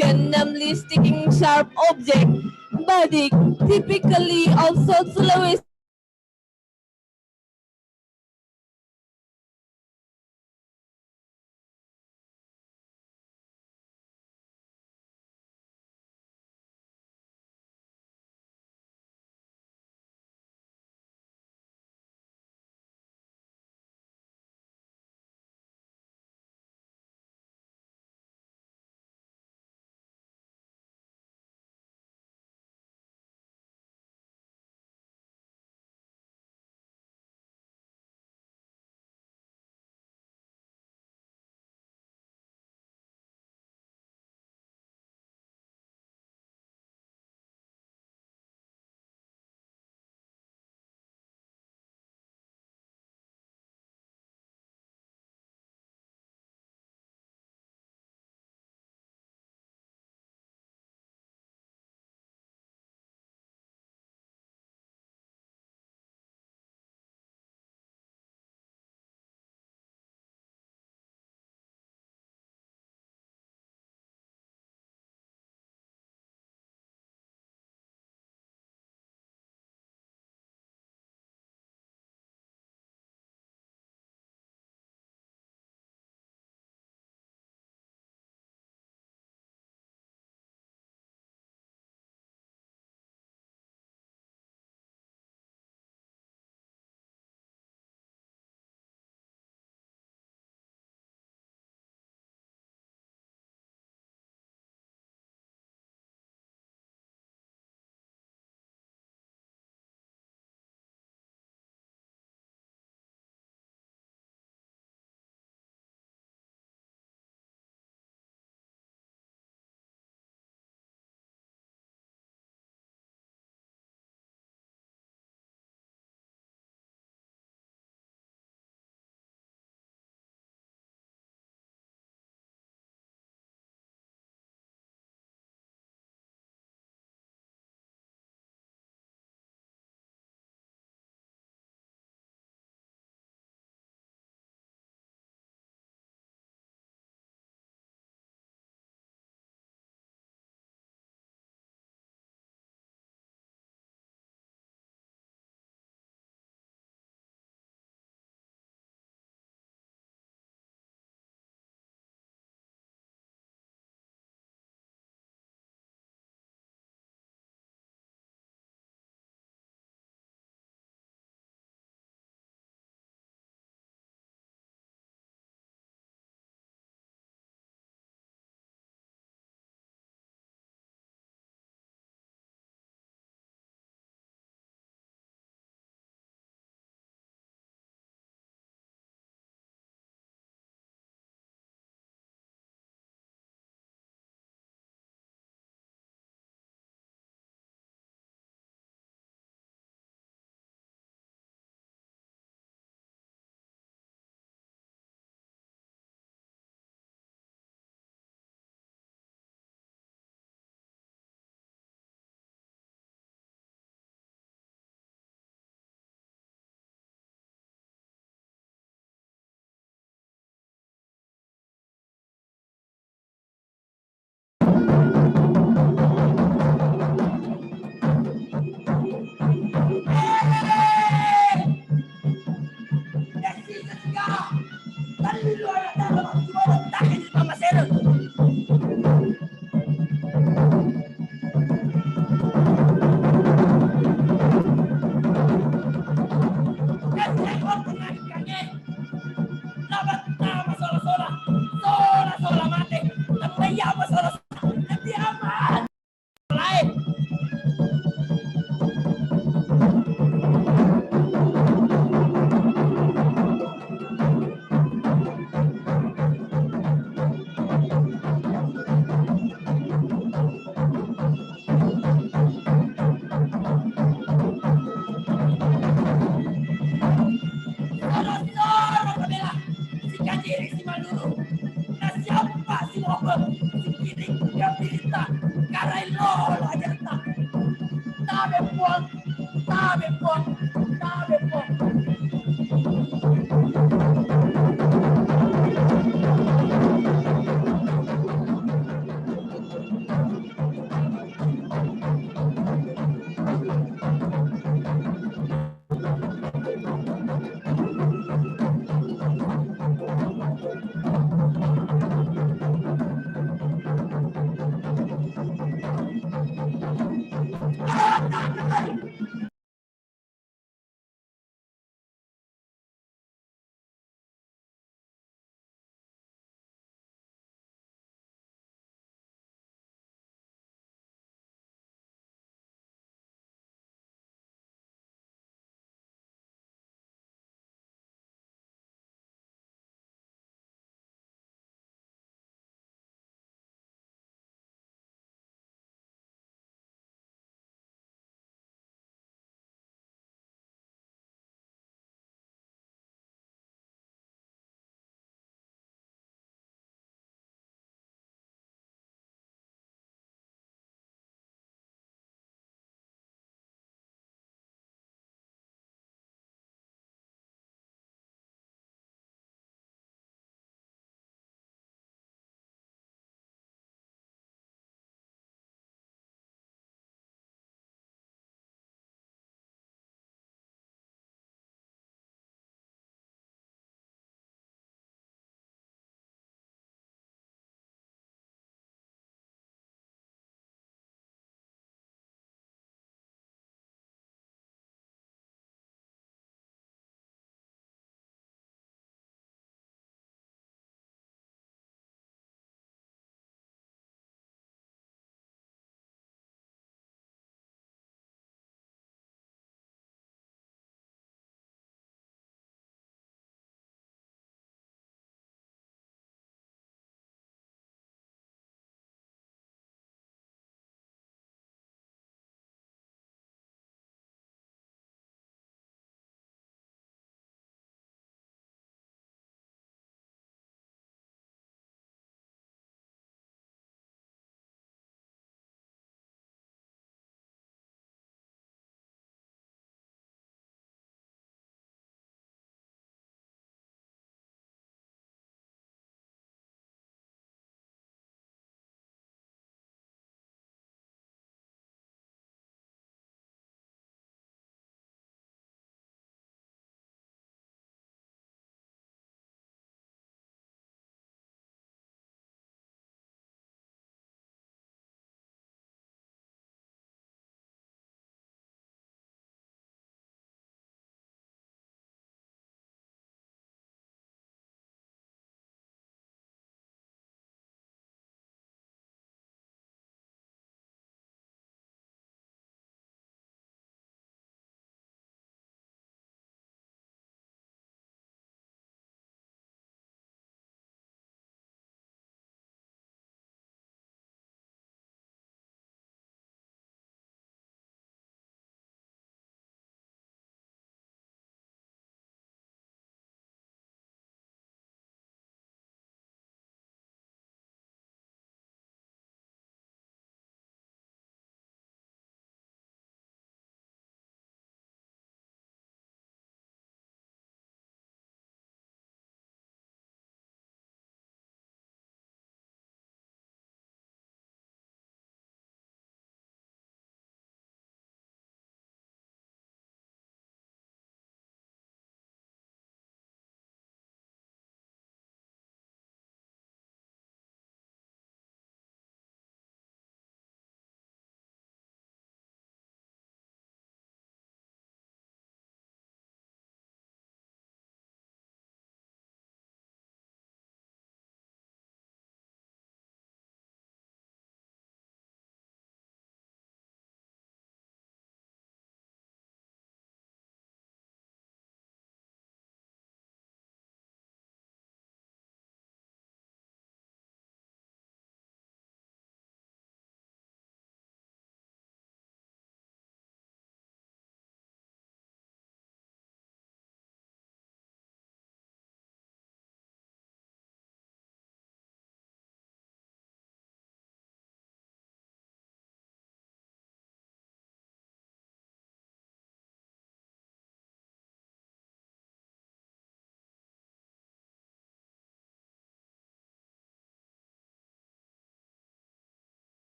namely sticking sharp object. Badik, typically of South Sulawesi,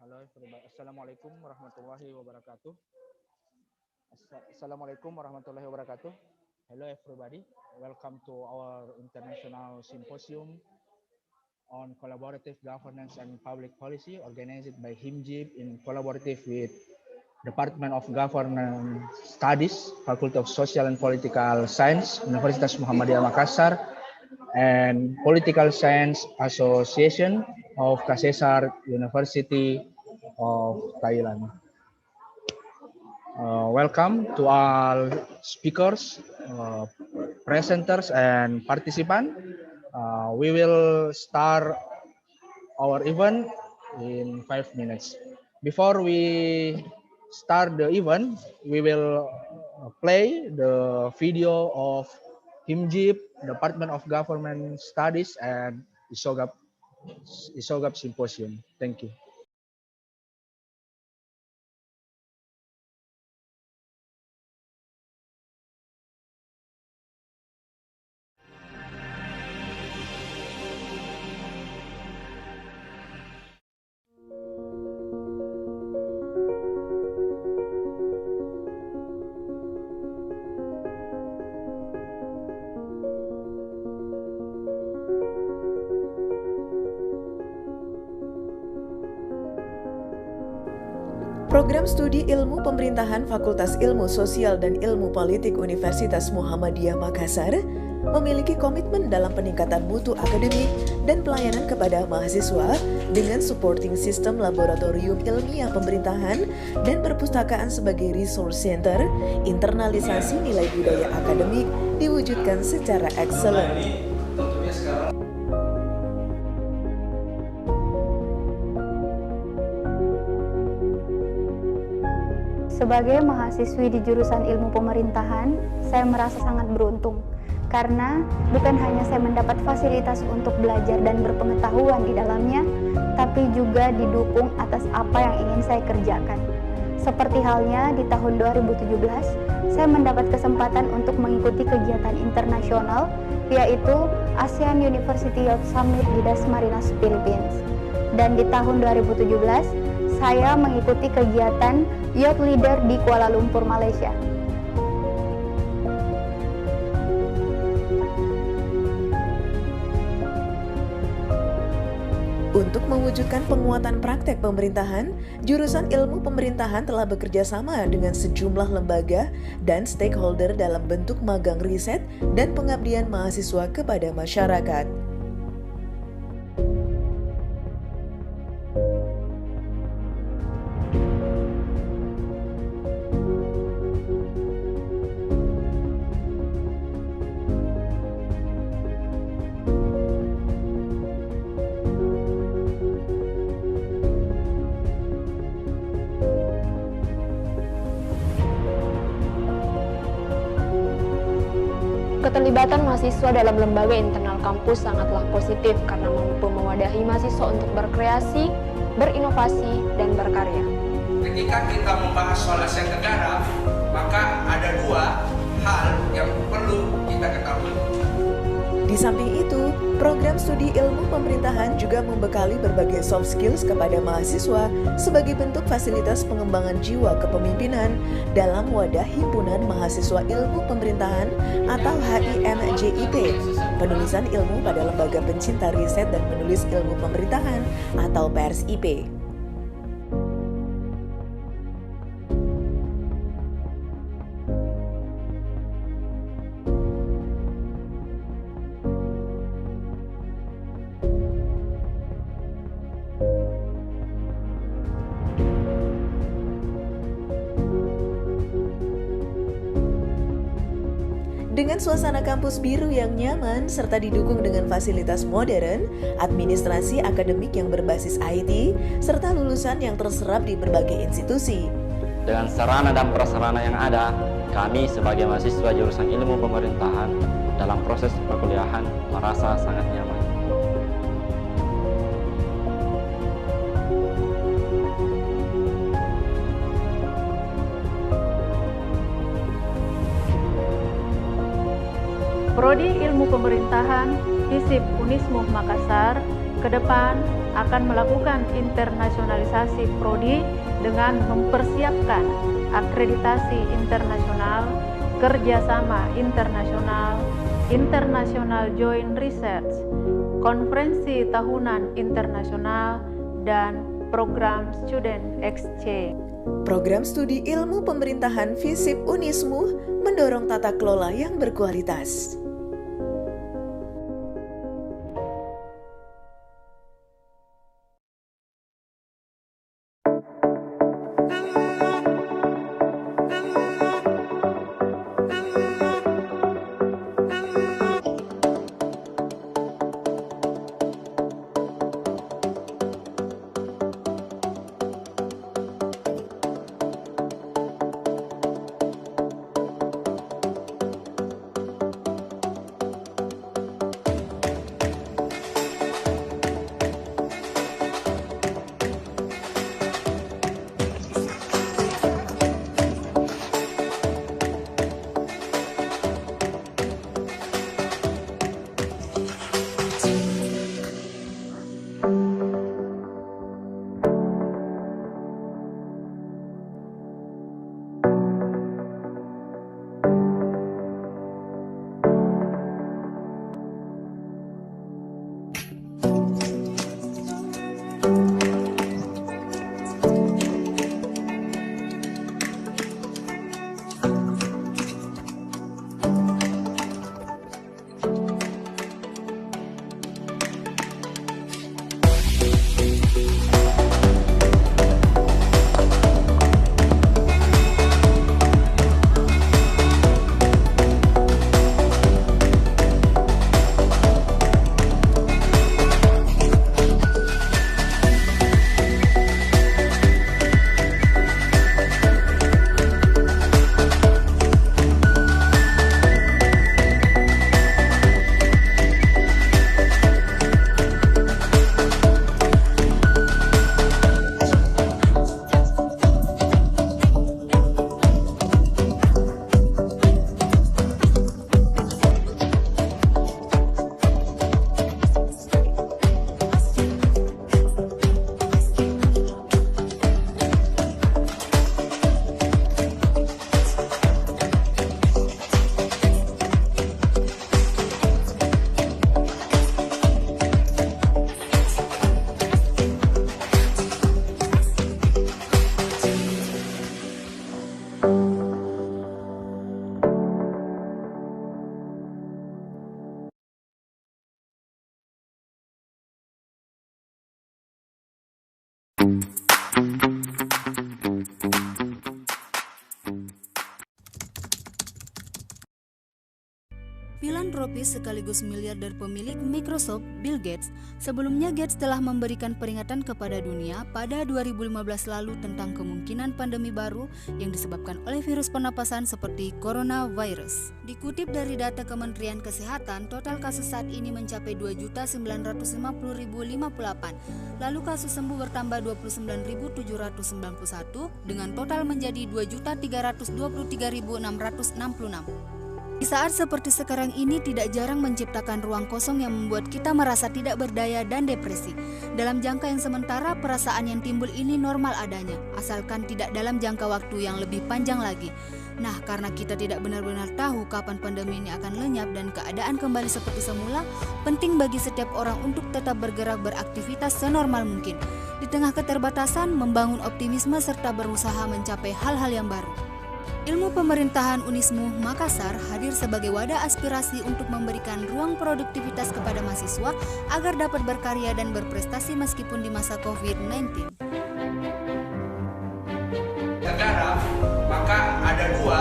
Halo, Assalamualaikum warahmatullahi wabarakatuh. Assalamualaikum warahmatullahi wabarakatuh. Hello everybody, welcome to our International Symposium on Collaborative Governance and Public Policy organized by HIMJIIP in collaborative with Department of Governance Studies, Faculty of Social and Political Science, Universitas Muhammadiyah Makassar, and Political Science Association of Makassar University of Thailand. Welcome to all speakers, presenters, and participants. We will start our event in 5 minutes. Before we start the event, we will play the video of HIMJIIP, Department of Government Studies, and ISOGAPP Symposium. Thank you. Program Studi Ilmu Pemerintahan Fakultas Ilmu Sosial dan Ilmu Politik Universitas Muhammadiyah Makassar memiliki komitmen dalam peningkatan mutu akademik dan pelayanan kepada mahasiswa dengan supporting sistem laboratorium ilmiah pemerintahan dan perpustakaan sebagai resource center. Internalisasi nilai budaya akademik diwujudkan secara excellent. Sebagai mahasiswi di jurusan ilmu pemerintahan, saya merasa sangat beruntung karena bukan hanya saya mendapat fasilitas untuk belajar dan berpengetahuan di dalamnya, tapi juga didukung atas apa yang ingin saya kerjakan. Seperti halnya di tahun 2017, saya mendapat kesempatan untuk mengikuti kegiatan internasional, yaitu ASEAN University of Summit di Dasmariñas, Philippines. Dan di tahun 2017, saya mengikuti kegiatan Youth Leader di Kuala Lumpur, Malaysia. Untuk mewujudkan penguatan praktek pemerintahan, jurusan ilmu pemerintahan telah bekerja sama dengan sejumlah lembaga dan stakeholder dalam bentuk magang riset dan pengabdian mahasiswa kepada masyarakat. Keterlibatan mahasiswa dalam lembaga internal kampus sangatlah positif karena mampu mewadahi mahasiswa untuk berkreasi, berinovasi, dan berkarya. Ketika kita membahas soal Asia Tenggara, maka ada dua hal yang perlu kita ketahui. Di samping itu, program studi ilmu pemerintahan juga membekali berbagai soft skills kepada mahasiswa sebagai bentuk fasilitas pengembangan jiwa kepemimpinan dalam wadah Himpunan Mahasiswa Ilmu Pemerintahan atau HIMJIIP, penulisan ilmu pada lembaga pencinta riset dan menulis ilmu pemerintahan atau PSIP. Dengan suasana kampus biru yang nyaman serta didukung dengan fasilitas modern, administrasi akademik yang berbasis IT, serta lulusan yang terserap di berbagai institusi. Dengan sarana dan prasarana yang ada, kami sebagai mahasiswa jurusan ilmu pemerintahan dalam proses perkuliahan merasa sangat nyaman. Prodi Ilmu Pemerintahan HIMJIIP Unismu Makassar ke depan akan melakukan internasionalisasi prodi dengan mempersiapkan akreditasi internasional, kerjasama internasional, International Joint Research, konferensi tahunan internasional, dan program Student Exchange. Program studi ilmu pemerintahan FISIP Unismu mendorong tata kelola yang berkualitas. Filantropis sekaligus miliarder pemilik Microsoft, Bill Gates, sebelumnya Gates telah memberikan peringatan kepada dunia pada 2015 lalu tentang kemungkinan pandemi baru yang disebabkan oleh virus pernapasan seperti coronavirus. Dikutip dari data Kementerian Kesehatan, total kasus saat ini mencapai 2.950.058, lalu kasus sembuh bertambah 29.791 dengan total menjadi 2.323.666. Di saat seperti sekarang ini tidak jarang menciptakan ruang kosong yang membuat kita merasa tidak berdaya dan depresi. Dalam jangka yang sementara, perasaan yang timbul ini normal adanya, asalkan tidak dalam jangka waktu yang lebih panjang lagi. Nah, karena kita tidak benar-benar tahu kapan pandemi ini akan lenyap dan keadaan kembali seperti semula, penting bagi setiap orang untuk tetap bergerak beraktivitas senormal mungkin. Di tengah keterbatasan, membangun optimisme serta berusaha mencapai hal-hal yang baru. Ilmu Pemerintahan Unismu Makassar hadir sebagai wadah aspirasi untuk memberikan ruang produktivitas kepada mahasiswa agar dapat berkarya dan berprestasi meskipun di masa COVID-19. Negara, maka ada dua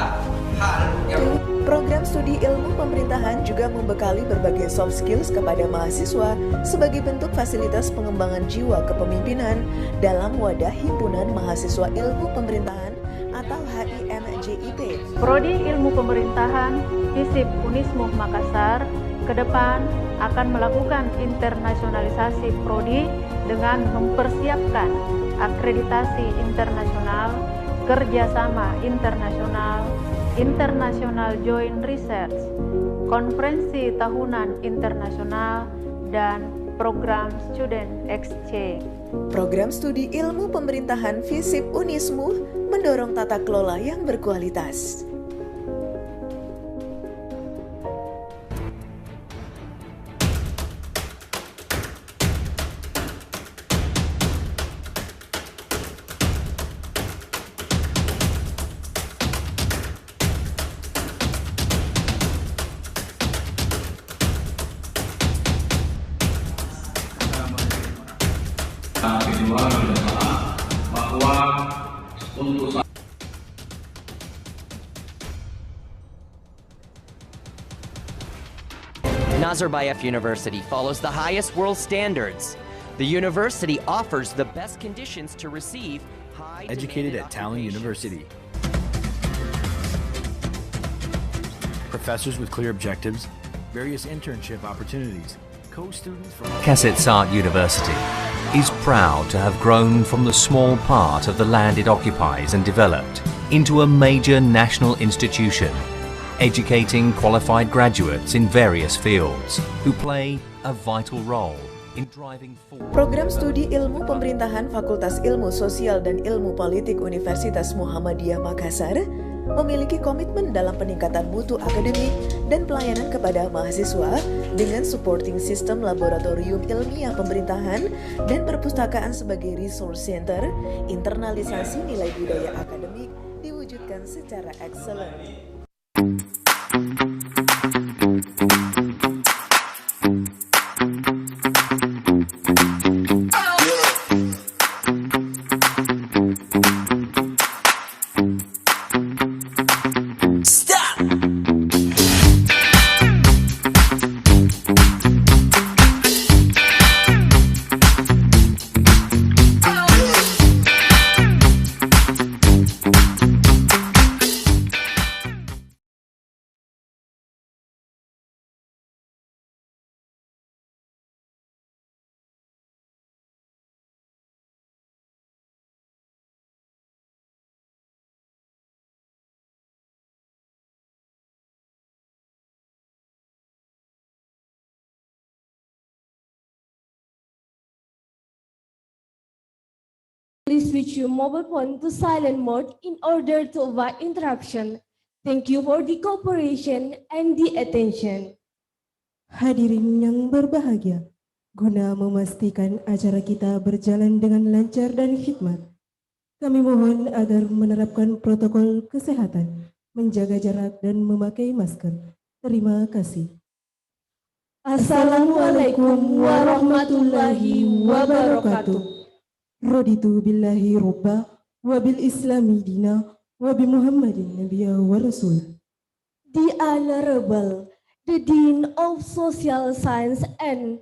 hal yang Program studi ilmu pemerintahan juga membekali berbagai soft skills kepada mahasiswa sebagai bentuk fasilitas pengembangan jiwa kepemimpinan dalam wadah Himpunan Mahasiswa Ilmu Pemerintahan atau HIMJIIP. Prodi Ilmu Pemerintahan FISIP Unismu Makassar ke depan akan melakukan internasionalisasi prodi dengan mempersiapkan akreditasi internasional, kerjasama internasional, International Joint Research, konferensi tahunan internasional, dan program Student Exchange. Program studi ilmu pemerintahan FISIP Unismu mendorong tata kelola yang berkualitas. Kedua bahwa untuk Nazarbayev University follows the highest world standards. The university offers the best conditions to receive high educated at Thailand University. Professors with clear objectives, various internship opportunities, co-students from Makassar University is proud to have grown from the small part of the land it occupies and developed into a major national institution, educating qualified graduates in various fields who play a vital role in driving forward. Program studi ilmu pemerintahan Fakultas Ilmu Sosial dan Ilmu Politik Universitas Muhammadiyah Makassar memiliki komitmen dalam peningkatan mutu akademik dan pelayanan kepada mahasiswa dengan supporting sistem laboratorium ilmiah pemerintahan dan perpustakaan sebagai resource center. Internalisasi nilai budaya akademik diwujudkan secara excellent. Please switch your mobile phone to silent mode in order to avoid interruption. Thank you for the cooperation and the attention. Hadirin yang berbahagia, guna memastikan acara kita berjalan dengan lancar dan hikmat, kami mohon agar menerapkan protokol kesehatan, menjaga jarak dan memakai masker. Terima kasih. Assalamualaikum warahmatullahi wabarakatuh. Raditu billahi robba wa bil islami dina wa bi Muhammadin nabiyya wa rasul. The Honorable, the Dean of Social Science and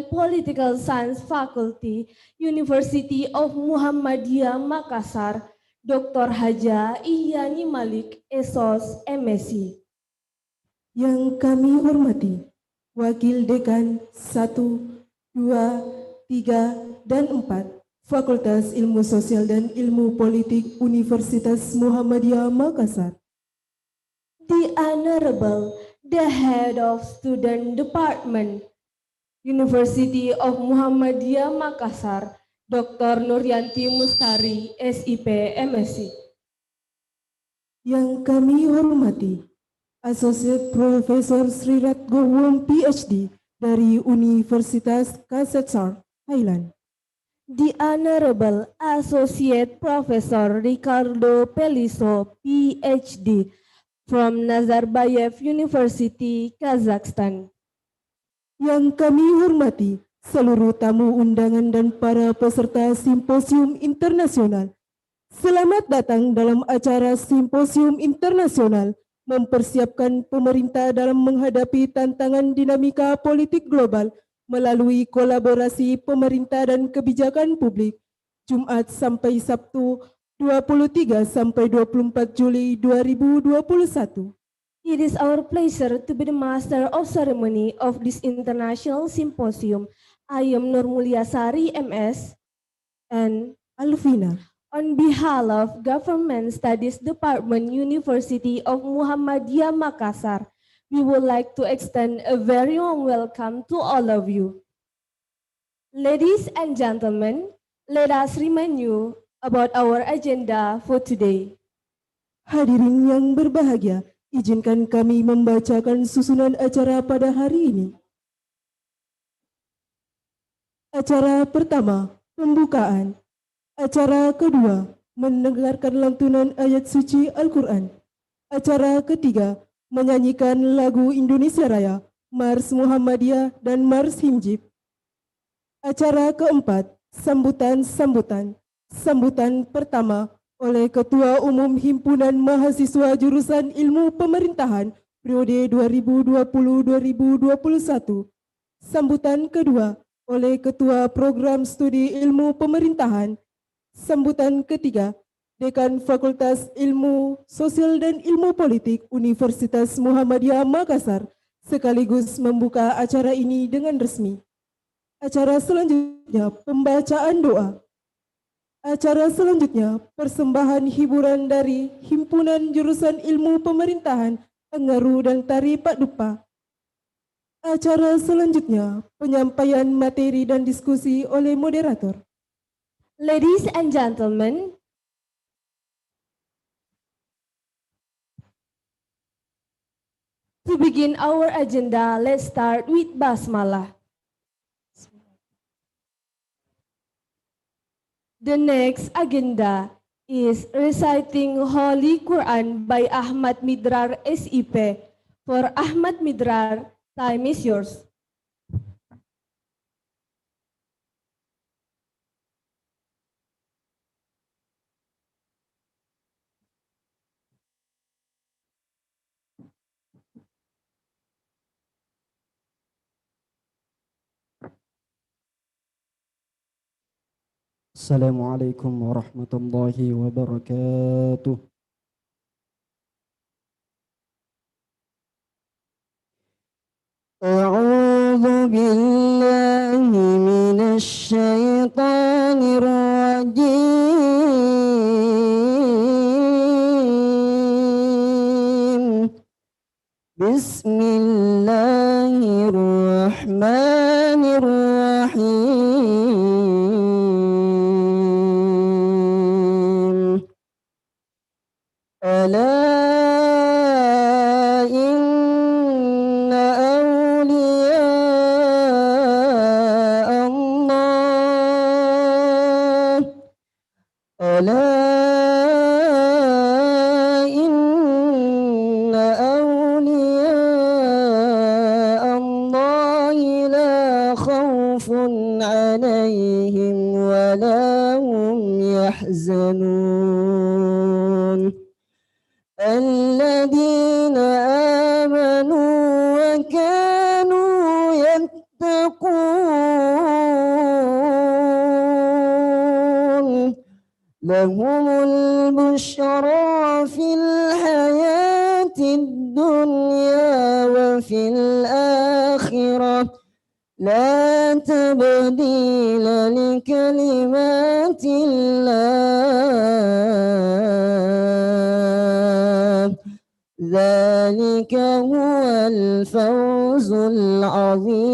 Political Science Faculty, University of Muhammadiyah Makassar, Dr. Haja Ihyani Malik, SOS MSc. Yang kami hormati, Wakil Dekan 1, 2, 3, dan 4, Fakultas Ilmu Sosial dan Ilmu Politik Universitas Muhammadiyah Makassar. The Honorable, the Head of Student Department, University of Muhammadiyah Makassar, Dr. Nuryanti Mustari, SIP MSc. Yang kami hormati, Associate Professor Srirat Gowon PhD dari Universitas Makassar, Thailand. The Honorable Associate Professor Ricardo Peliso, PhD, from Nazarbayev University, Kazakhstan. Yang kami hormati, seluruh tamu undangan dan para peserta Symposium Internasional. Selamat datang dalam acara Symposium Internasional mempersiapkan pemerintah dalam menghadapi tantangan dinamika politik global melalui kolaborasi pemerintah dan kebijakan publik, Jumat sampai Sabtu 23 sampai 24 Juli 2021. It is our pleasure to be the master of ceremony of this international symposium. I am Nur Mulyasari, MS, and Alvina. On behalf of Government Studies Department, University of Muhammadiyah Makassar, we would like to extend a very warm welcome to all of you. Ladies and gentlemen, let us remind you about our agenda for today. Hadirin yang berbahagia, izinkan kami membacakan susunan acara pada hari ini. Acara pertama, pembukaan. Acara kedua, mendengarkan lantunan ayat suci Al-Quran. Acara ketiga, menyanyikan lagu Indonesia Raya, Mars Muhammadiyah dan Mars HIMJIIP. Acara keempat, sambutan-sambutan. Sambutan pertama oleh Ketua Umum Himpunan Mahasiswa Jurusan Ilmu Pemerintahan periode 2020-2021. Sambutan kedua oleh Ketua Program Studi Ilmu Pemerintahan. Sambutan ketiga, Dekan Fakultas Ilmu Sosial dan Ilmu Politik Universitas Muhammadiyah Makassar sekaligus membuka acara ini dengan resmi. Acara selanjutnya, pembacaan doa. Acara selanjutnya, persembahan hiburan dari Himpunan Jurusan Ilmu Pemerintahan, Pengaru dan Tari Pak Dupa. Acara selanjutnya, penyampaian materi dan diskusi oleh moderator. Ladies and gentlemen, to begin our agenda, let's start with Basmalah. The next agenda is reciting Holy Quran by Ahmad Midrar SIP. For Ahmad Midrar, time is yours. Assalamualaikum warahmatullahi wabarakatuh. A'udzu billahi minasy syaithanir rajim. Bismillahirrahmanirrahim. Ala inna awliya Allah. Ala inna awliya Allah la khawfun alaihim wa la hum yahzanun. الذين آمنوا وكانوا يتقون لهم البشرى في الحياة الدنيا وفي الآخرة لا تبديل لكلمات الله ذلك هو الفوز العظيم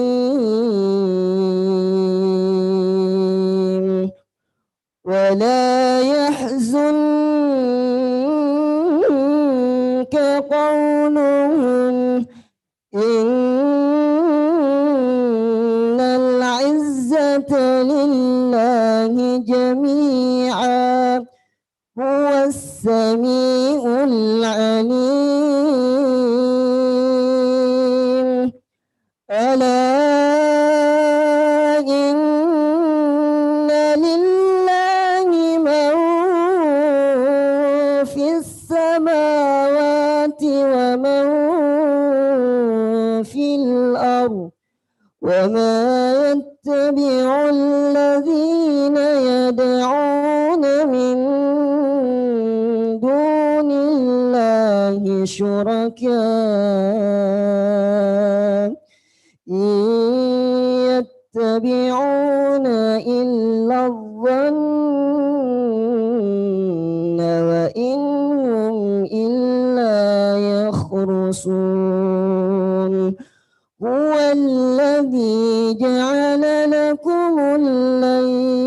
ولا يحزنك قولهم إن العزة لله جميعا هو السميع العليم ألا إن لله من في السماوات ومن في الأرض وما يتبع الذين يدعون من دون الله شركاء إن يتبعون إلا الظن وإن هم إلا يخرصون هو الذي جعل لكم الليل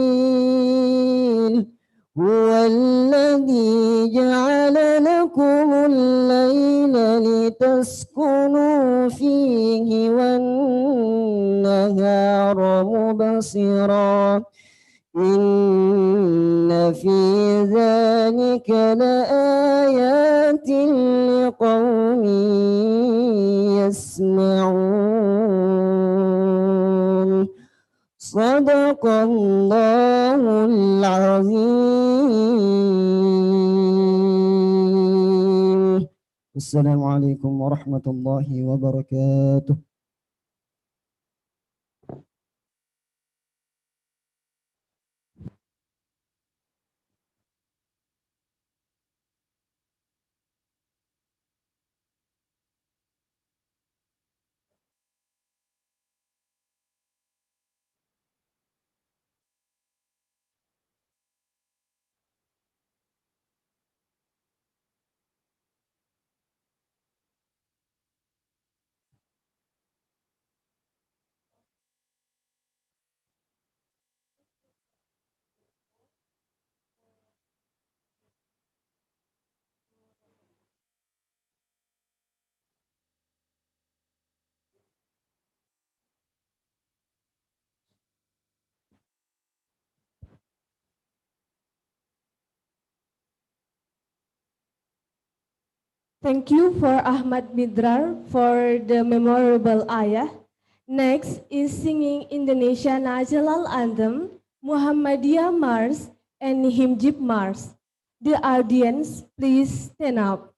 هو الذي جعل لكم الليل لتسكنوا فيه والنهار مبصرا إن في ذلك لآيات لقوم يسمعون صدق الله العظيم. السلام عليكم ورحمة الله وبركاته. Thank you for Ahmad Midrar for the memorable ayah. Next is singing Indonesia National Anthem, Muhammadiyah Mars, and HIMJIIP Mars. The audience, please stand up.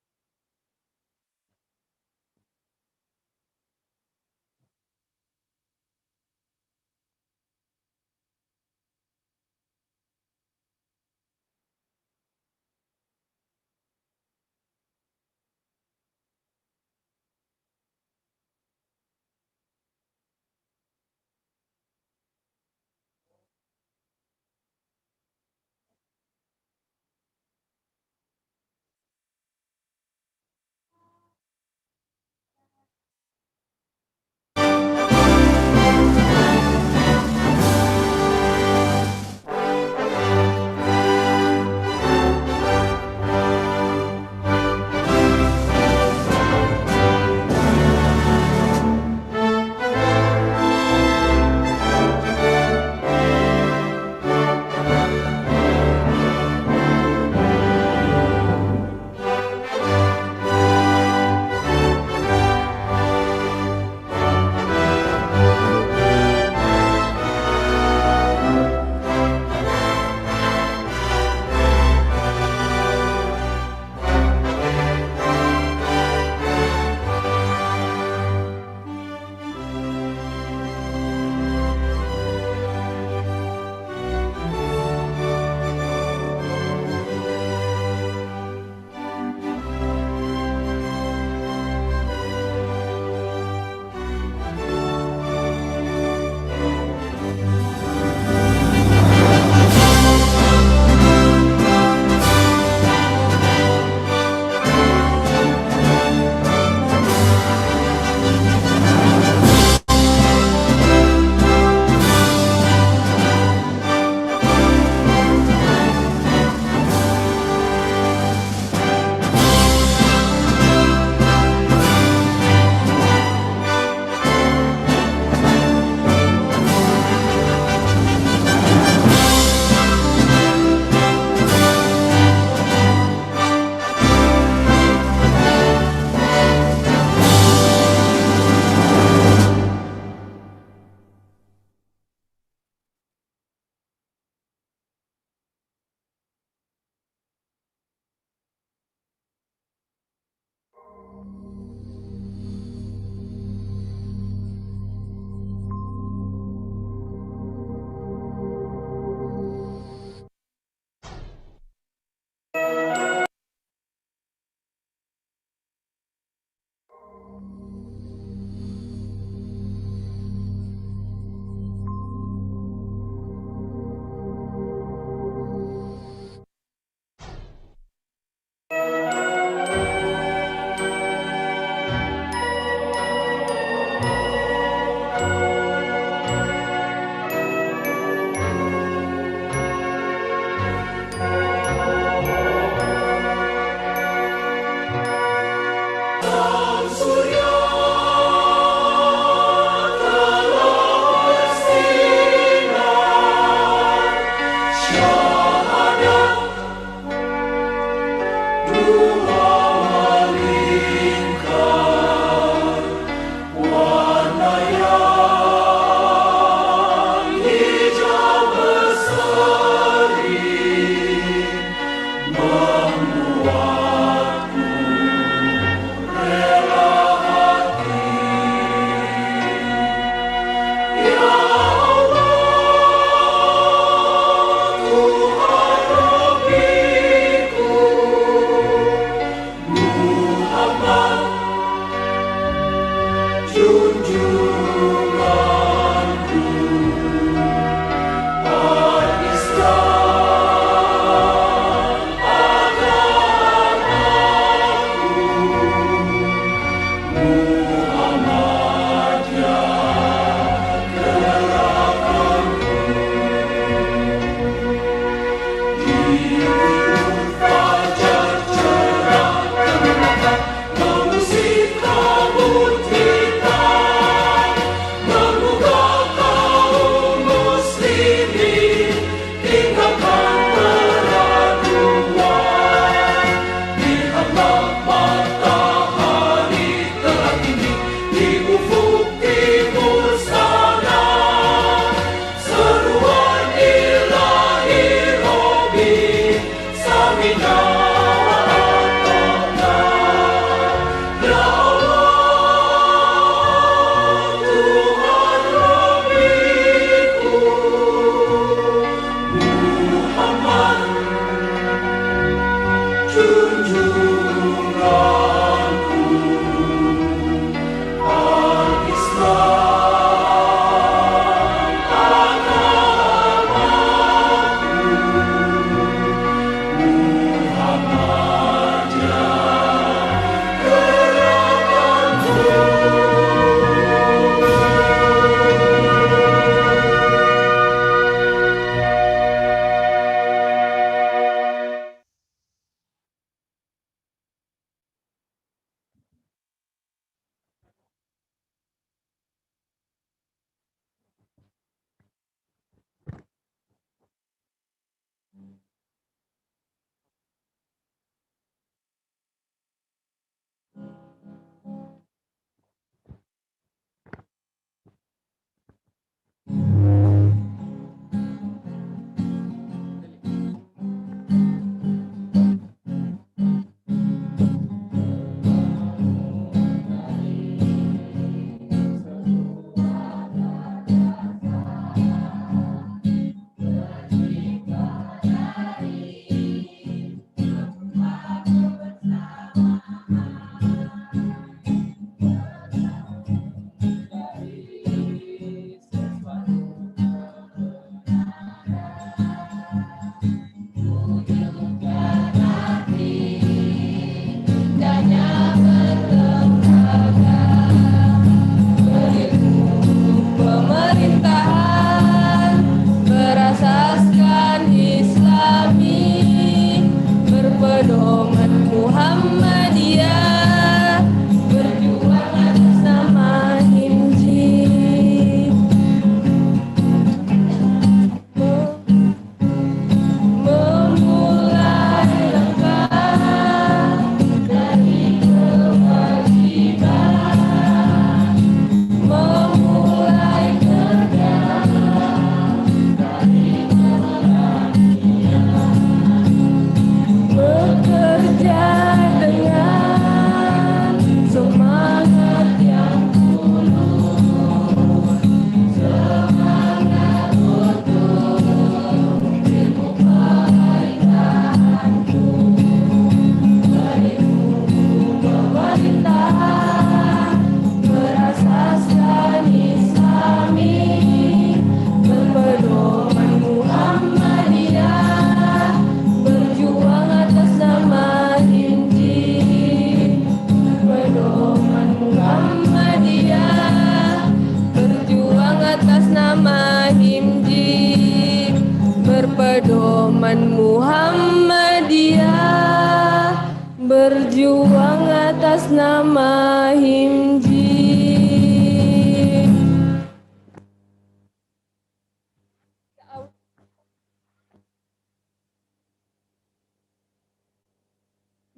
teman Muhammadiyah berjuang atas nama HIMJIIP.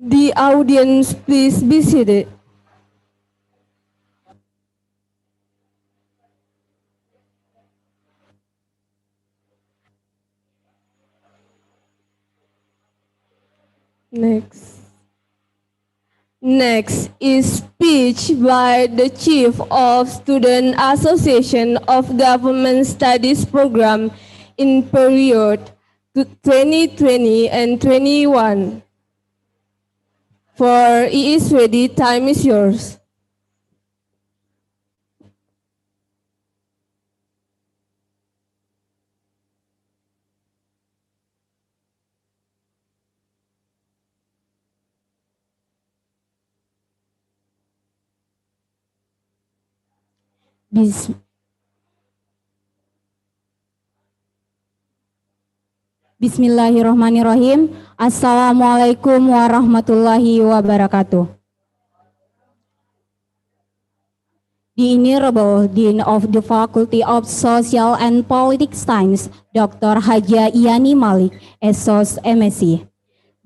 The audience please be seated. Next is speech by the Chief of Student Association of Government Studies Program in period 2020 and 21. For it is ready, time is yours. Bismillahirrahmanirrahim. Assalamualaikum warahmatullahi wabarakatuh. The Honorable Dean of the Faculty of Social and Political Science, Dr. Haja Yani Malik, SOS MSc.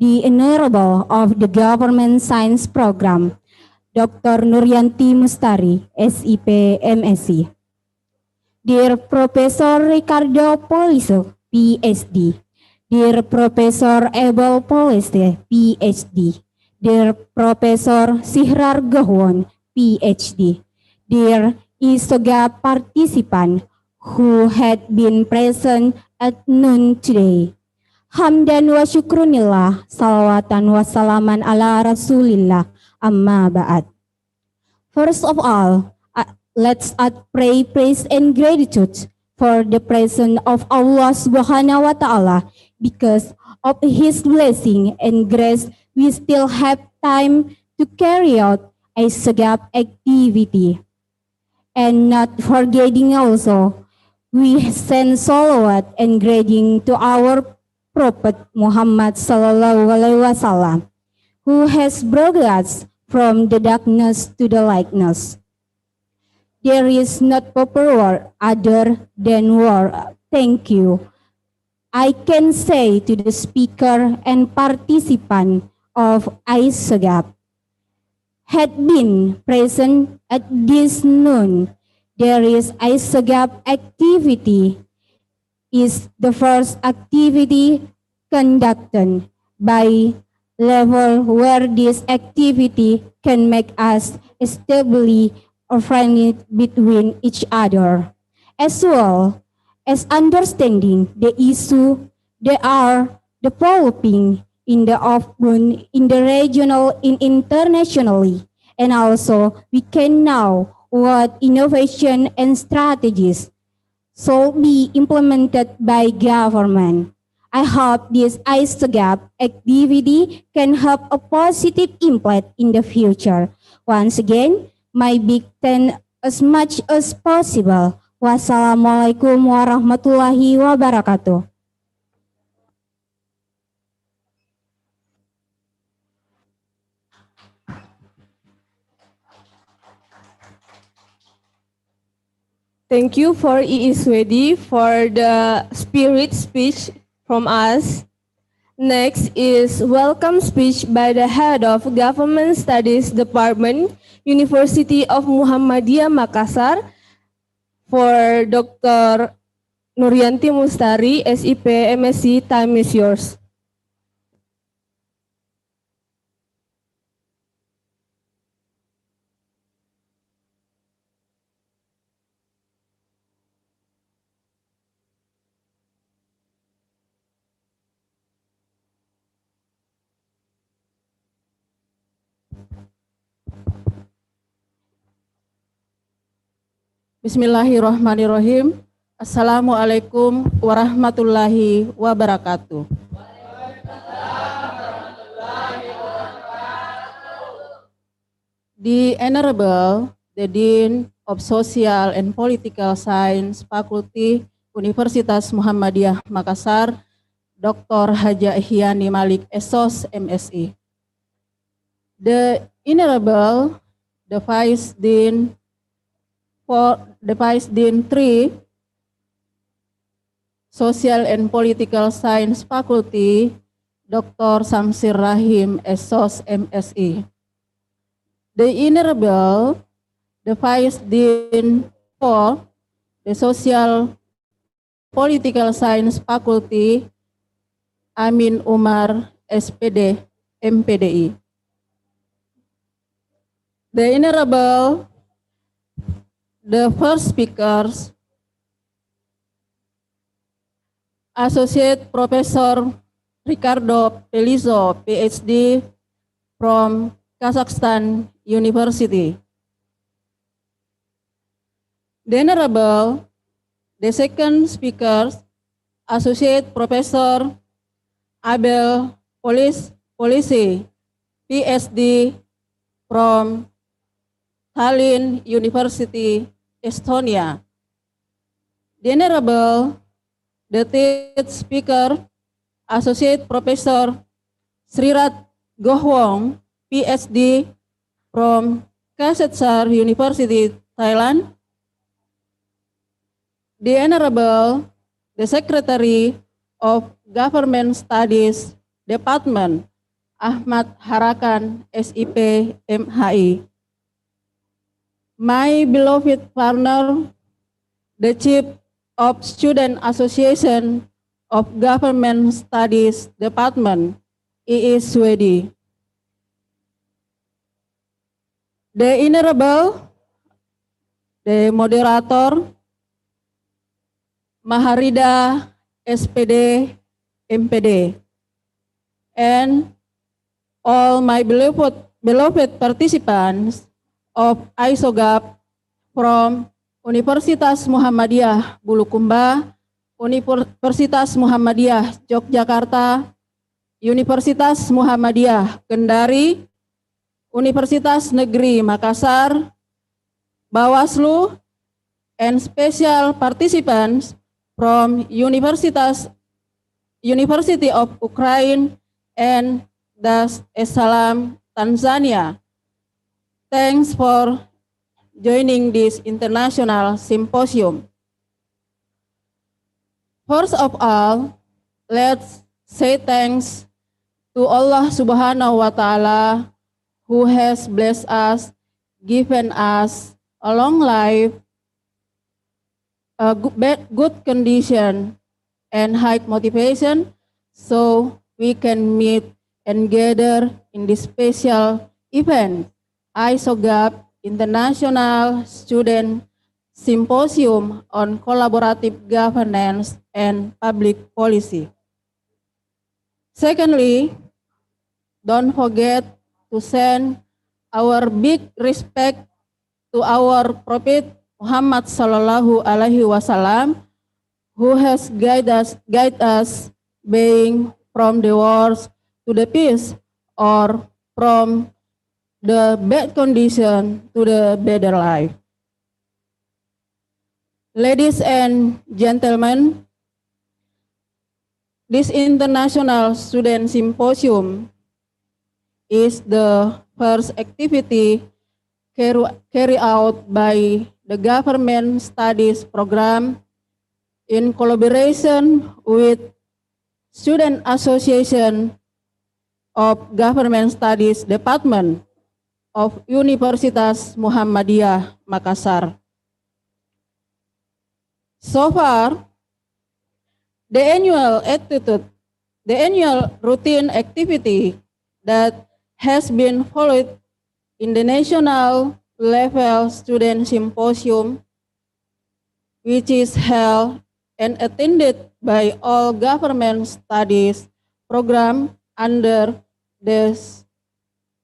The Honorable of the Government Science Program, Dr. Nuryanti Mustari, SIP MSc. Dear Professor Ricardo Poliso, PhD. Dear Professor Abel Poliste, PhD. Dear Professor Sihrar Gahwon, PhD. Dear ISOGAPP participant who had been present at noon today. Hamdan wa syukrunillah, salawatan wa salaman ala rasulillah, amma ba'd. First of all, let's pray praise and gratitude for the presence of Allah Subhanahu wa Ta'ala. Because of His blessing and grace, we still have time to carry out a ISOGAPP activity. And not forgetting also, we send salawat and greeting to our Prophet Muhammad Sallallahu Alaihi Wasallam, who has brought us from the darkness to the lightness. There is not proper word other than word thank you. I can say to the speaker and participant of ISOGAPP had been present at this noon. There is ISOGAPP activity is the first activity conducted by level where this activity can make us stably or friendly between each other, as well as understanding the issue they are developing in the open, in the regional, in internationally, and also we can know what innovation and strategies shall be implemented by government. I hope this ISOGAPP activity can have a positive impact in the future. Once again, my big thanks as much as possible. Wassalamualaikum warahmatullahi wabarakatuh. Thank you for Iiswedi for the spirit speech from us. Next is welcome speech by the head of Government Studies Department, University of Muhammadiyah Makassar, for Dr. Nuryanti Mustari, SIP MSc. Time is yours. Bismillahirrahmanirrahim. Assalamualaikum warahmatullahi wabarakatuh. The Honorable, the Dean of Social and Political Science Faculty, Universitas Muhammadiyah Makassar, Dr. Haja Iani Malik, SOS MSI. The Honorable, the Vice Dean 3, Social and Political Science Faculty, Dr. Samsir Rahim, SOS MSI. The Honorable, the Vice Dean 4, the Social Political Science Faculty, Amin Umar, SPD, MPDI. The Honorable, the first speakers, Associate Professor Ricardo Pelizo, PhD from Kazakhstan University. The Honorable, the second speaker, Associate Professor Abel Polisi, PhD from Tallinn University, Estonia. The Honorable, the third speaker, Associate Professor Srirat Gohwong, PhD from Makassar University, Thailand. The Honorable, the Secretary of Government Studies Department, Ahmad Harakan, SIP, MHI. My beloved partner, the Chief of Student Association of Government Studies Department, E.E. Swedi. The Honorable, the Moderator, Maharida, SPD, MPD, and all my beloved participants of ISOGAPP from Universitas Muhammadiyah Bulukumba, Universitas Muhammadiyah Yogyakarta, Universitas Muhammadiyah Kendari, Universitas Negeri Makassar, Bawaslu, and special participants from University of Ukraine and Dar es Salaam, Tanzania. Thanks for joining this international symposium. First of all, let's say thanks to Allah Subhanahu wa Ta'ala who has blessed us, given us a long life, a good condition, and high motivation, so we can meet and gather in this special event, ISOGAPP International Student Symposium on Collaborative Governance and Public Policy. Secondly, don't forget to send our big respect to our Prophet Muhammad Sallallahu Alaihi Wasallam, who has guided us being from the wars to the peace, or from the bad condition to the better life. Ladies and gentlemen, this International Student Symposium is the first activity carried out by the Government Studies Program in collaboration with Student Association of Government Studies Department of Universitas Muhammadiyah, Makassar. So far, the annual routine activity that has been followed in the national level student symposium, which is held and attended by all government studies program under the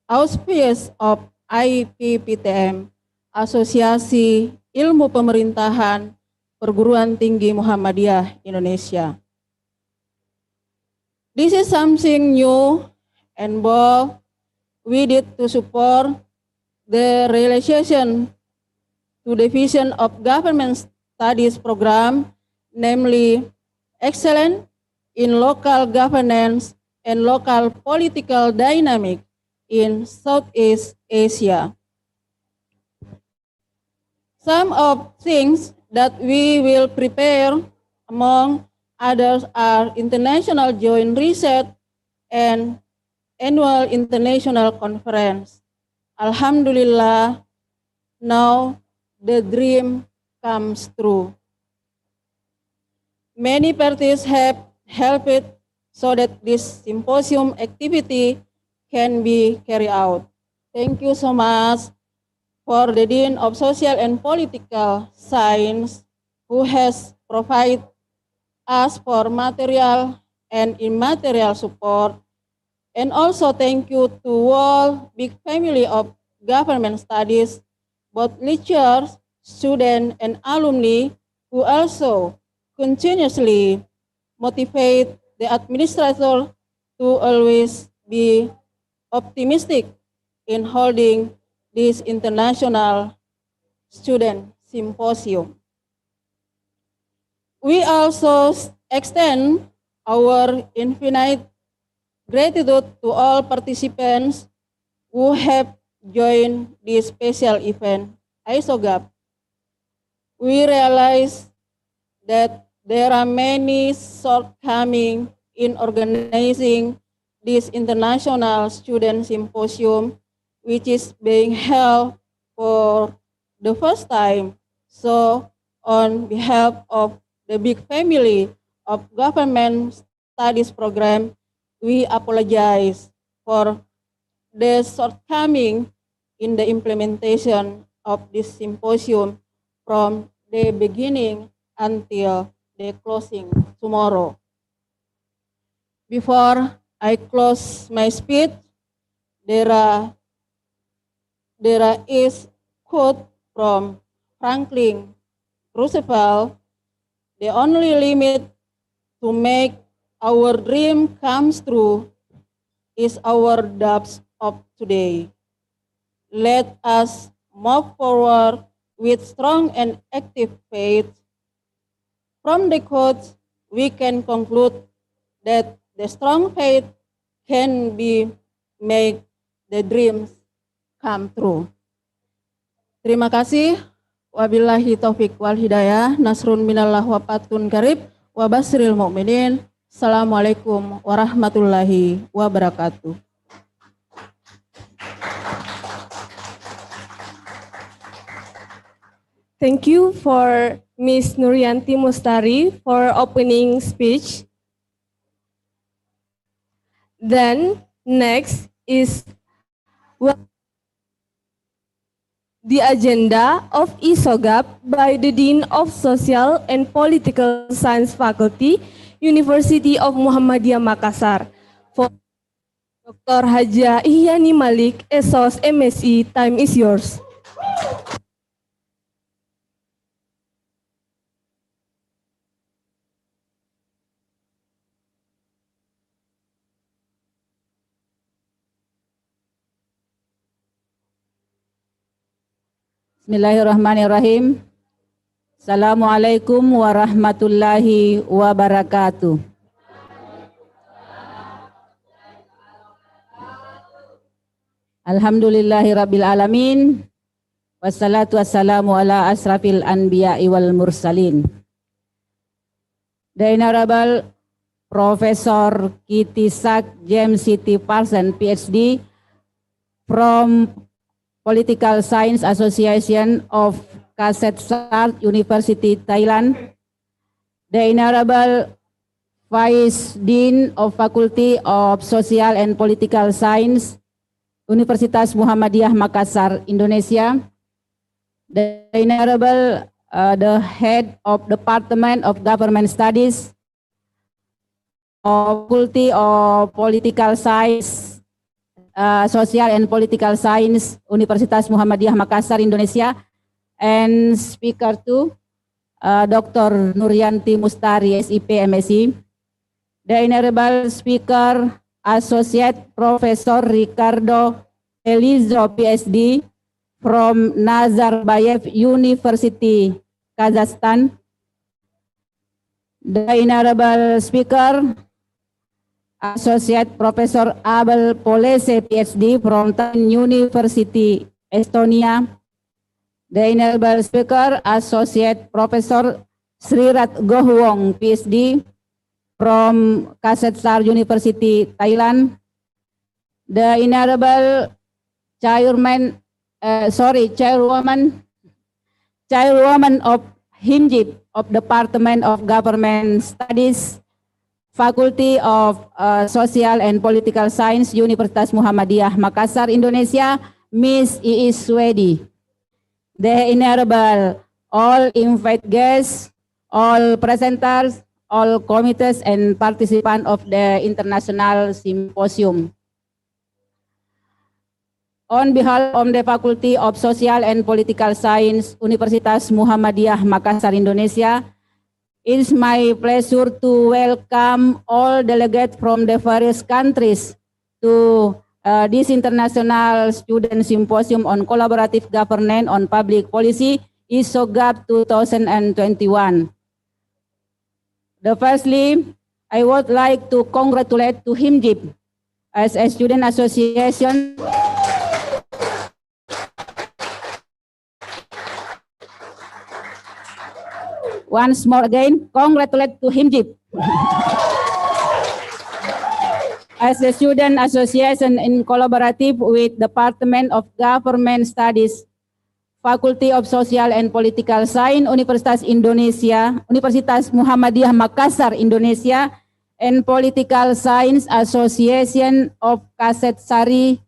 auspices of IPPTM, Asosiasi Ilmu Pemerintahan Perguruan Tinggi Muhammadiyah Indonesia. This is something new and bold we did to support the realization to the vision of government studies program, namely excellence in local governance and local political dynamic in Southeast Asia. Some of things that we will prepare, among others, are international joint research and annual international conference. Alhamdulillah, now the dream comes true. Many parties have helped so that this symposium activity can be carried out. Thank you so much for the Dean of Social and Political Science who has provided us for material and immaterial support. And also thank you to all big family of government studies, both lecturers, students, and alumni who also continuously motivate the administrator to always be optimistic in holding this international student symposium. We also extend our infinite gratitude to all participants who have joined this special event, ISOGAPP. We realize that there are many shortcomings in organizing this international student symposium, which is being held for the first time. So on behalf of the big family of government studies program, we apologize for the shortcoming in the implementation of this symposium from the beginning until the closing tomorrow. Before I close my speech, there is quote from Franklin Roosevelt: "The only limit to make our dream comes true is our doubts of today. Let us move forward with strong and active faith." From the quote, we can conclude that the strong faith can be make the dreams come true. Terima kasih. Wabillahi taufik wal hidayah. Nasrun minallah wa fatun qarib wa basril mu'minin. Assalamualaikum warahmatullahi wabarakatuh. Thank you for Ms. Nurianti Mustari for opening speech. Then next is the agenda of ISOGAPP by the Dean of Social and Political Science Faculty, University of Muhammadiyah Makassar. For Dr. Hajia Ihyani Malik, ESOS MSc, time is yours. Bismillahirrahmanirrahim. Assalamualaikum warahmatullahi wabarakatuh. Alhamdulillahirabbil alamin. Wassalatu wassalamu ala asrafil anbiya'i wal mursalin. The Honorable Professor Kitisak James Siti Parson, PhD, from Political Science Association of Makassar University, Thailand. The Honorable Vice Dean of Faculty of Social and Political Science, Universitas Muhammadiyah Makassar, Indonesia. The Honorable the Head of Department of Government Studies, Faculty of Political Science, Social and Political Science, Universitas Muhammadiyah Makassar, Indonesia, and Speaker 2, Dr. Nurianti Mustari, SIP, MSc. The Honorable Speaker, Associate Professor Ricardo Elizo, PhD, from Nazarbayev University, Kazakhstan. The Honorable Speaker, Associate Professor Abel Polese, PhD from Tallinn University, Estonia. The Honorable Speaker, Associate Professor Srirat Gohwong, PhD from Makassar University, Thailand. The Honorable Chairwoman of HIMJIIP of Department of Government Studies, Faculty of Social and Political Science, Universitas Muhammadiyah, Makassar, Indonesia, Miss Iis Swedi. The Honorable all invited guests, all presenters, all committees and participants of the International Symposium. On behalf of the Faculty of Social and Political Science, Universitas Muhammadiyah, Makassar, Indonesia, it is my pleasure to welcome all delegates from the various countries to this International Student Symposium on Collaborative Governance on Public Policy, ISOGAPP 2021. Firstly, I would like to congratulate to HIMJIIP as a student association once more again, congratulate to HIMJIIP as a student association in collaborative with Department of Government Studies, Faculty of Social and Political Science, Universitas Indonesia, Universitas Muhammadiyah Makassar, Indonesia, and Political Science Association of Kaset-Sari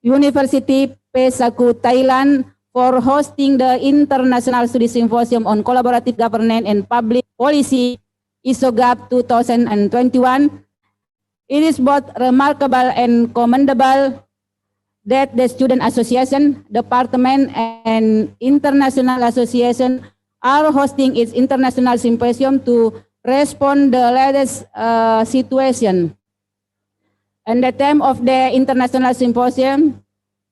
University, PSAKU, Thailand, for hosting the International Study Symposium on Collaborative Governance and Public Policy, ISOGAPP 2021. It is both remarkable and commendable that the Student Association, Department, and International Association are hosting its International Symposium to respond the latest situation. And the theme of the International Symposium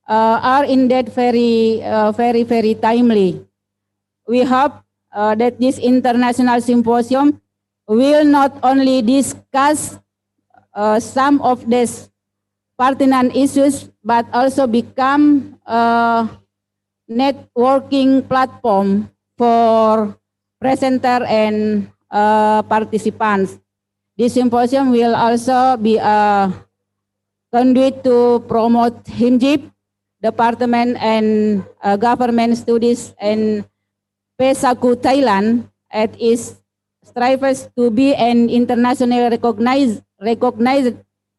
are indeed very timely. We hope that this International Symposium will not only discuss some of these pertinent issues, but also become a networking platform for presenter and participants. This symposium will also be a conduit to promote HIMJIIP, Department and Government Studies, and PSAKU Thailand at its strives to be an internationally recognized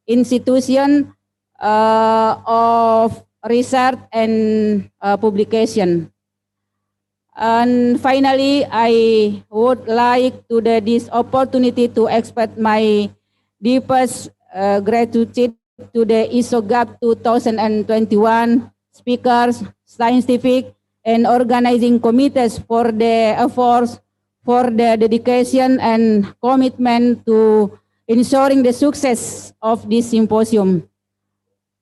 institution of research and publication. And finally, I would like to this opportunity to express my deepest gratitude to the ISOGAPP 2021 speakers, scientific and organizing committees for the efforts, for the dedication and commitment to ensuring the success of this symposium.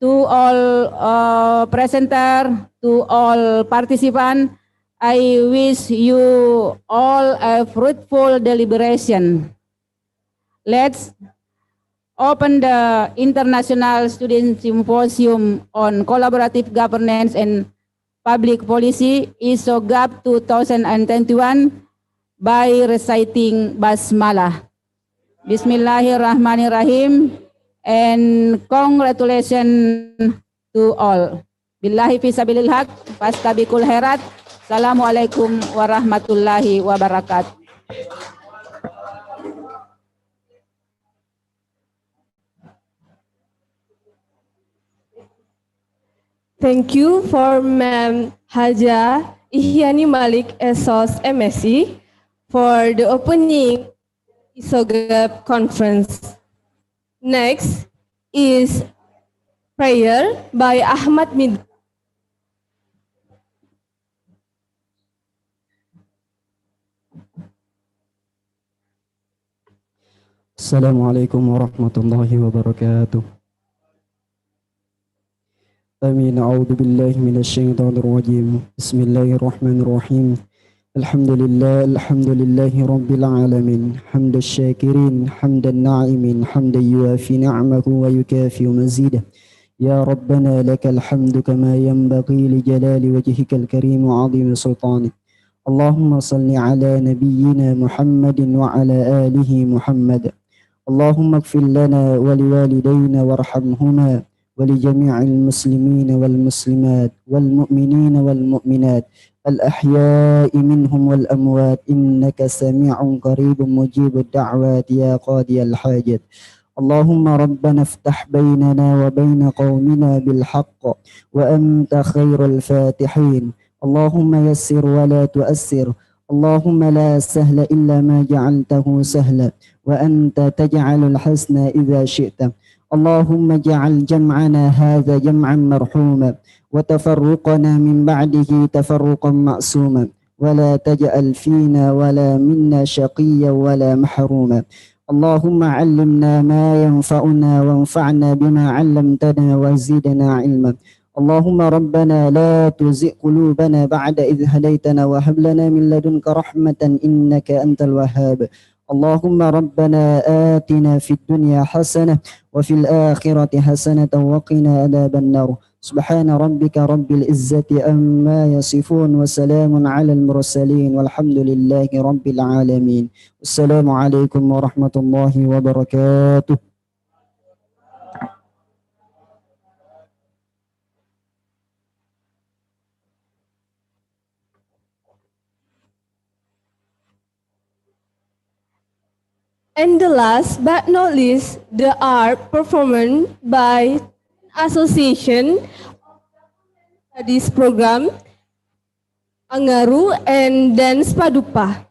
To all presenters, to all participants, I wish you all a fruitful deliberation. Let's open the International Student Symposium on Collaborative Governance and Public Policy, ISOGAPP 2021, by reciting Basmalah. Bismillahirrahmanirrahim, and congratulations to all. Billahi fisabilil haq, fastabikul khairat. Assalamualaikum warahmatullahi wabarakatuh. Thank you for Ma'am Haja Ihyani Malik, SOS MSc, for the opening ISOGAPP conference. Next is prayer by Ahmad Midra. Assalamualaikum warahmatullahi wabarakatuh. Amin. A'udzu billahi minasyaitonir rajim. Bismillahirrahmanirrahim. الحمد لله رب العالمين حمد الشاكرين حمد الناعمين حمدا يوافي نعمه ويكافئ مزيده يا ربنا لك الحمد كما ينبغي لجلال وجهك الكريم وعظيم سلطانك اللهم صل على نبينا محمد وعلى آله محمد اللهم اغفر لنا ولوالدينا وارحمهما ولجميع المسلمين والمسلمات والمؤمنين والمؤمنات الأحياء منهم والأموات إنك سميع قريب مجيب الدعوات يا قاضي الحاجات اللهم ربنا افتح بيننا وبين قومنا بالحق وأنت خير الفاتحين اللهم يسر ولا تؤسر اللهم لا سهل إلا ما جعلته سهلا وأنت تجعل الحسن إذا شئت اللهم اجعل جمعنا هذا جمعا مرحوما وتفرقنا من بعده تفرقا معصوما ولا تجعل فينا ولا منا شقيا ولا محروما اللهم علمنا ما ينفعنا وانفعنا بما علمتنا وزدنا علما اللهم ربنا لا تزغ قلوبنا بعد إذ هديتنا وهب لنا من لدنك رحمة إنك أنت الوهاب اللهم ربنا آتنا في الدنيا حسنة وفي الآخرة حسنة وقنا عذاب النار سبحان ربك رب العزة عما يصفون وسلام على المرسلين والحمد لله رب العالمين السلام عليكم ورحمة الله وبركاته. And the last but not least, the art performed by association this program, Angaru and Dance Padupa.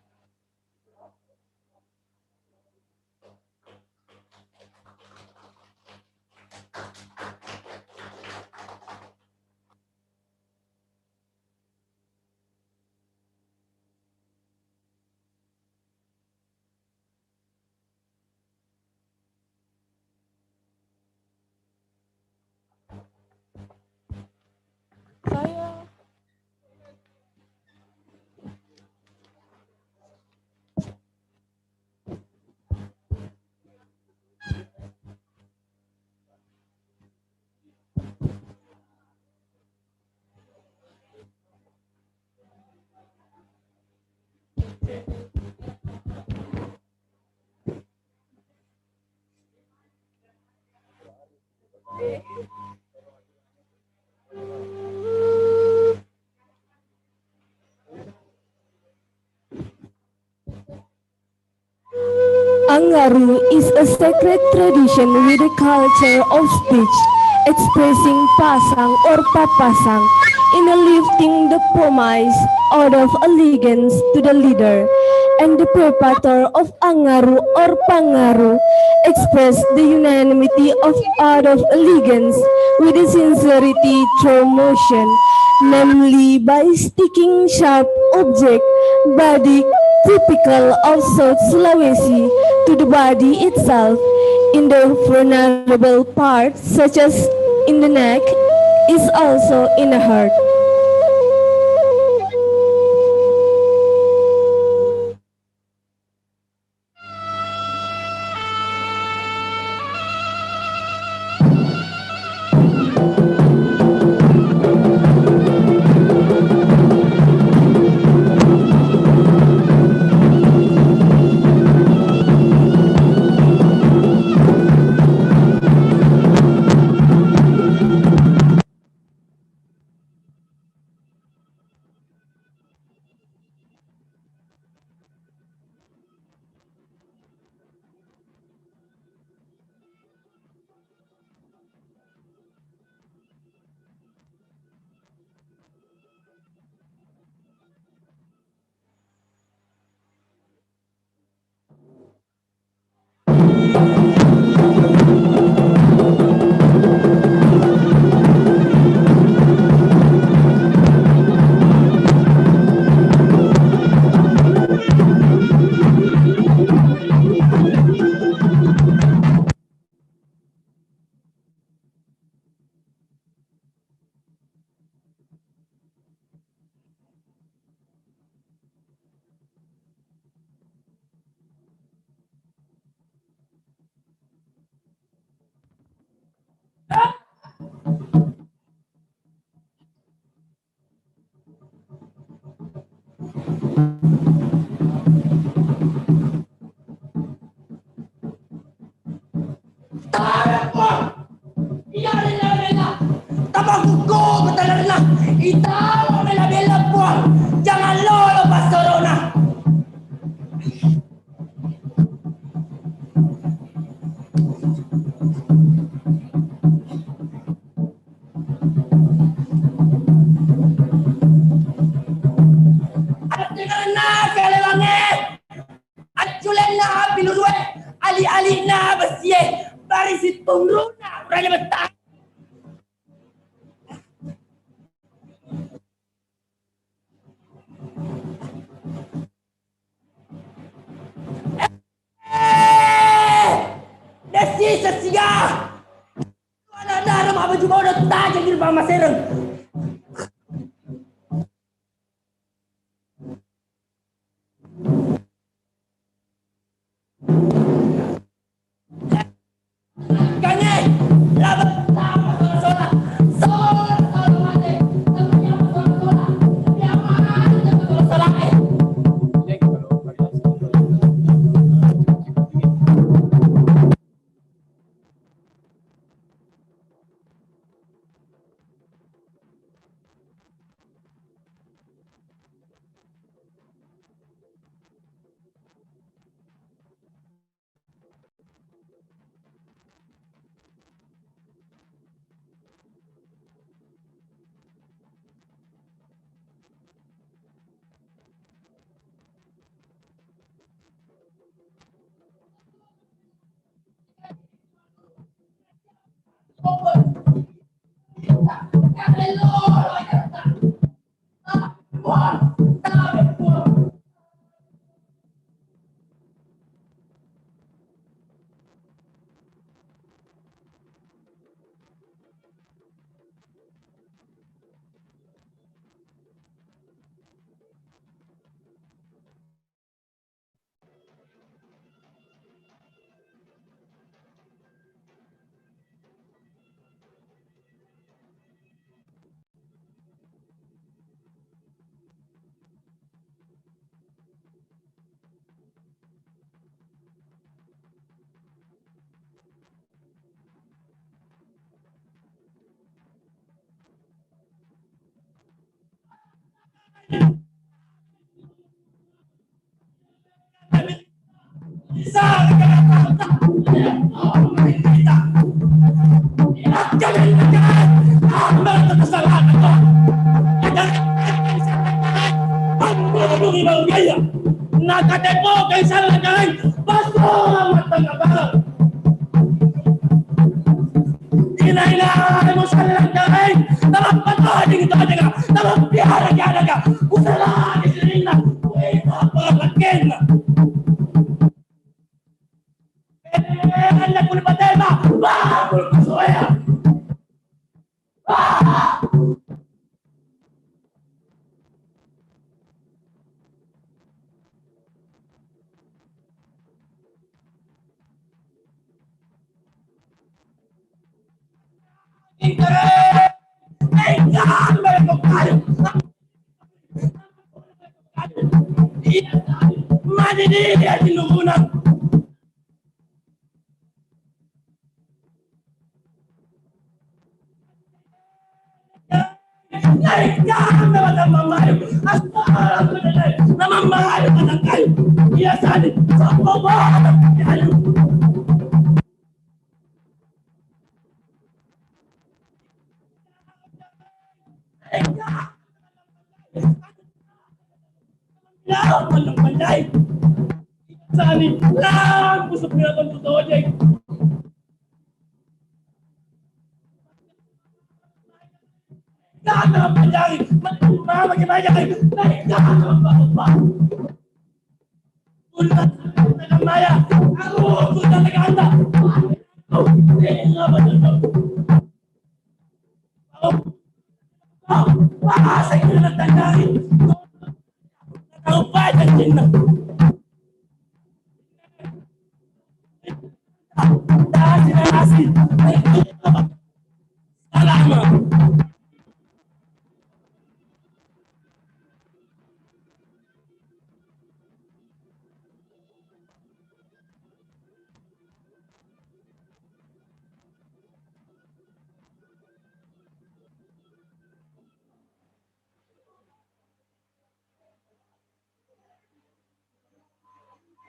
Angaru is a sacred tradition with a culture of speech, expressing pasang or papasang in a lifting the promise out of allegiance to the leader, and the perpetrator of Angaru or Pangaru express the unanimity of out of allegiance with a sincerity through motion, namely by sticking sharp object body typical of South Sulawesi to the body itself in the vulnerable parts such as in the neck is also in the heart. Jangan lolo pastorona. Ali-ali na basie barisit pemruna urangnya betah. Desi sesiga. Wala daram apa juga udah tajam di rumah sereng.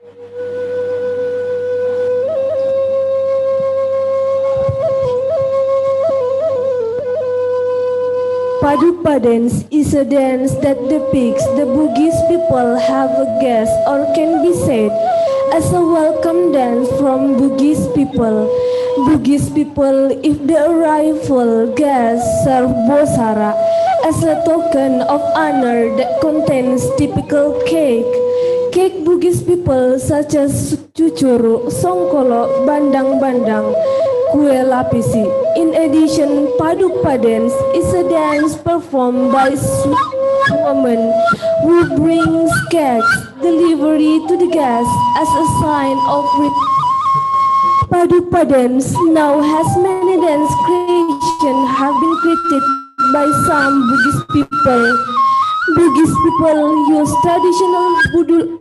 Padupa dance is a dance that depicts the Bugis people have a guest, or can be said as a welcome dance from Bugis people. Bugis people, if the arrival guest serve bosara as a token of honor that contains typical cake. Cake Bugis people such as cucuru, songkolo, bandang-bandang, kue lapisi. In addition, Padupa dance is a dance performed by sweet woman who brings cakes delivery to the guests as a sign of Padupa dance now has many dance creations have been created by some Bugis people. Bugis people use traditional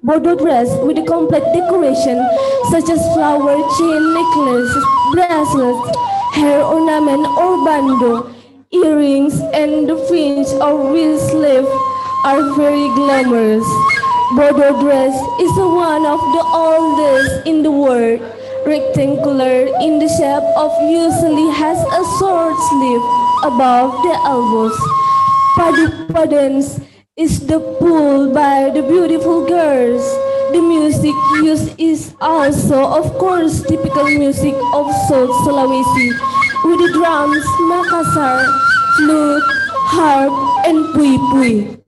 Bodo dress with a complete decoration such as flower, chain, necklaces, bracelets, hair ornament or bando, earrings, and the fringe or wrist sleeve are very glamorous. Bodo dress is one of the oldest in the world. Rectangular in the shape of usually has a short sleeve above the elbows. Padupa dance is the pull by the beautiful girls. The music used is also, of course, typical music of South Sulawesi with the drums, Makassar, flute, harp, and pui-pui.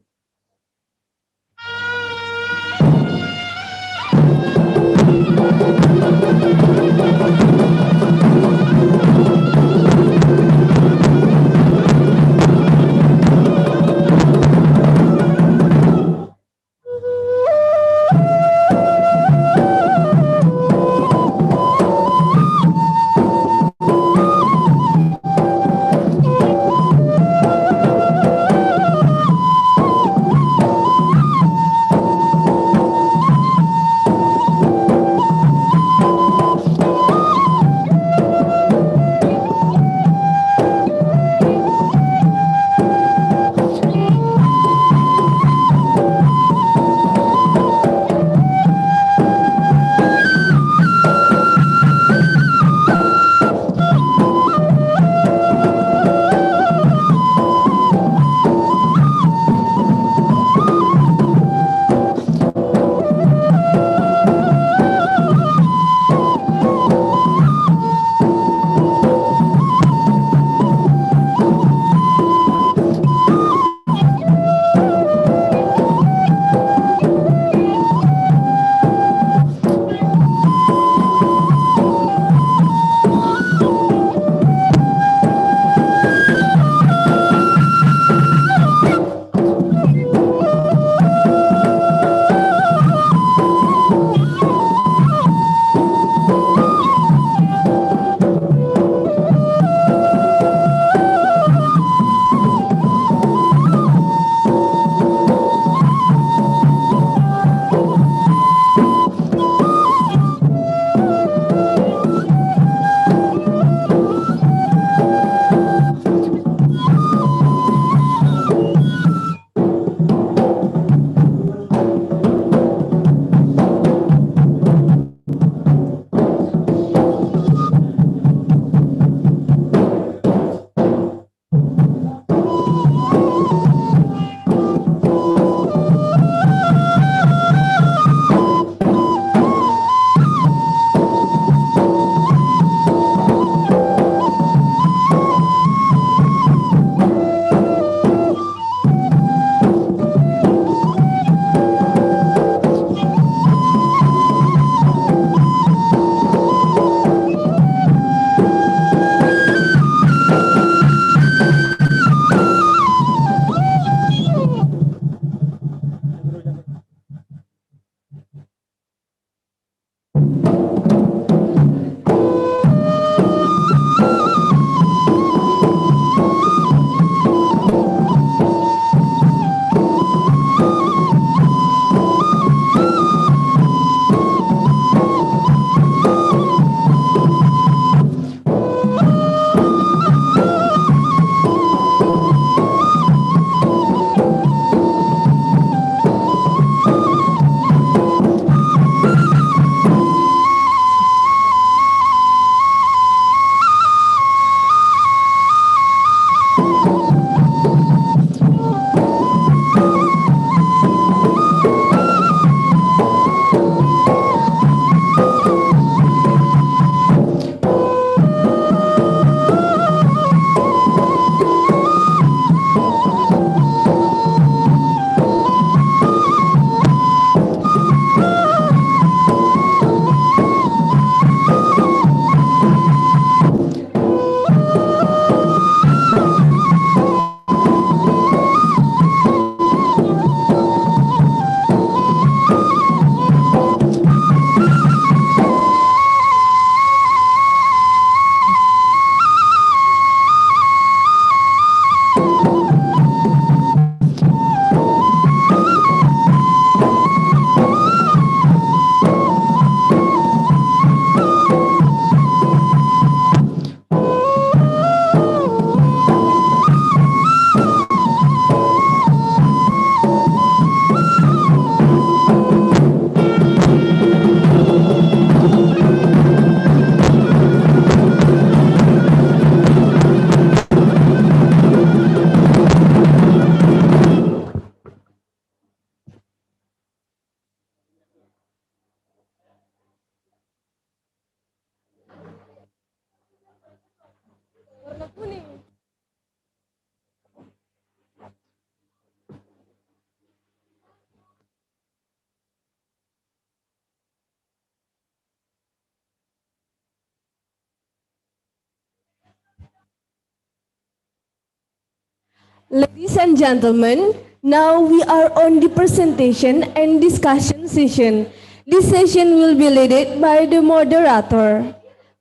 Ladies and gentlemen, now we are on the presentation and discussion session. This session will be led by the moderator.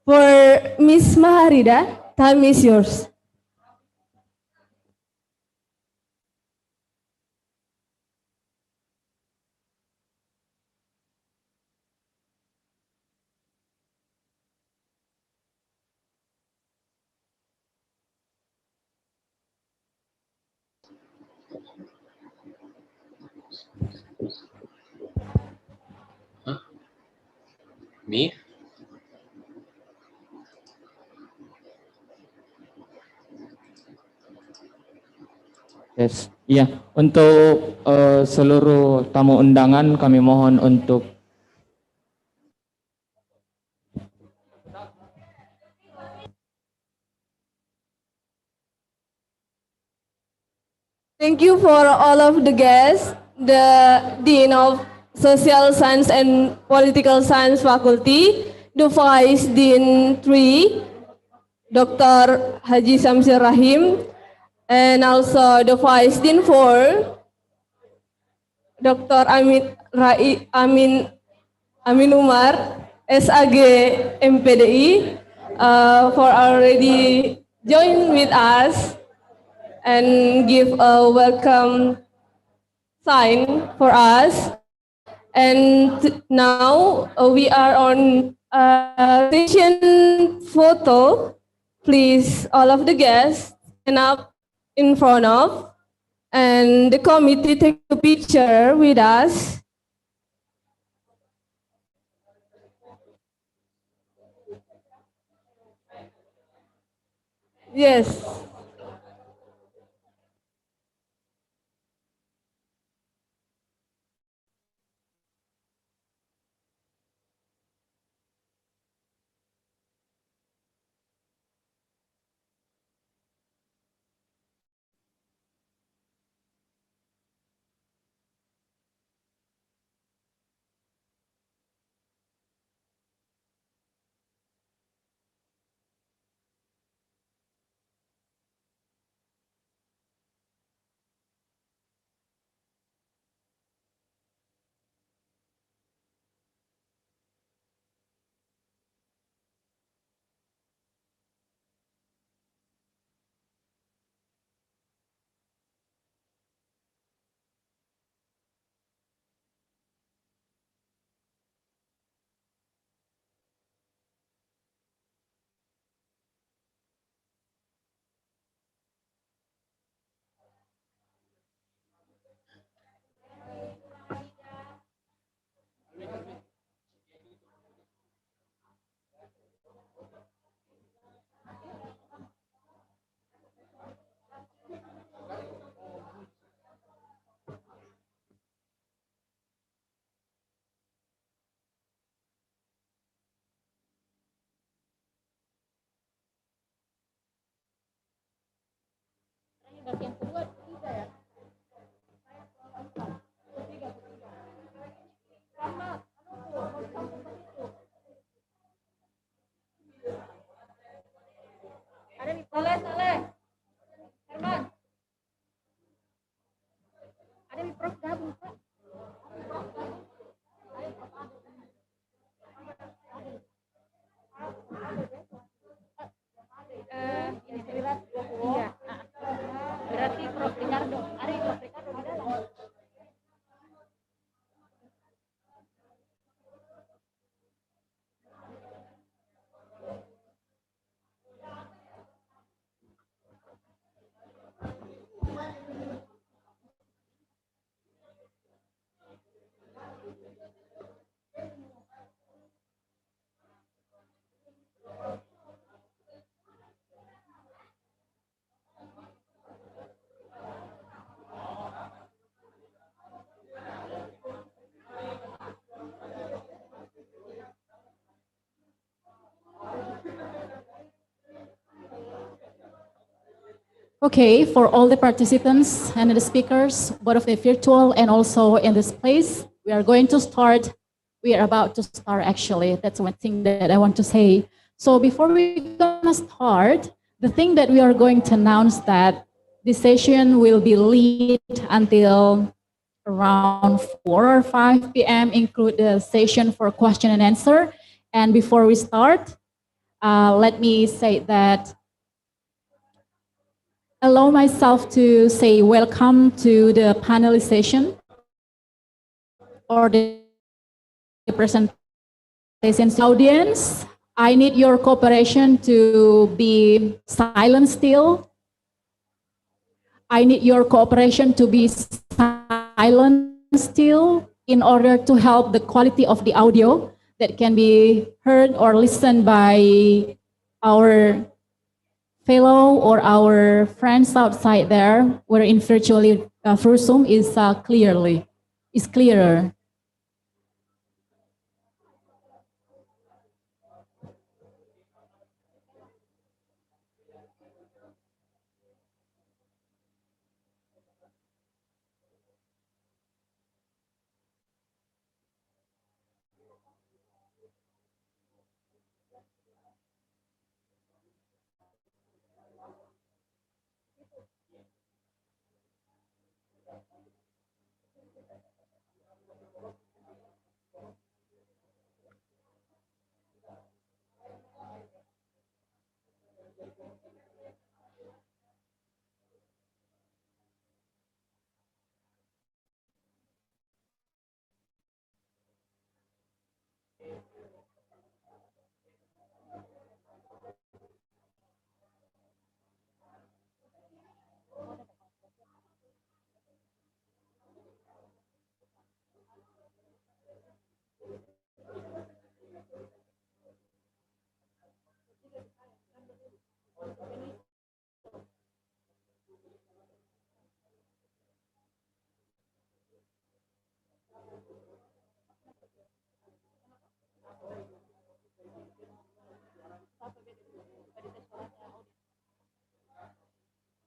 For Ms. Maharida, time is yours. Me? Yes, iya. Untuk seluruh tamu undangan kami mohon untuk Thank you for all of the guests, the Dean of Social Science and Political Science Faculty, the Vice Dean 3, Dr. Haji Samsir Rahim, and also the Vice Dean 4, Dr. Amin Umar, SAG MPDI, for already join with us and give a welcome sign for us. And now we are on session photo. Please, all of the guests stand up in front of, and the committee take a picture with us. Yes. Yang kedua tiga ya. Ada di Saleh. Herman. Ada di Prof gabung, Pak. Ini terlihat iya. Berarti Prof Ricardo, ada Prof Ricardo di dalam. Okay, for all the participants and the speakers, both of the virtual and also in this place, we are going to start. We are about to start actually. That's one thing that I want to say. So before we gonna start, the thing that we are going to announce that This session will be lead until around 4 or 5 p.m., include the session for question and answer. And before we start, let me say that allow myself to say welcome to the panelist session or the presentation audience. I need your cooperation to be silent still. I need your cooperation to be silent still in order to help the quality of the audio that can be heard or listened by our fellow or our friends outside there, where in virtually through Zoom is clearer.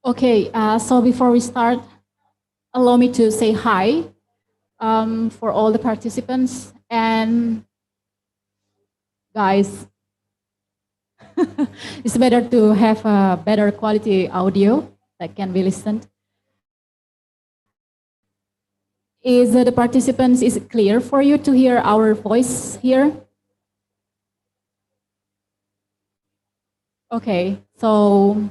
Okay, so before we start, allow me to say hi for all the participants. And guys, it's better to have a better quality audio that can be listened. Is the participants, is it clear for you to hear our voice here? Okay, so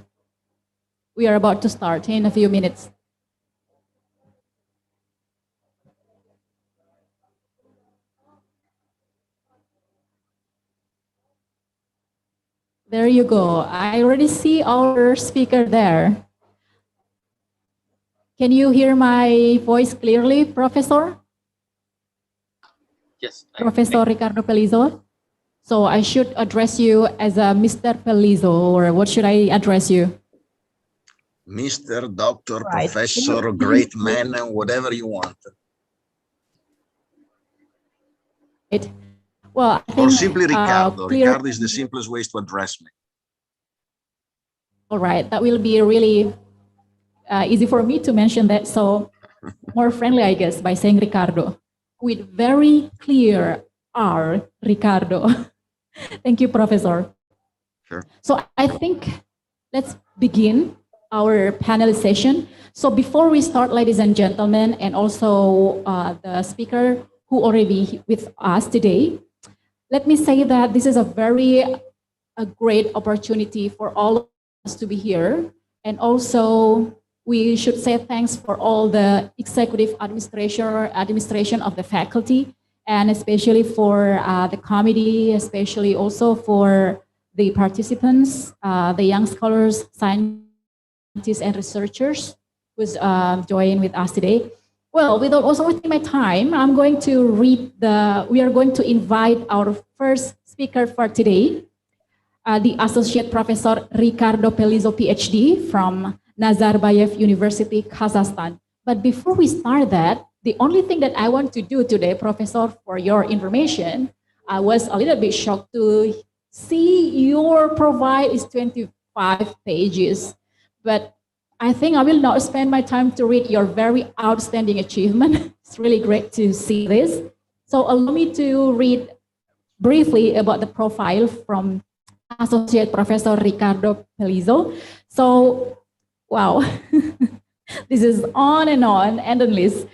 we are about to start in a few minutes. There you go. I already see our speaker there. Can you hear my voice clearly, Professor? Yes. Professor Ricardo Pellizo. So I should address you as a Mr. Pellizo, or what should I address you? Mr. Doctor, Right. Professor, great man, and whatever you want. Well, I think, or simply Ricardo. clear... Ricardo is the simplest way to address me. All right, that will be really easy for me to mention that. So more friendly, I guess, by saying Ricardo with very clear R, Ricardo. Thank you, Professor. Sure. So I think let's begin our panel session. So before we start, ladies and gentlemen, and also the speaker who already with us today, let me say that this is a great opportunity for all of us to be here. And also we should say thanks for all the executive administration of the faculty, and especially for the committee, especially also for the participants, the young scholars, scientists, and researchers who's joined with us today. Well, without also wasting my time, I'm going to we are going to invite our first speaker for today, the Associate Professor Ricardo Pellizo, PhD from Nazarbayev University, Kazakhstan. But before we start that, the only thing that I want to do today, Professor, for your information, I was a little bit shocked to see your profile is 25 pages. But I think I will not spend my time to read your very outstanding achievement. It's really great to see this. So allow me to read briefly about the profile from Associate Professor Ricardo Pellizo. So Wow. This is on and endless.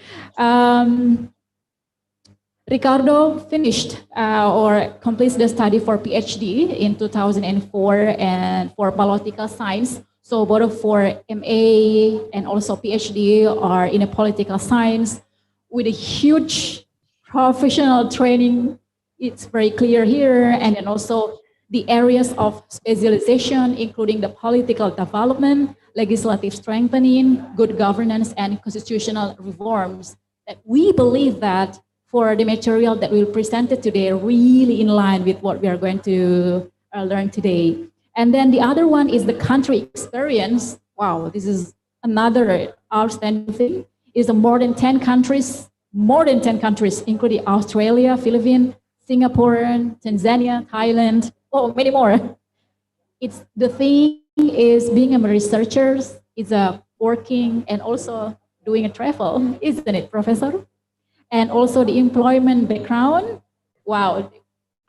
Ricardo finished or completes the study for PhD in 2004 and for political science. So both for MA and also PhD are in a political science with a huge professional training. It's very clear here. And then also the areas of specialization, including the political development, legislative strengthening, good governance, and constitutional reforms. That we believe that for the material that we'll present today, really in line with what we are going to learn today. And then the other one is the country experience. Wow, this is another outstanding thing. Is more than 10 countries, including Australia, Philippines, Singapore, Tanzania, Thailand, many more. It's the thing is being a researcher, is working and also doing a travel, isn't it, Professor? And also the employment background. Wow,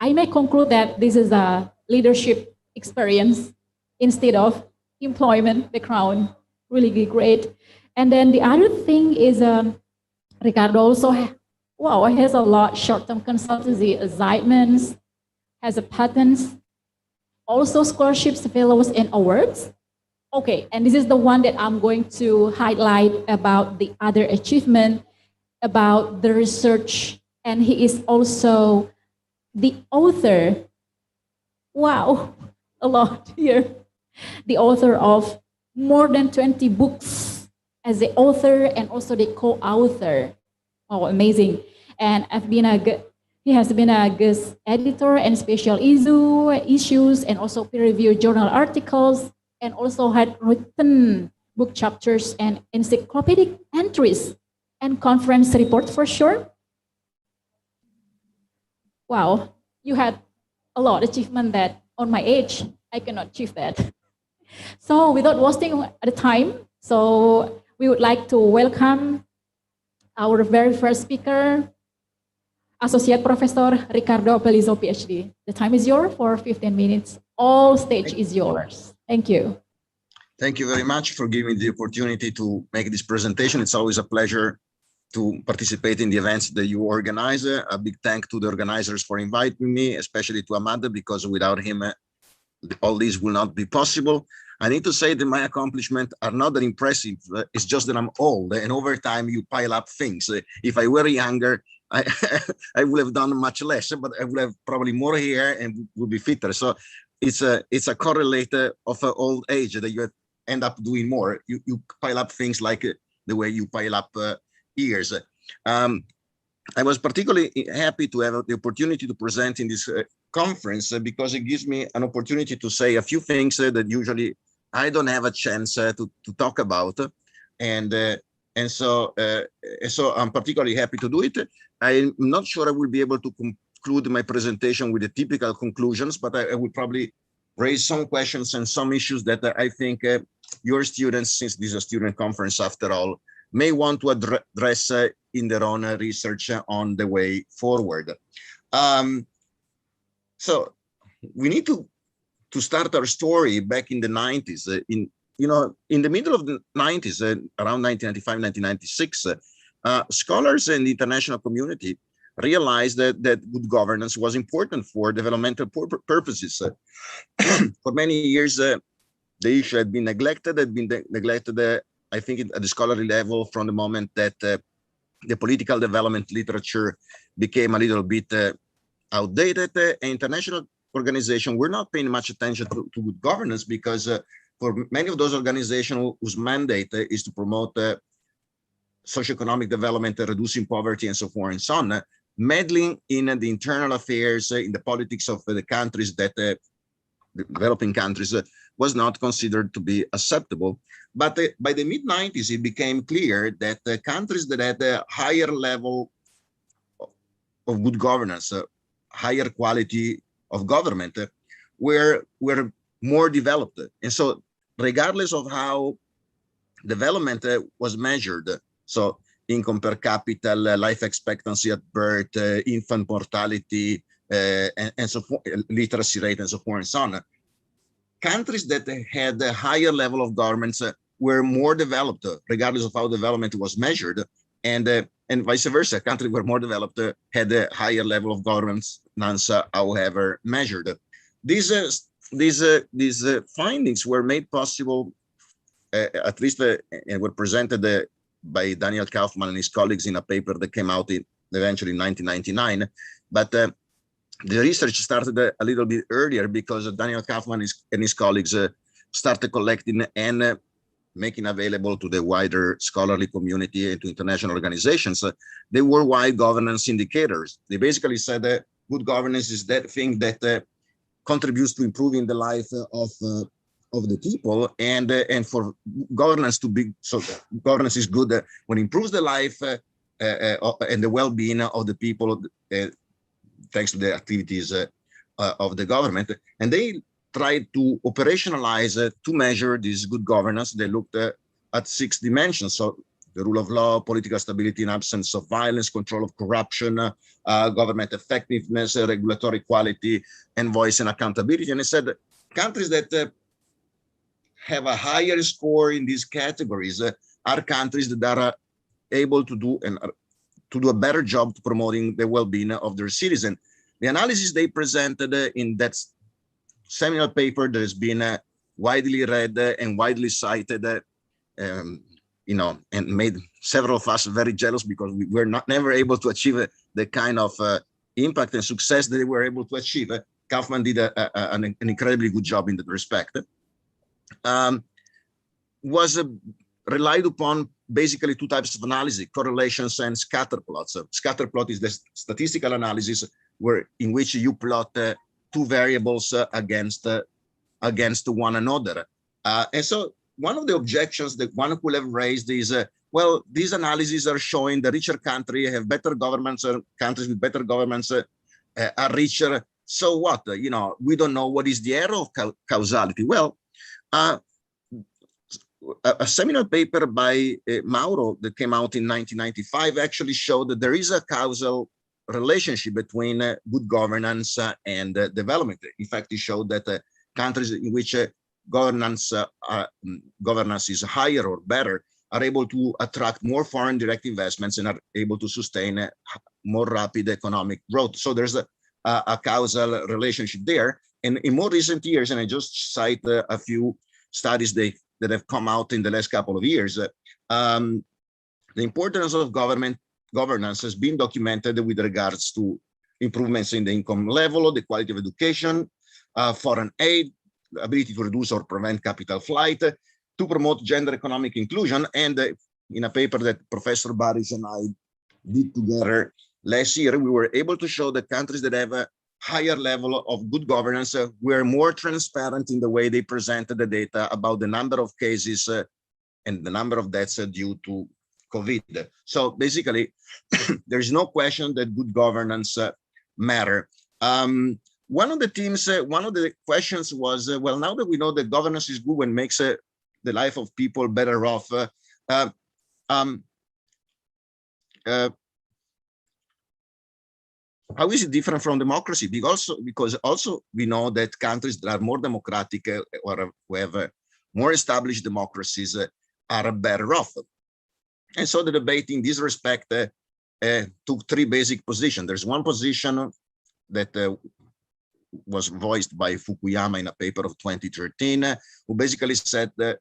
I may conclude that this is a leadership experience instead of employment background. Really great. And then the other thing is Ricardo also has a lot short-term consultancy assignments, has a patents, also scholarships, fellows, and awards. Okay, and this is the one that I'm going to highlight about the other achievement about the research, and he is also the author. Wow, a lot here. The author of more than 20 books as the author and also the co-author. Oh, amazing. And he has been a guest editor and special issues and also peer-reviewed journal articles, and also had written book chapters and encyclopedic entries and conference reports for sure. Wow, you had a lot of achievement that on my age, I cannot achieve that. So without wasting the time, so we would like to welcome our very first speaker, Associate Professor Ricardo Pelizzo, PhD. The time is yours for 15 minutes. All stage is yours. Thank you. Thank you very much for giving me the opportunity to make this presentation. It's always a pleasure to participate in the events that you organize. A big thank to the organizers for inviting me, especially to Ahmad, because without him, all this will not be possible. I need to say that my accomplishments are not that impressive. It's just that I'm old, and over time you pile up things. If I were younger, I would have done much less, but I would have probably more hair and would be fitter. So it's a correlate of old age that you end up doing more. You pile up things like the way you pile up years. I was particularly happy to have the opportunity to present in this conference because it gives me an opportunity to say a few things that usually I don't have a chance to talk about, and so I'm particularly happy to do it. I'm not sure I will be able to conclude my presentation with the typical conclusions, but I will probably raise some questions and some issues that I think your students, since this is a student conference after all, may want to address in their own research on the way forward. So we need to start our story back in the 90s. In the middle of the 90s, around 1995, 1996, scholars in the international community realized that good governance was important for developmental purposes. For many years, the issue had been neglected, I think, at the scholarly level from the moment that the political development literature became a little bit outdated. International organizations were not paying much attention to good governance because for many of those organizations whose mandate is to promote socioeconomic development, reducing poverty, and so forth and so on, meddling in the internal affairs, in the politics of the countries that the developing countries was not considered to be acceptable. But by the mid-90s, it became clear that the countries that had a higher level of good governance, higher quality of government, were more developed. And so regardless of how development was measured, so income per capita, life expectancy at birth, infant mortality, and so forth, literacy rate, and so forth and so on, countries that had a higher level of governments were more developed, regardless of how development was measured, and vice versa. Countries were more developed had a higher level of governance, however measured. These findings were made possible, at least, and were presented by Daniel Kaufman and his colleagues in a paper that came out eventually in 1999. But the research started a little bit earlier because Daniel Kaufman and his colleagues started collecting and making available to the wider scholarly community and to international organizations the worldwide governance indicators. They basically said that good governance is that thing that contributes to improving the life of the people, and for governance to be, so governance is good when it improves the life and the well-being of the people, thanks to the activities of the government. And they tried to operationalize to measure this good governance. They looked at 6 dimensions. So the rule of law, political stability in absence of violence, control of corruption, government effectiveness, regulatory quality, and voice and accountability. And they said countries that have a higher score in these categories are countries that are able to do a better job to promoting the well-being of their citizens. The analysis they presented in that seminal paper that has been widely read and widely cited, you know, and made several of us very jealous because we were never able to achieve the kind of impact and success that they were able to achieve. Kaufman did an incredibly good job in that respect. Was relied upon basically 2 types of analysis: correlations and scatter plots. Scatter plot is the statistical analysis in which you plot 2 variables against one another. And so one of the objections that one could have raised is, well, these analyses are showing the richer countries have better governments, or countries with better governments are richer. So what? You know, we don't know what is the error of causality. Well, a seminal paper by Mauro that came out in 1995 actually showed that there is a causal relationship between good governance and development. In fact, it showed that countries in which governance is higher or better are able to attract more foreign direct investments and are able to sustain more rapid economic growth. So there's a causal relationship there. And in more recent years, and I just cite a few studies that have come out in the last couple of years, the importance of governance has been documented with regards to improvements in the income level, the quality of education, foreign aid, ability to reduce or prevent capital flight, to promote gender economic inclusion. And in a paper that Professor Baris and I did together last year, we were able to show that countries that have a higher level of good governance were more transparent in the way they presented the data about the number of cases and the number of deaths due to COVID. So basically, there's no question that good governance matter. One of the questions was, well, now that we know that governance is good and makes the life of people better off, how is it different from democracy? Because also we know that countries that are more democratic or who have more established democracies are better off. And so the debate in this respect took 3 basic positions. There's one position that was voiced by Fukuyama in a paper of 2013, who basically said that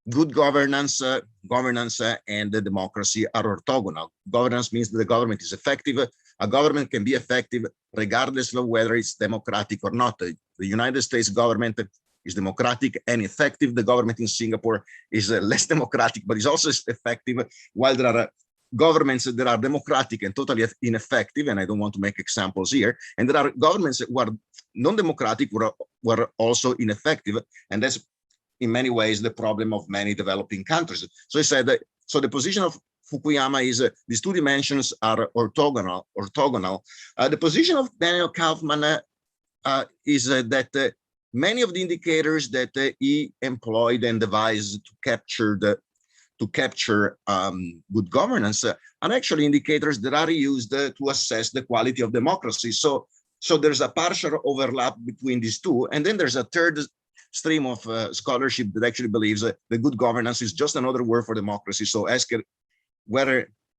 good governance and the democracy are orthogonal. Governance means that the government is effective. A government can be effective regardless of whether it's democratic or not. The United States government is democratic and effective. The government in Singapore is less democratic, but is also effective, while there are governments that are democratic and totally ineffective, and I don't want to make examples here, and there are governments that were non-democratic, were also ineffective, and that's in many ways the problem of many developing countries. So he said that, so the position of Fukuyama is these 2 dimensions are orthogonal. The position of Daniel Kaufman is that many of the indicators that he employed and devised to capture good governance are actually indicators that are used to assess the quality of democracy. So there's a partial overlap between these 2, and then there's a third stream of scholarship that actually believes that good governance is just another word for democracy. So ask whether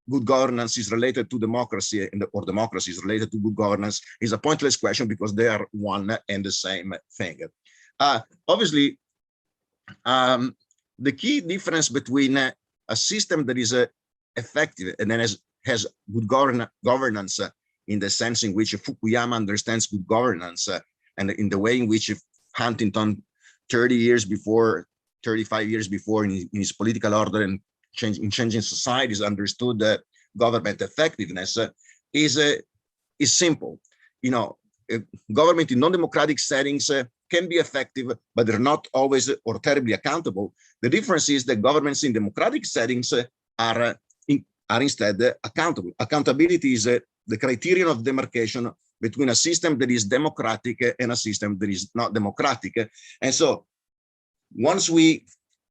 good governance is related to democracy or democracy is related to good governance is a pointless question, because they are one and the same thing. Obviously, the key difference between a system that is effective and then has good governance in the sense in which Fukuyama understands good governance and in the way in which Huntington 35 years before in his political order and changing societies understood government effectiveness is simple. You know, government in non-democratic settings can be effective, but they're not always or terribly accountable. The difference is that governments in democratic settings are instead accountable. Accountability is the criterion of demarcation between a system that is democratic and a system that is not democratic. And so once we,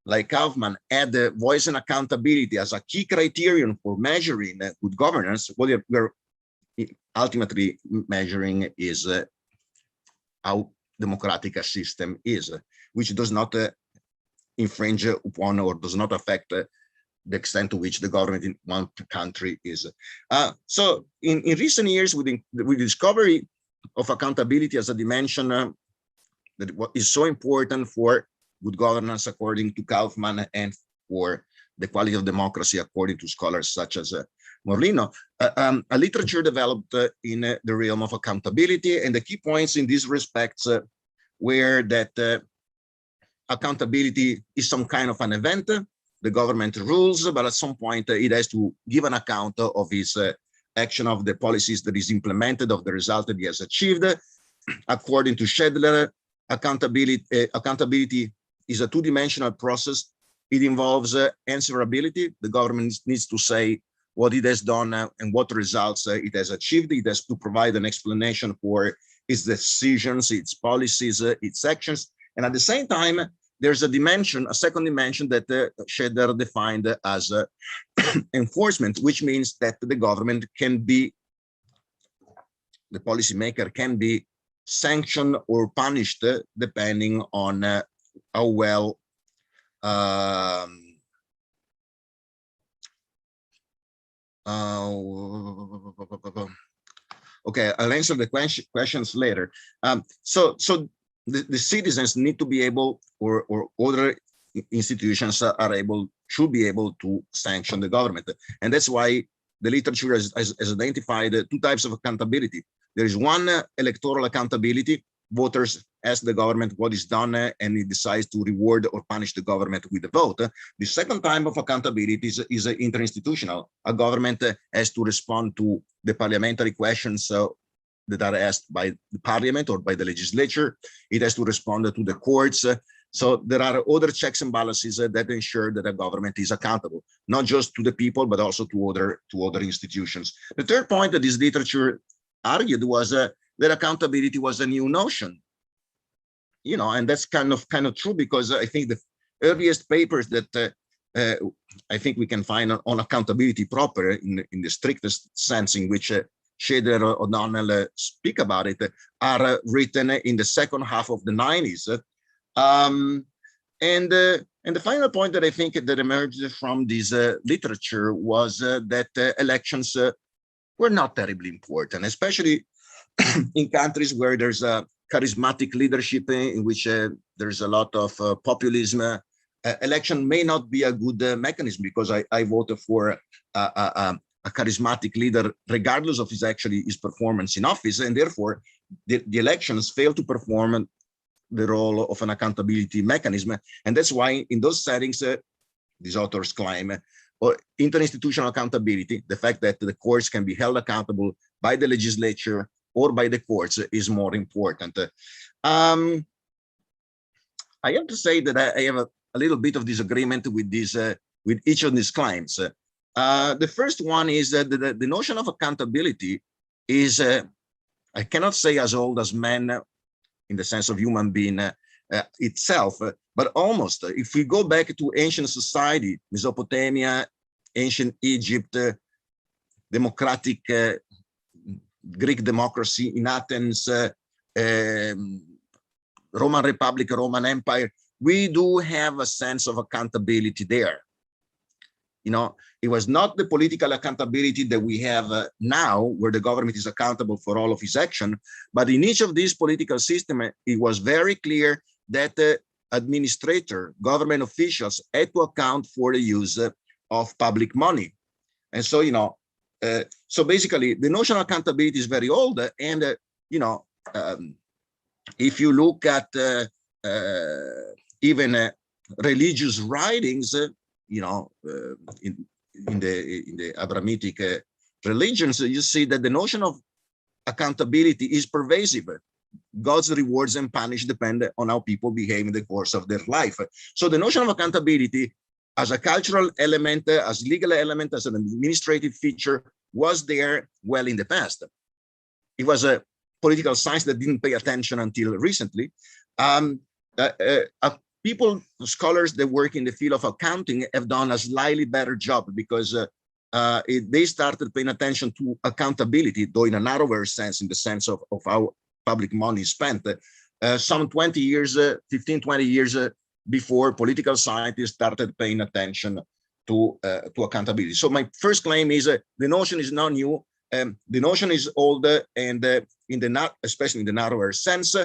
like Kaufman, add the voice and accountability as a key criterion for measuring good governance, what we're ultimately measuring is how democratic a system is, which does not infringe upon or does not affect the extent to which the government in one country is. So in recent years, with the discovery of accountability as a dimension that is so important for good governance, according to Kaufman, and for the quality of democracy, according to scholars such as Morlino, a literature developed in the realm of accountability. And the key points in these respects were that accountability is some kind of an event. The government rules, but at some point it has to give an account of its action, of the policies that is implemented, of the result that it has achieved. According to Schedler, accountability is a two-dimensional process. It involves answerability. The government needs to say what it has done and what results it has achieved. It has to provide an explanation for its decisions, its policies, its actions. And at the same time, there's a dimension, a second dimension that Schedler defined as enforcement, which means that the government can be, the policymaker can be sanctioned or punished depending on how well okay, I'll answer the questions later. So the citizens need to be able, or other institutions should be able to sanction the government. And that's why the literature has identified two types of accountability. There is one electoral accountability. Voters ask the government what is done and it decides to reward or punish the government with a vote. The second type of accountability is interinstitutional. A government has to respond to the parliamentary questions that are asked by the parliament or by the legislature. It has to respond to the courts. So there are other checks and balances that ensure that a government is accountable, not just to the people, but also to other institutions. The third point that this literature argued was that accountability was a new notion, you know, and that's kind of true, because I think the earliest papers that I think we can find on accountability proper in the strictest sense in which Schedler or O'Donnell speak about it are written in the second half of the 90s. And the final point that I think that emerged from this literature was that elections were not terribly important, especially in countries where there's a charismatic leadership in which there's a lot of populism. Election may not be a good mechanism, because I voted for a charismatic leader regardless of his performance in office, and therefore the elections fail to perform the role of an accountability mechanism. And that's why in those settings, these authors claim interinstitutional accountability, the fact that the courts can be held accountable by the legislature or by the courts, is more important. I have to say that I have a little bit of disagreement with with each of these claims. The first one is that the notion of accountability is, I cannot say as old as man in the sense of human being itself, but almost. If we go back to ancient society, Mesopotamia, ancient Egypt, democratic Greek democracy in Athens, Roman Republic, Roman Empire, we do have a sense of accountability there. You know, it was not the political accountability that we have now, where the government is accountable for all of its action, but in each of these political systems, it was very clear that the administrator, government officials had to account for the use of public money. And so, you know, so basically the notion of accountability is very old, and, you know, if you look at even religious writings, you know, in the Abrahamic religions, you see that the notion of accountability is pervasive. God's rewards and punish depend on how people behave in the course of their life. So the notion of accountability as a cultural element, as legal element, as an administrative feature was there well in the past. It was a political science that didn't pay attention until recently. People, scholars that work in the field of accounting have done a slightly better job, because they started paying attention to accountability, though in a narrower sense, in the sense of how public money is spent. Some 20 years, 15, 20 years before political scientists started paying attention to accountability. So my first claim is the notion is not new. The notion is older, and especially in the narrower sense.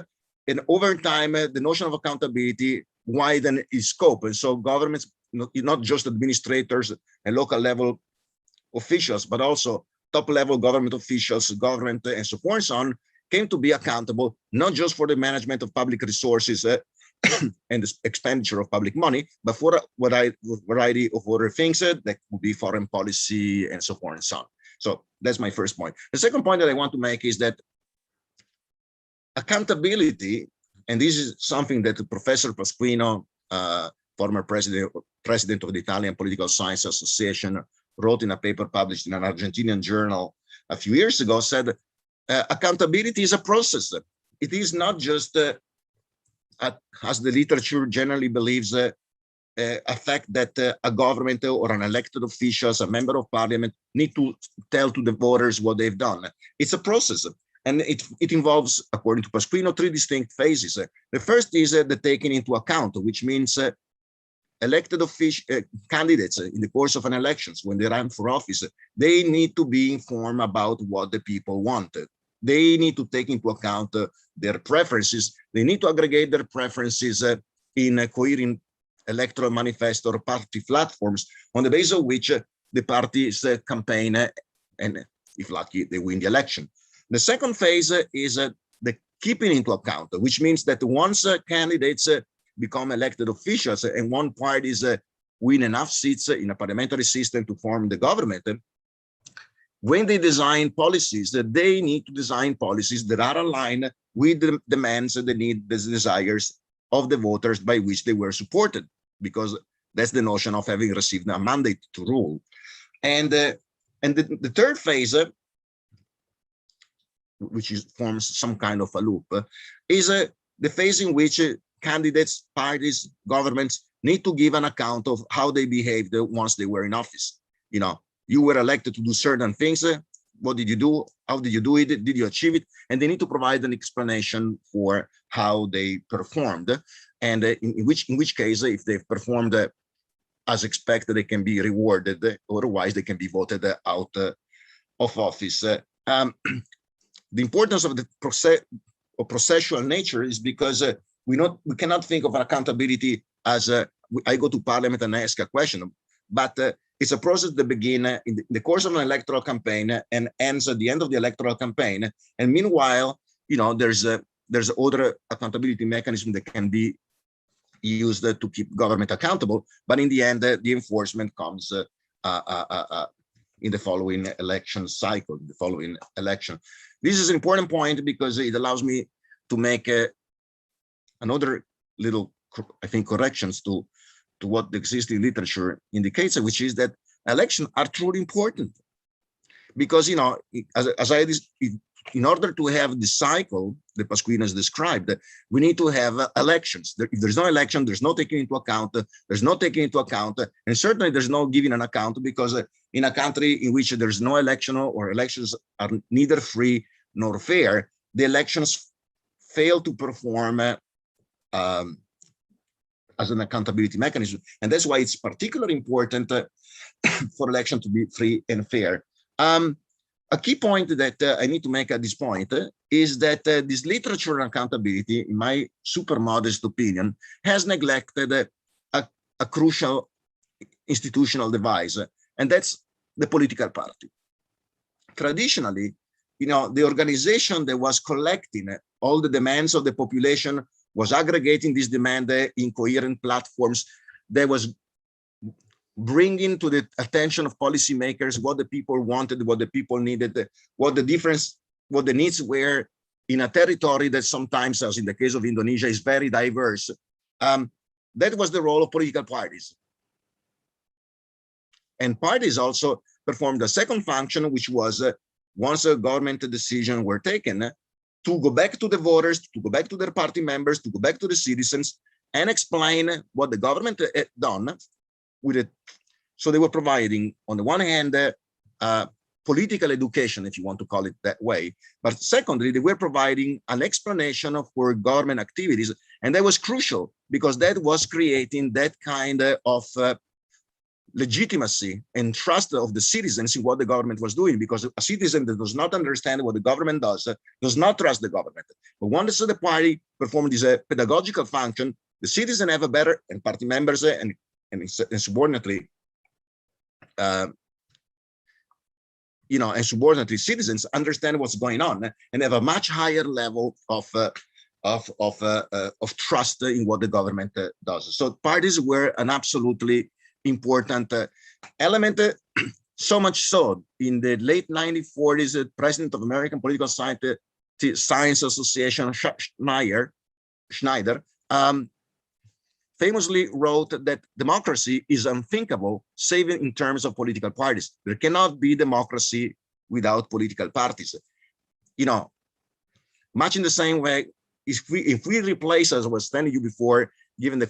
And over time, the notion of accountability widen its scope. And so governments, not just administrators and local level officials, but also top level government officials, government and so forth and so on, came to be accountable, not just for the management of public resources and the expenditure of public money, but for a variety of other things that would be foreign policy and so forth and so on. So that's my first point. The second point that I want to make is that accountability, and this is something that Professor Pasquino, former president of the Italian Political Science Association, wrote in a paper published in an Argentinian journal a few years ago, said, accountability is a process. It is not just, as the literature generally believes, a fact that a government or an elected official, a member of parliament, need to tell to the voters what they've done. It's a process. And it involves, according to Pasquino, three distinct phases. The first is the taking into account, which means elected candidates in the course of an elections, when they run for office, they need to be informed about what the people want. They need to take into account their preferences. They need to aggregate their preferences in coherent electoral manifesto or party platforms, on the basis of which the parties campaign, and if lucky, they win the election. The second phase is the keeping into account, which means that once candidates become elected officials and one parties win enough seats in a parliamentary system to form the government, when they design policies, they need to design policies that are aligned with the demands, the needs, the desires of the voters by which they were supported, because that's the notion of having received a mandate to rule. And the third phase, which forms some kind of a loop, is the phase in which candidates, parties, governments need to give an account of how they behaved once they were in office. You know, you were elected to do certain things. What did you do? How did you do it? Did you achieve it? And they need to provide an explanation for how they performed. And in which case, if they've performed as expected, they can be rewarded. Otherwise, they can be voted out of office. The importance of the processual nature is because we cannot think of accountability as I go to parliament and ask a question, but it's a process that begins in the course of an electoral campaign and ends at the end of the electoral campaign. And meanwhile, you know, there's other accountability mechanism that can be used to keep government accountable. But in the end, the enforcement comes in the following election cycle, the following election. This is an important point because it allows me to make another little, I think, corrections to what the existing literature indicates, which is that elections are truly important. Because, you know, in order to have the cycle that Pasquino has described, we need to have elections. If there's no election, there's no taking into account, and certainly there's no giving an account, because in a country in which there's no election or elections are neither free nor fair, the elections fail to perform as an accountability mechanism. And that's why it's particularly important for election to be free and fair. A key point that I need to make at this point is that this literature on accountability, in my super modest opinion, has neglected a crucial institutional device, and that's the political party. Traditionally, the organization that was collecting all the demands of the population was aggregating this demand in coherent platforms that was bringing to the attention of policymakers what the people wanted, what the people needed, what the needs were in a territory that sometimes, as in the case of Indonesia, is very diverse. That was the role of political parties. And parties also performed a second function, which was once a government decision were taken, to go back to the voters, to go back to their party members, to go back to the citizens and explain what the government had done with it. So they were providing, on the one hand, political education, if you want to call it that way. But secondly, they were providing an explanation for government activities. And that was crucial because that was creating that kind of legitimacy and trust of the citizens in what the government was doing, because a citizen that does not understand what the government does not trust the government. But once the party performed this pedagogical function, the citizen have a better, and party members and subordinately, and subordinately citizens understand what's going on and have a much higher level of trust in what the government does. So parties were an absolutely important element, so much so in the late 1940s, the president of American Political Science Association, Schneider, famously wrote that democracy is unthinkable, save in terms of political parties. There cannot be democracy without political parties. Much in the same way, if we replace, as I was telling you before, given the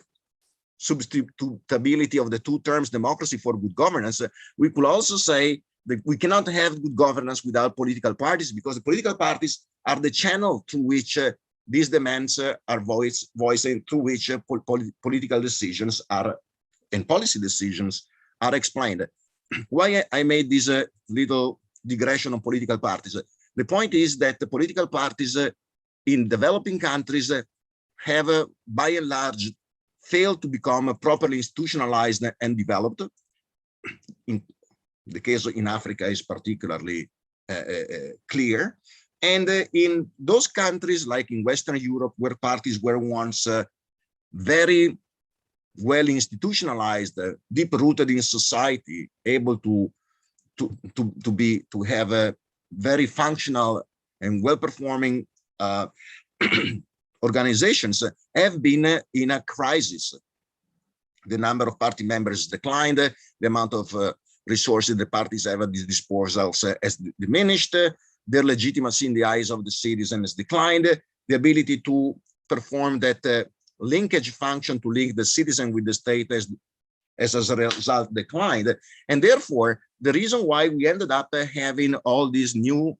substitutability of the two terms, democracy for good governance, we could also say that we cannot have good governance without political parties, because the political parties are the channel through which these demands are voiced and through which political decisions and policy decisions are explained. Why I made this little digression on political parties? The point is that the political parties in developing countries have, by and large, failed to become properly institutionalized and developed. In the case in Africa is particularly clear. And in those countries, like in Western Europe, where parties were once very well institutionalized, deep-rooted in society, able to have a very functional and well-performing organizations, have been in a crisis. The number of party members declined, the amount of resources the parties have at their disposal has diminished, their legitimacy in the eyes of the citizens declined, the ability to perform that linkage function to link the citizen with the state as a result declined. And therefore, the reason why we ended up having all these new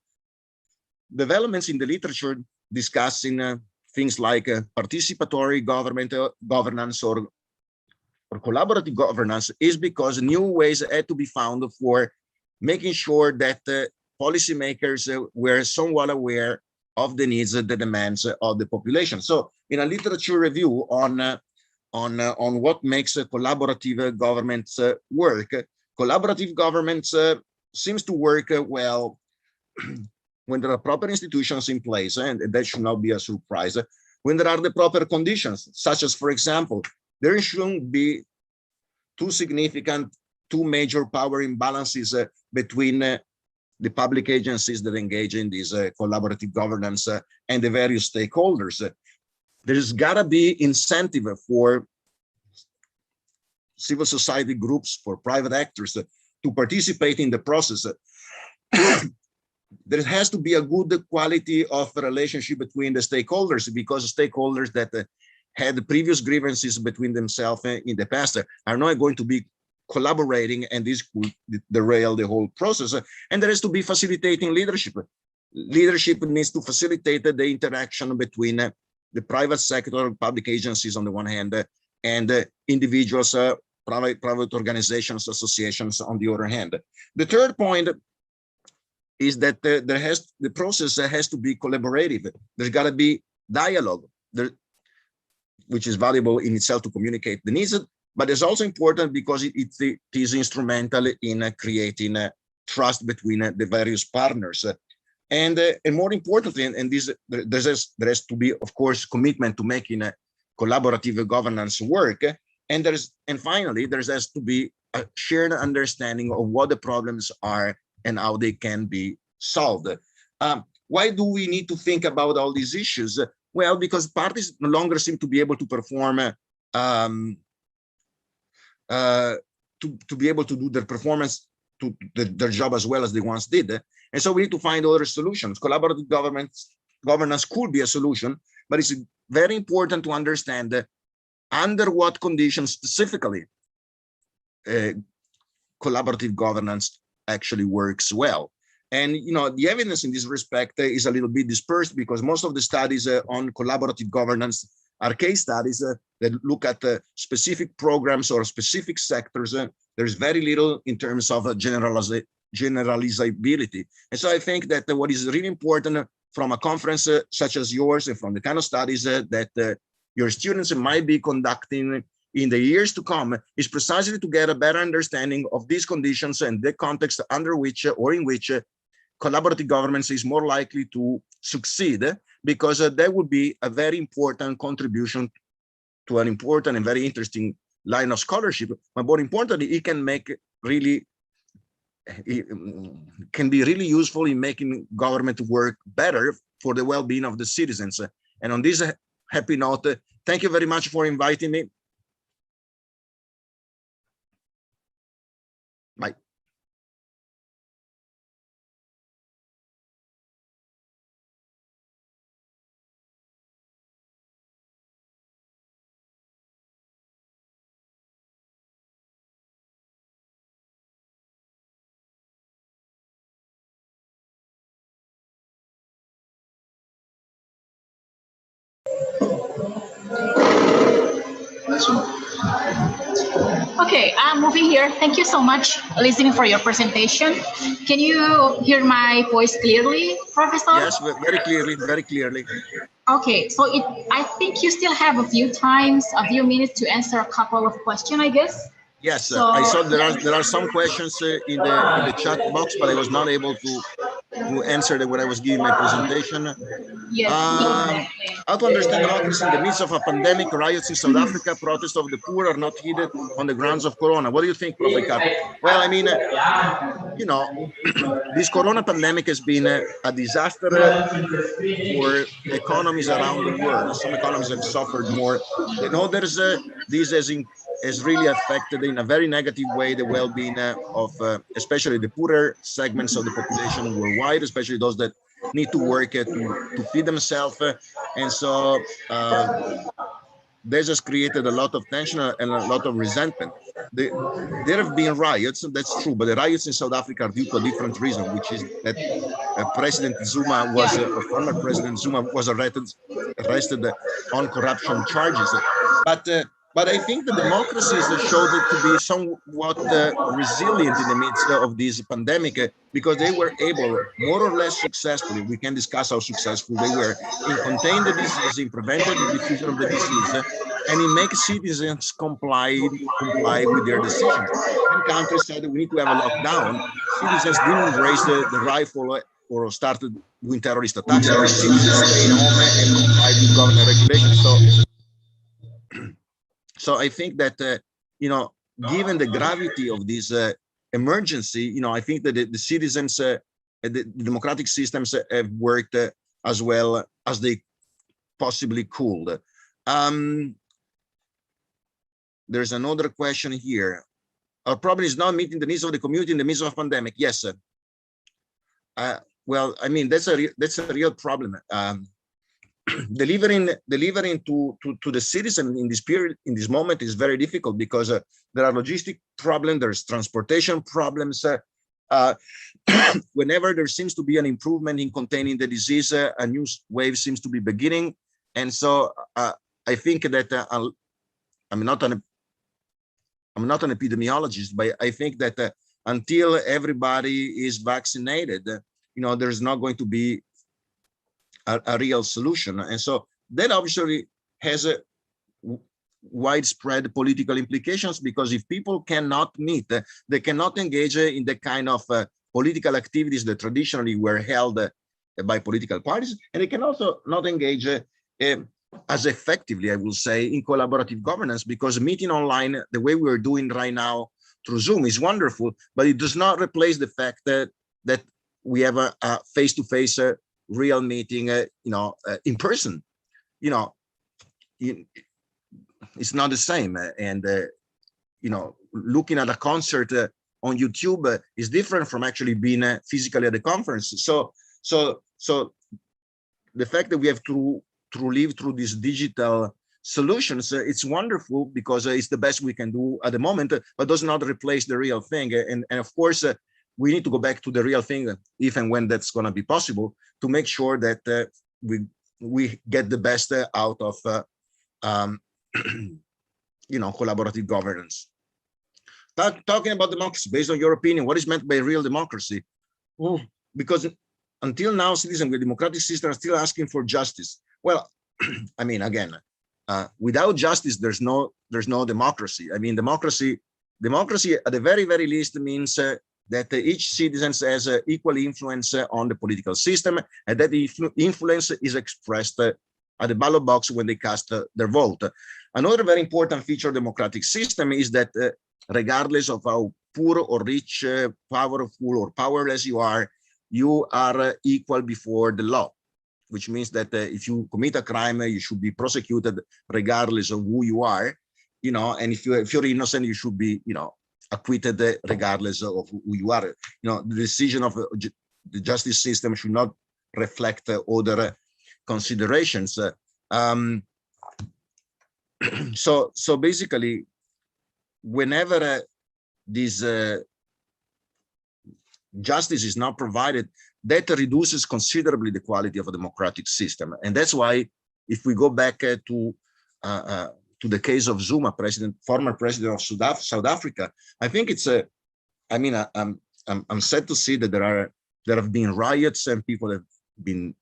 developments in the literature discussing things like participatory governance or collaborative governance is because new ways had to be found for making sure that policymakers were somewhat aware of the needs, the demands of the population. So in a literature review on what makes collaborative governments work, collaborative governments seems to work well when there are proper institutions in place, and that should not be a surprise, when there are the proper conditions, such as, for example, there shouldn't be two major power imbalances between the public agencies that engage in this collaborative governance and the various stakeholders. There's gotta be incentive for civil society groups, for private actors to participate in the process. There has to be a good quality of relationship between the stakeholders, because stakeholders that had previous grievances between themselves in the past are not going to be collaborating, and this could derail the whole process. And there has to be facilitating leadership. Leadership needs to facilitate the interaction between the private sector, public agencies on the one hand, and individuals, private organizations, associations on the other hand. The third point is that the process has to be collaborative. There's got to be dialogue, which is valuable in itself to communicate the needs, but it's also important because it is instrumental in creating trust between the various partners. And more importantly, and there has to be, of course, commitment to making collaborative governance work. And finally, there has to be a shared understanding of what the problems are and how they can be solved. Why do we need to think about all these issues? Well, because parties no longer seem to be able to perform, to be able to do their performance, to their job as well as they once did. And so we need to find other solutions. Collaborative governance could be a solution, but it's very important to understand under what conditions specifically collaborative governance actually works well. And the evidence in this respect is a little bit dispersed because most of the studies on collaborative governance are case studies that look at specific programs or specific sectors. There's very little in terms of generalizability. And so I think that what is really important from a conference such as yours and from the kind of studies that your students might be conducting in the years to come is precisely to get a better understanding of these conditions and the context under which or in which collaborative governance is more likely to succeed, because that would be a very important contribution to an important and very interesting line of scholarship. But more importantly, it can make really, it can be really useful in making government work better for the well-being of the citizens. And on this happy note, thank you very much for inviting me. Bye. Okay, I'm moving here. Thank you so much listening for your presentation. Can you hear my voice clearly, Professor? Yes, very clearly, very clearly. Okay, so I think you still have a few minutes to answer a couple of questions, I guess. Yes, so, I saw there are some questions in the chat box, but I was not able to answer them when I was giving my presentation. Yes, how to understand democracy in the midst of a pandemic, riots in South Africa, protests of the poor are not heeded on the grounds of Corona. What do you think, Prof. Well, I mean, this Corona pandemic has been a disaster for economies around the world. Some economies have suffered more than others. This has really affected in a very negative way the well-being of especially the poorer segments of the population worldwide, especially those that need to work to feed themselves. And so this has created a lot of tension and a lot of resentment. There have been riots, that's true, but the riots in South Africa are due to a different reason, which is that President Zuma was, former President Zuma was arrested on corruption charges. But I think the democracies showed to be somewhat resilient in the midst of this pandemic because they were able, more or less successfully, we can discuss how successful they were, in containing the disease, in preventing the diffusion of the disease, and in making citizens comply with their decisions. When countries said we need to have a lockdown, citizens didn't raise the rifle or started doing terrorist attacks. Citizens stayed home and complied with government regulations. So I think that, given the gravity of this emergency, I think that the citizens, the democratic systems have worked as well as they possibly could. There's another question here. Our problem is not meeting the needs of the community in the midst of a pandemic. Yes, sir. Well, I mean, that's a real problem. Delivering to the citizen in this period, in this moment, is very difficult because there are logistic problems, there's transportation problems. Whenever there seems to be an improvement in containing the disease, a new wave seems to be beginning. And so I think that I'm not an epidemiologist, but I think that until everybody is vaccinated, there's not going to be a real solution. And so that obviously has a widespread political implications, because if people cannot meet, they cannot engage in the kind of political activities that traditionally were held by political parties, and they can also not engage as effectively, I will say, in collaborative governance, because meeting online, the way we're doing right now through Zoom, is wonderful, but it does not replace the fact that we have a face-to-face real meeting, in person. It's not the same, and looking at a concert on YouTube is different from actually being physically at the conference. So the fact that we have to live through these digital solutions, it's wonderful, because it's the best we can do at the moment, but does not replace the real thing. And of course, we need to go back to the real thing, if and when that's going to be possible, to make sure that we get the best out of collaborative governance. Talking about democracy, based on your opinion, what is meant by real democracy? Well, because until now, citizens with democratic systems are still asking for justice. Well, I mean, again, without justice, there's no democracy. I mean, democracy at the very, very least means that each citizen has equal influence on the political system, and that the influence is expressed at the ballot box when they cast their vote. Another very important feature of democratic system is that regardless of how poor or rich, powerful or powerless you are equal before the law, which means that if you commit a crime, you should be prosecuted regardless of who you are, and if you're innocent, you should be, acquitted regardless of who you are. The decision of the justice system should not reflect other considerations. So basically, whenever this justice is not provided, that reduces considerably the quality of a democratic system. And that's why, if we go back to the case of Zuma, former president of South Africa, I think it's I'm sad to see that there have been riots and people have been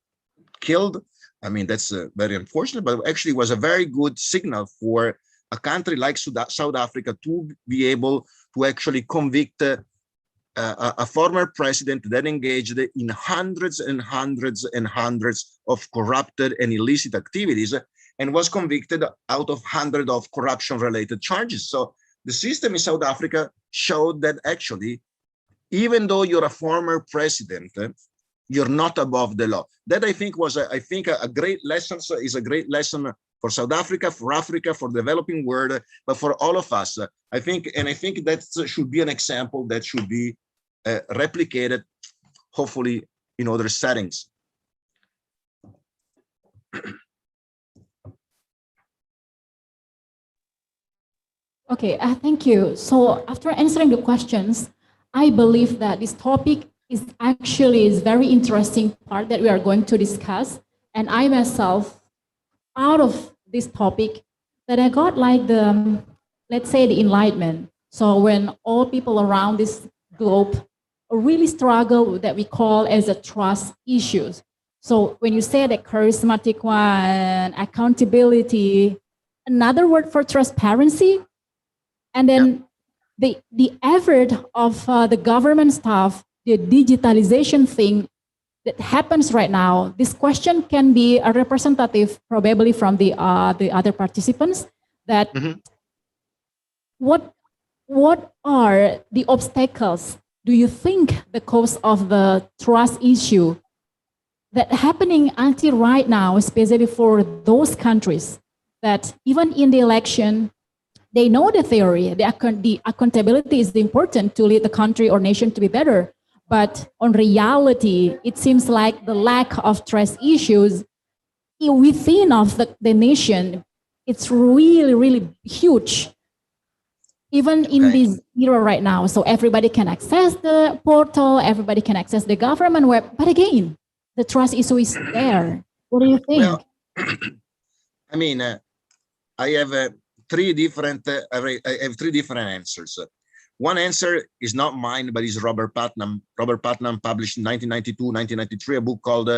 killed. I mean, that's very unfortunate, but actually was a very good signal for a country like South Africa to be able to actually convict a former president that engaged in hundreds and hundreds and hundreds of corrupted and illicit activities, and was convicted out of hundreds of corruption-related charges. So the system in South Africa showed that actually, even though you're a former president, you're not above the law. That I think was a great lesson. So is a great lesson for South Africa, for the developing world, but for all of us. I think that should be an example that should be replicated, hopefully, in other settings. Okay, thank you. So after answering the questions, I believe that this topic is very interesting part that we are going to discuss. And I myself, out of this topic, that I got like let's say the enlightenment. So when all people around this globe really struggle with that we call as a trust issues. So when you say the charismatic one, accountability, another word for transparency, and then the effort of the government staff, the digitalization thing that happens right now, this question can be a representative probably from the other participants that what are the obstacles do you think the cause of the trust issue that happening until right now, especially for those countries that even in the election, they know the theory, the accountability is important to lead the country or nation to be better. But on reality, it seems like the lack of trust issues within of the nation, it's really, really huge. Even in this era right now. So everybody can access the portal, everybody can access the government web. But again, the trust issue is there. What do you think? I mean, I have three different answers. One answer is not mine, but is Robert Putnam. Robert Putnam published in 1992, 1993, a book called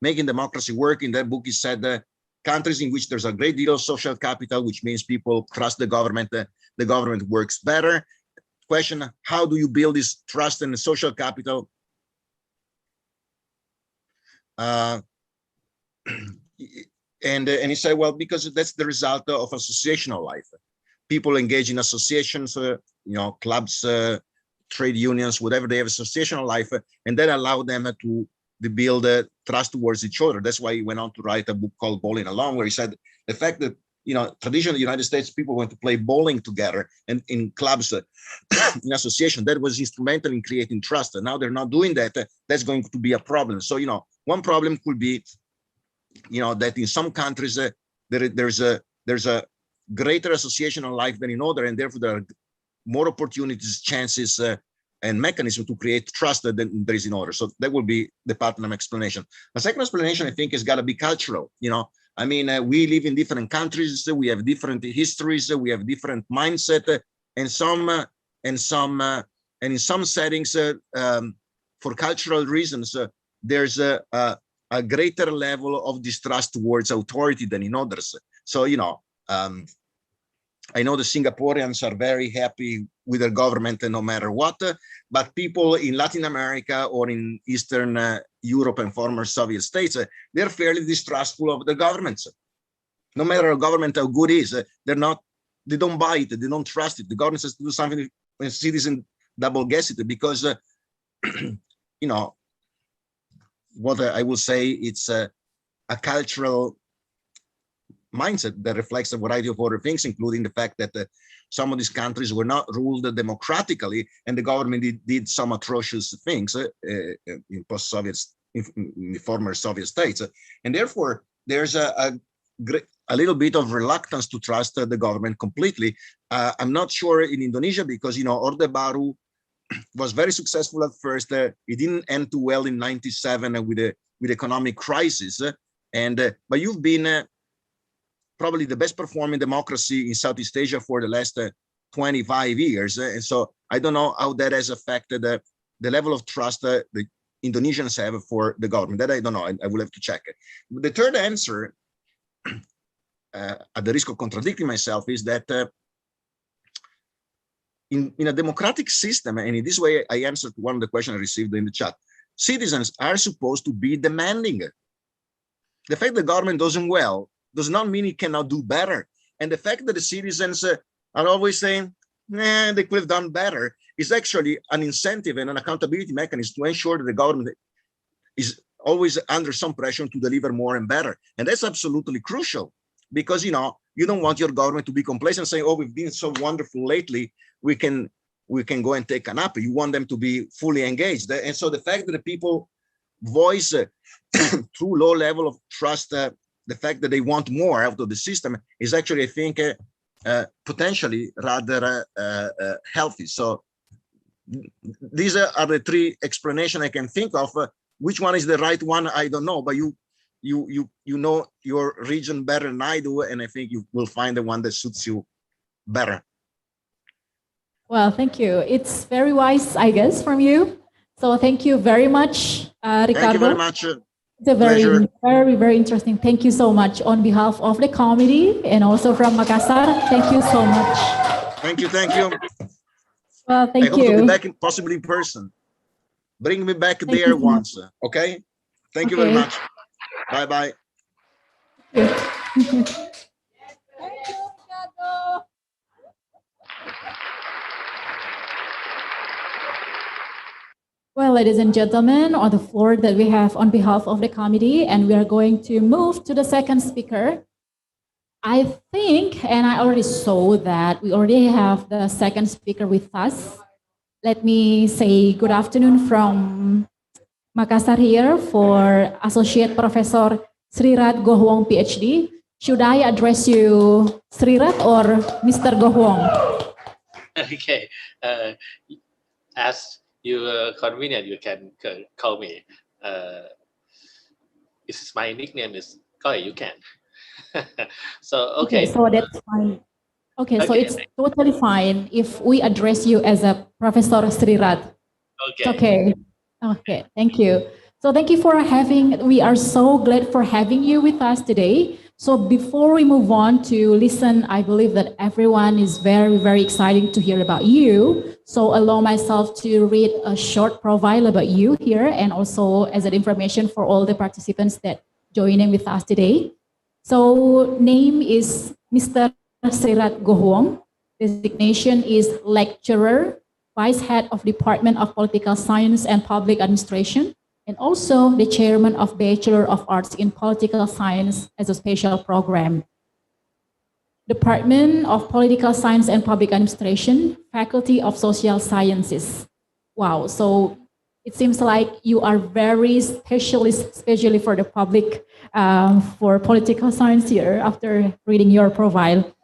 Making Democracy Work. In that book, he said countries in which there's a great deal of social capital, which means people trust the government works better. Question, how do you build this trust and social capital? And he said, well, because that's the result of associational life. People engage in associations, clubs, trade unions, whatever, they have associational life, and that allow them to build trust towards each other. That's why he went on to write a book called Bowling Alone, where he said the fact that, traditionally in the United States, people went to play bowling together and in clubs, in association, that was instrumental in creating trust. And now they're not doing that. That's going to be a problem. So, one problem could be, that in some countries, there's a greater associational life than in other, and therefore there are more opportunities, chances, and mechanisms to create trust than there is in order. So that will be the Putnam explanation. The second explanation, I think, has got to be cultural. I mean, we live in different countries, we have different histories, we have different mindset, and in some settings, for cultural reasons, there's a greater level of distrust towards authority than in others. So, I know the Singaporeans are very happy with their government no matter what, but people in Latin America or in Eastern Europe and former Soviet states, they're fairly distrustful of the governments. No matter how government how good is, they don't buy it, they don't trust it. The government has to do something when citizens double guess it, because, what I will say, it's a cultural mindset that reflects a variety of other things, including the fact that some of these countries were not ruled democratically, and the government did some atrocious things in post-Soviet, in the former Soviet states, and therefore there's a little bit of reluctance to trust the government completely. I'm not sure in Indonesia, because Orde Baru was very successful at first. It didn't end too well in '97 with economic crisis, but you've been probably the best performing democracy in Southeast Asia for the last 25 years. And so I don't know how that has affected the level of trust the Indonesians have for the government. That I don't know. I will have to check it. The third answer, at the risk of contradicting myself, is that in a democratic system, and in this way I answered one of the questions I received in the chat, citizens are supposed to be demanding. The fact the government doesn't well does not mean it cannot do better. And the fact that the citizens are always saying, nah, they could have done better, is actually an incentive and an accountability mechanism to ensure that the government is always under some pressure to deliver more and better. And that's absolutely crucial, because, you don't want your government to be complacent, saying, oh, we've been so wonderful lately, we can go and take a nap. You want them to be fully engaged. And so the fact that the people voice through low level of trust, the fact that they want more out of the system, is actually, I think, potentially rather healthy. So these are the three explanations I can think of. Which one is the right one, I don't know, but you know your region better than I do, and I think you will find the one that suits you better. Well, thank you. It's very wise, I guess, from you. So thank you very much, Ricardo. Thank you very much. It's a very interesting. Thank you so much on behalf of the committee and also from Makassar. Thank you so much. Thank you. Well, thank you. I hope to be back possibly in person. Bring me back there once, okay? Thank you very much. Bye-bye. Well, ladies and gentlemen, on the floor that we have on behalf of the committee, and we are going to move to the second speaker. I think, and I already saw that we already have the second speaker with us. Let me say good afternoon from Makassar here for Associate Professor Srirat Gohwong, PhD. Should I address you Srirat or Mr. Gohwong? Okay, as you convenient, you can call me. My nickname is Koi, you can. So Okay, okay. so that's fine. Okay, so Okay. it's totally fine if we address you as a Professor Srirat. It's Okay. okay. Okay, thank you. So thank you for having, we are so glad for having you with us today. So before we move on to listen, I believe that everyone is very, very excited to hear about you. So allow myself to read a short profile about you here and also as an information for all the participants that joining with us today. So name is Mr. Srirat Gohwong. Designation is lecturer, vice head of Department of Political Science and Public Administration, and also the chairman of Bachelor of Arts in Political Science as a special program. Department of Political Science and Public Administration, Faculty of Social Sciences. Wow, so it seems like you are very specialist, especially for the public, for political science here after reading your profile.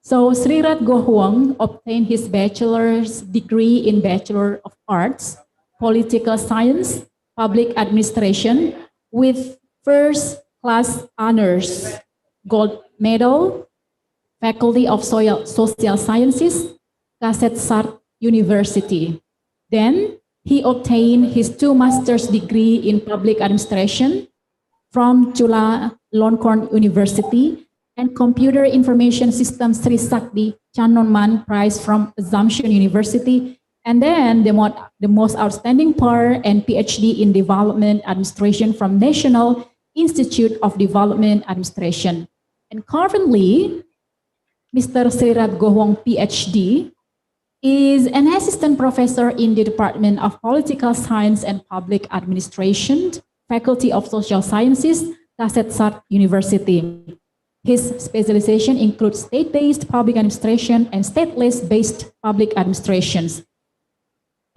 So Srirat Gohwong obtained his bachelor's degree in Bachelor of Arts, Political Science, Public Administration with first class honors, gold medal, Faculty of Social Sciences, Makassar University. Then he obtained his 2 master's degree in Public Administration from Chula Loncorn University and Computer Information Systems Sri Sakti Chanonman Prize from Assumption University, and then the most outstanding part and PhD in Development Administration from National Institute of Development Administration. And currently, Mr. Srirat Gohwong PhD is an assistant professor in the Department of Political Science and Public Administration, Faculty of Social Sciences, Makassar University. His specialization includes state-based public administration and stateless-based public administrations.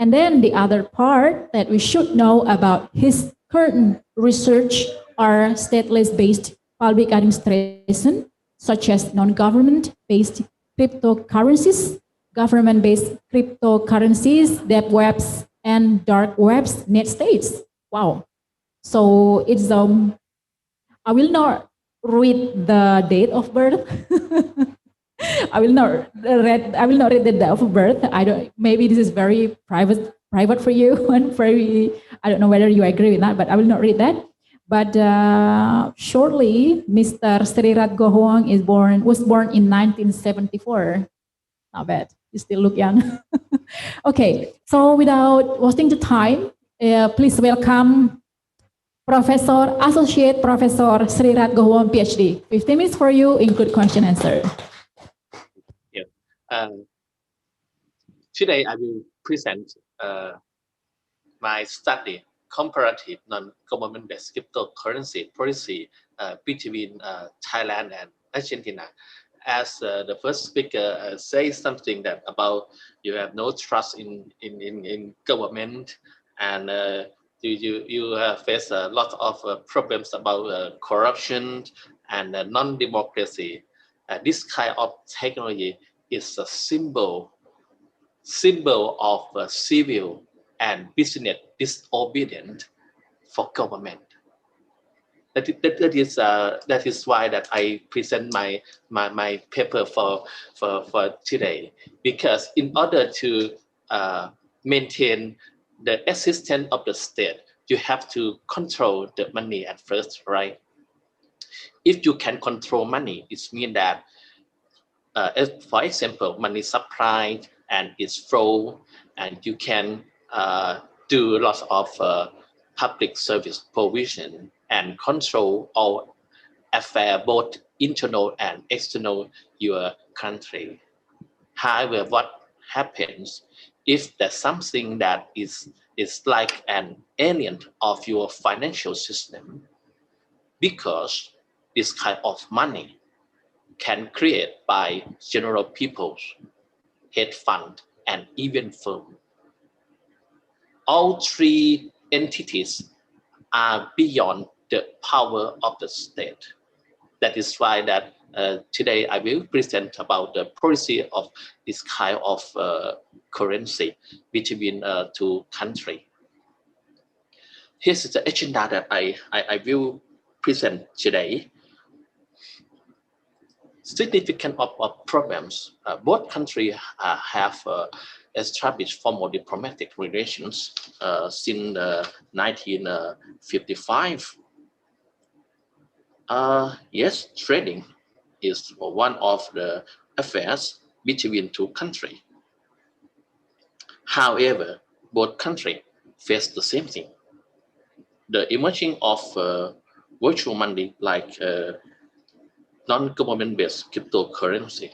And then the other part that we should know about his current research are stateless-based public administration, such as non-government-based cryptocurrencies, government-based cryptocurrencies, deep webs, and dark webs, net states. Wow. So it's I will not read the date of birth. I will not read the date of birth. Maybe this is very private for you and very, I don't know whether you agree with that, but I will not read that. But shortly, Mr. Srirat Gohwong was born in 1974. Not bad. You still look young. Okay, so without wasting the time, please welcome Professor, Associate Professor Srirat Gohwong, PhD. 15 minutes for you, include question and answer. Yeah. Today I will present my study, Comparative Non-Government-Based Cryptocurrency Policy between Thailand and Argentina. As the first speaker says something that about you have no trust in government and you face a lot of problems about corruption and non-democracy. This kind of technology is a symbol of civil and business disobedience for government. That is why that I present my paper for today, because in order to maintain the existence of the state, you have to control the money at first, right? If you can control money, it means that, for example, money supply and its flow, and you can do lots of public service provision and control all affairs, both internal and external, your country. However, what happens if there's something that is like an alien of your financial system, because this kind of money can create by general peoples, hedge fund, and even firm. All 3 entities are beyond the power of the state. That is why that today I will present about the policy of this kind of currency between 2 countries. Here's the agenda that I will present today. significant of problems. Both countries have established formal diplomatic relations since 1955. Yes, trading is one of the affairs between two countries. However, both countries face the same thing. The emerging of virtual money like non-government-based cryptocurrency.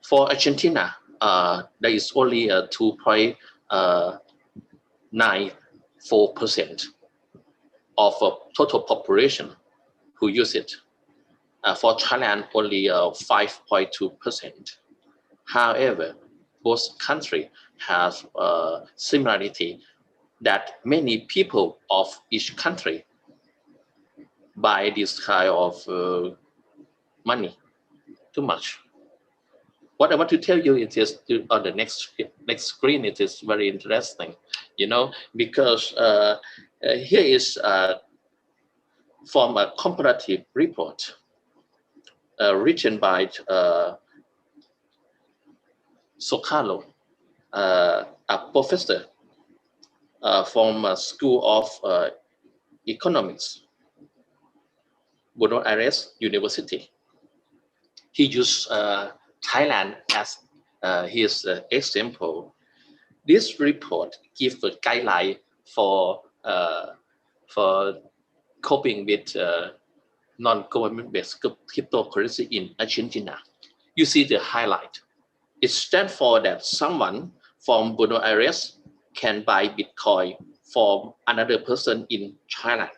For Argentina, there is only 2.94% of total population who use it. For Thailand, only 5.2%. However, both countries have similarity that many people of each country buy this kind of money too much. What I want to tell you is on the next screen. It is very interesting, you know, because here is from a comparative report written by Socalo, a professor from School of Economics, Buenos Aires University. He used Thailand as his example. This report gives a guideline for coping with non-government-based cryptocurrency in Argentina. You see the highlight. It stands for that someone from Buenos Aires can buy Bitcoin from another person in Thailand.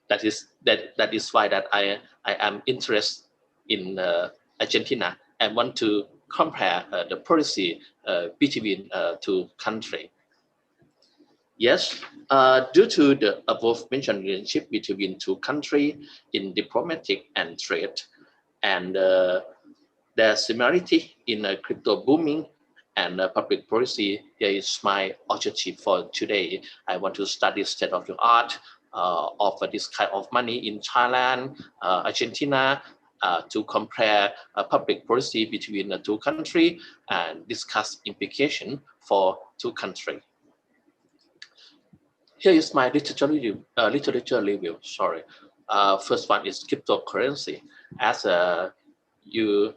That is why that I am interested in Argentina and want to compare the policy between two countries. Yes, due to the above-mentioned relationship between two countries in diplomatic and trade, and their similarity in crypto booming and public policy, here is my objective for today. I want to study state of the art of this kind of money in Thailand, Argentina, to compare public policy between the two countries and discuss implication for two countries. Here is my literature review. Sorry. First one is cryptocurrency. As you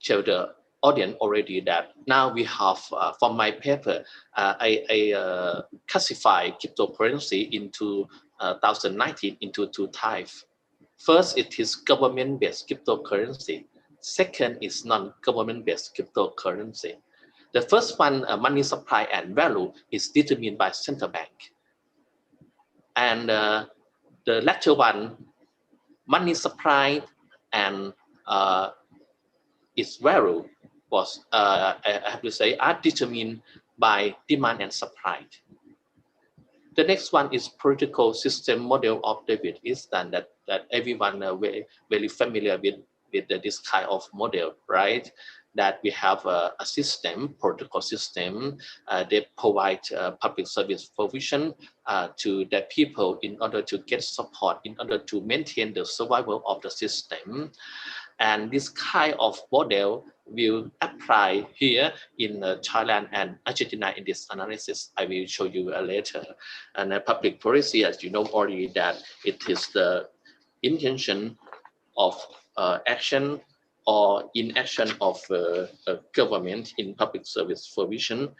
tell the audience already that now we have, from my paper, I classify cryptocurrency into 2019 into two types. First, it is government-based cryptocurrency. Second is non-government-based cryptocurrency. The first one, money supply and value, is determined by central bank. And the latter one, money supply and its value was, I have to say, are determined by demand and supply. The next one is political system model of David Easton, that everyone very familiar with this kind of model, right? That we have a system, political system, they provide public service provision to the people in order to get support, in order to maintain the survival of the system. And this kind of model will apply here in Thailand and Argentina in this analysis. I will show you later. And public policy, as you know already, that it is the intention of action or inaction of government in public service provision.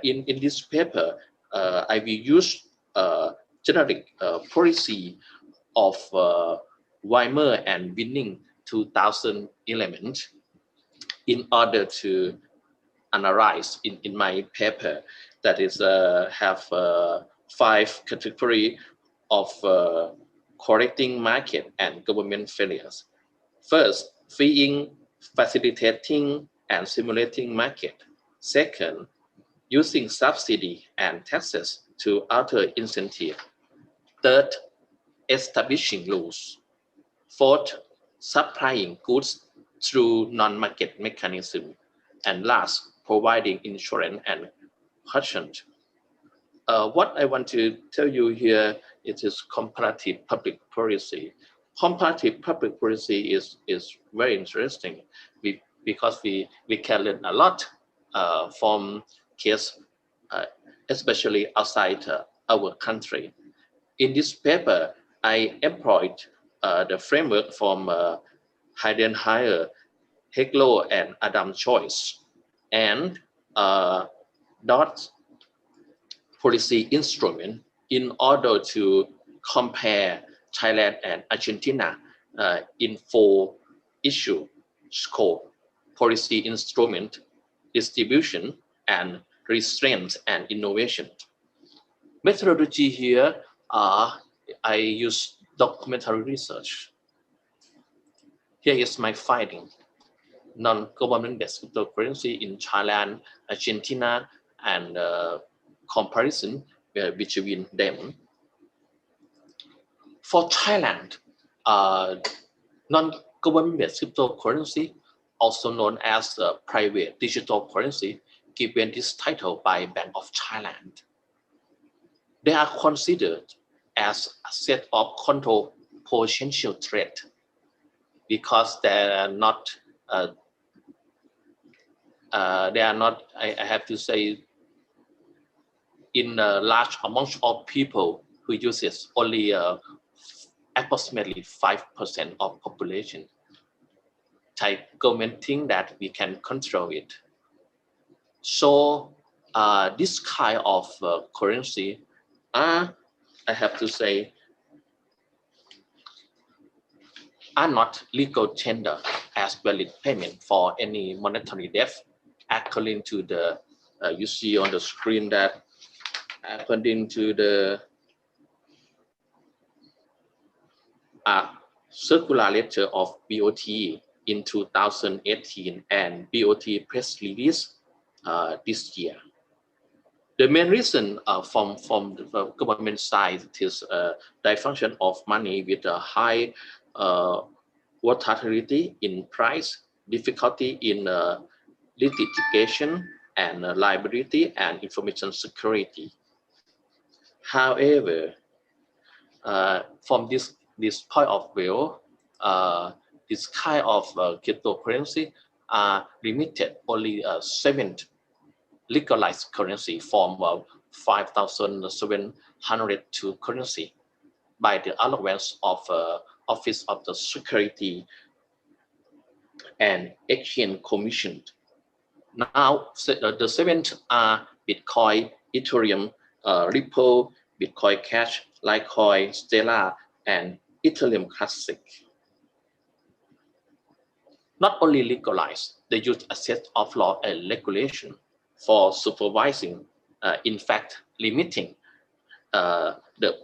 In this paper, I will use generic policy of Weimer and Winning 2011 in order to analyze in my paper, that is have 5 categories of correcting market and government failures. First, freeing, facilitating, and stimulating market. Second, using subsidy and taxes to alter incentive. Third, establishing rules. Fourth, supplying goods through non-market mechanism. And last, providing insurance and caution. What I want to tell you here, it is comparative public policy. comparative public policy is very interesting because we can learn a lot from case, especially outside our country. In this paper, I employed the framework from Heidenreich, Heglo, and Adam Choice, and dot policy instrument in order to compare Thailand and Argentina in 4 issue scope: policy instrument, distribution, and restraint and innovation. Methodology here, I use documentary research. Here is my finding. Non-government-based cryptocurrency in Thailand, Argentina, and comparison between them. For Thailand, non-government-based cryptocurrency, also known as private digital currency, given this title by Bank of Thailand. They are considered as a set of control potential threat because they are not, I have to say, in a large amount of people who use it, only approximately 5% of population. Thai government think that we can control it. So this kind of currency, I have to say, are not legal tender as valid payment for any monetary debt, according to the, you see on the screen that according to the circular letter of BOT in 2018 and BOT press release this year. The main reason from the government side is diffusion of money with a high volatility in price, difficulty in litigation, and liability and information security. However, from this point of view, this kind of cryptocurrency are limited only 7 legalized currency from 5,702 currency by the allowance of Office of the Security and Exchange Commission. Now, the 7 are Bitcoin, Ethereum, Ripple, Bitcoin Cash, Litecoin, Stellar, and Ethereum Classic. Not only legalized, they use a set of law and regulation for supervising, in fact, limiting the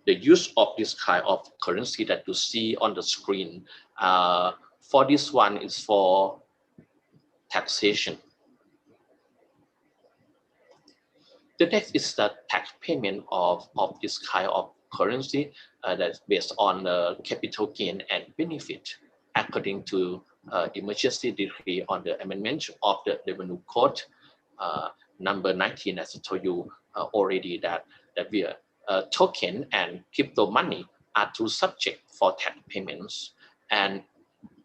use of this kind of currency that you see on the screen. For this one is for taxation. The next is the tax payment of this kind of currency that's based on capital gain and benefit, according to emergency decree on the amendment of the Revenue Code number 19, as I told you already, that we are token and crypto money are two subject for tax payments, and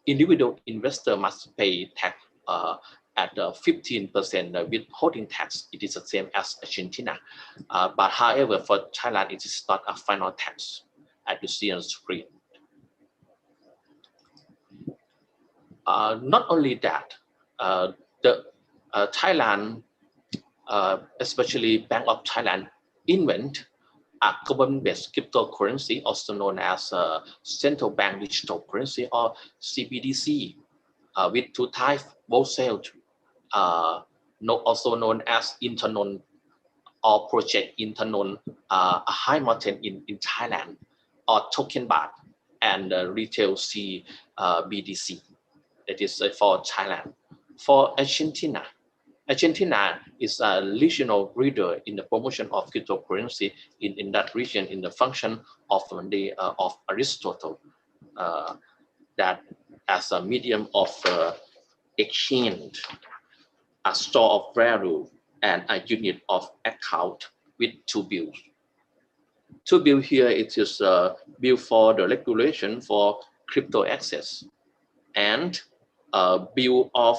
individual investor must pay tax at 15% withholding tax. It is the same as Argentina, but however for Thailand it is not a final tax, as you see on the screen. Not only that, the Thailand, especially Bank of Thailand, invent a government-based cryptocurrency, also known as central bank digital currency, or CBDC, with 2 types, wholesale, also known as Internasional or Project Internasional, a high mountain in Thailand, or token baht, and retail CBDC. That is for Thailand. For Argentina, Argentina is a regional leader in the promotion of cryptocurrency in that region, in the function of Aristotle, that as a medium of exchange, a store of value, and a unit of account with 2 bills. Two bill here, it is a bill for the regulation for crypto access and a bill of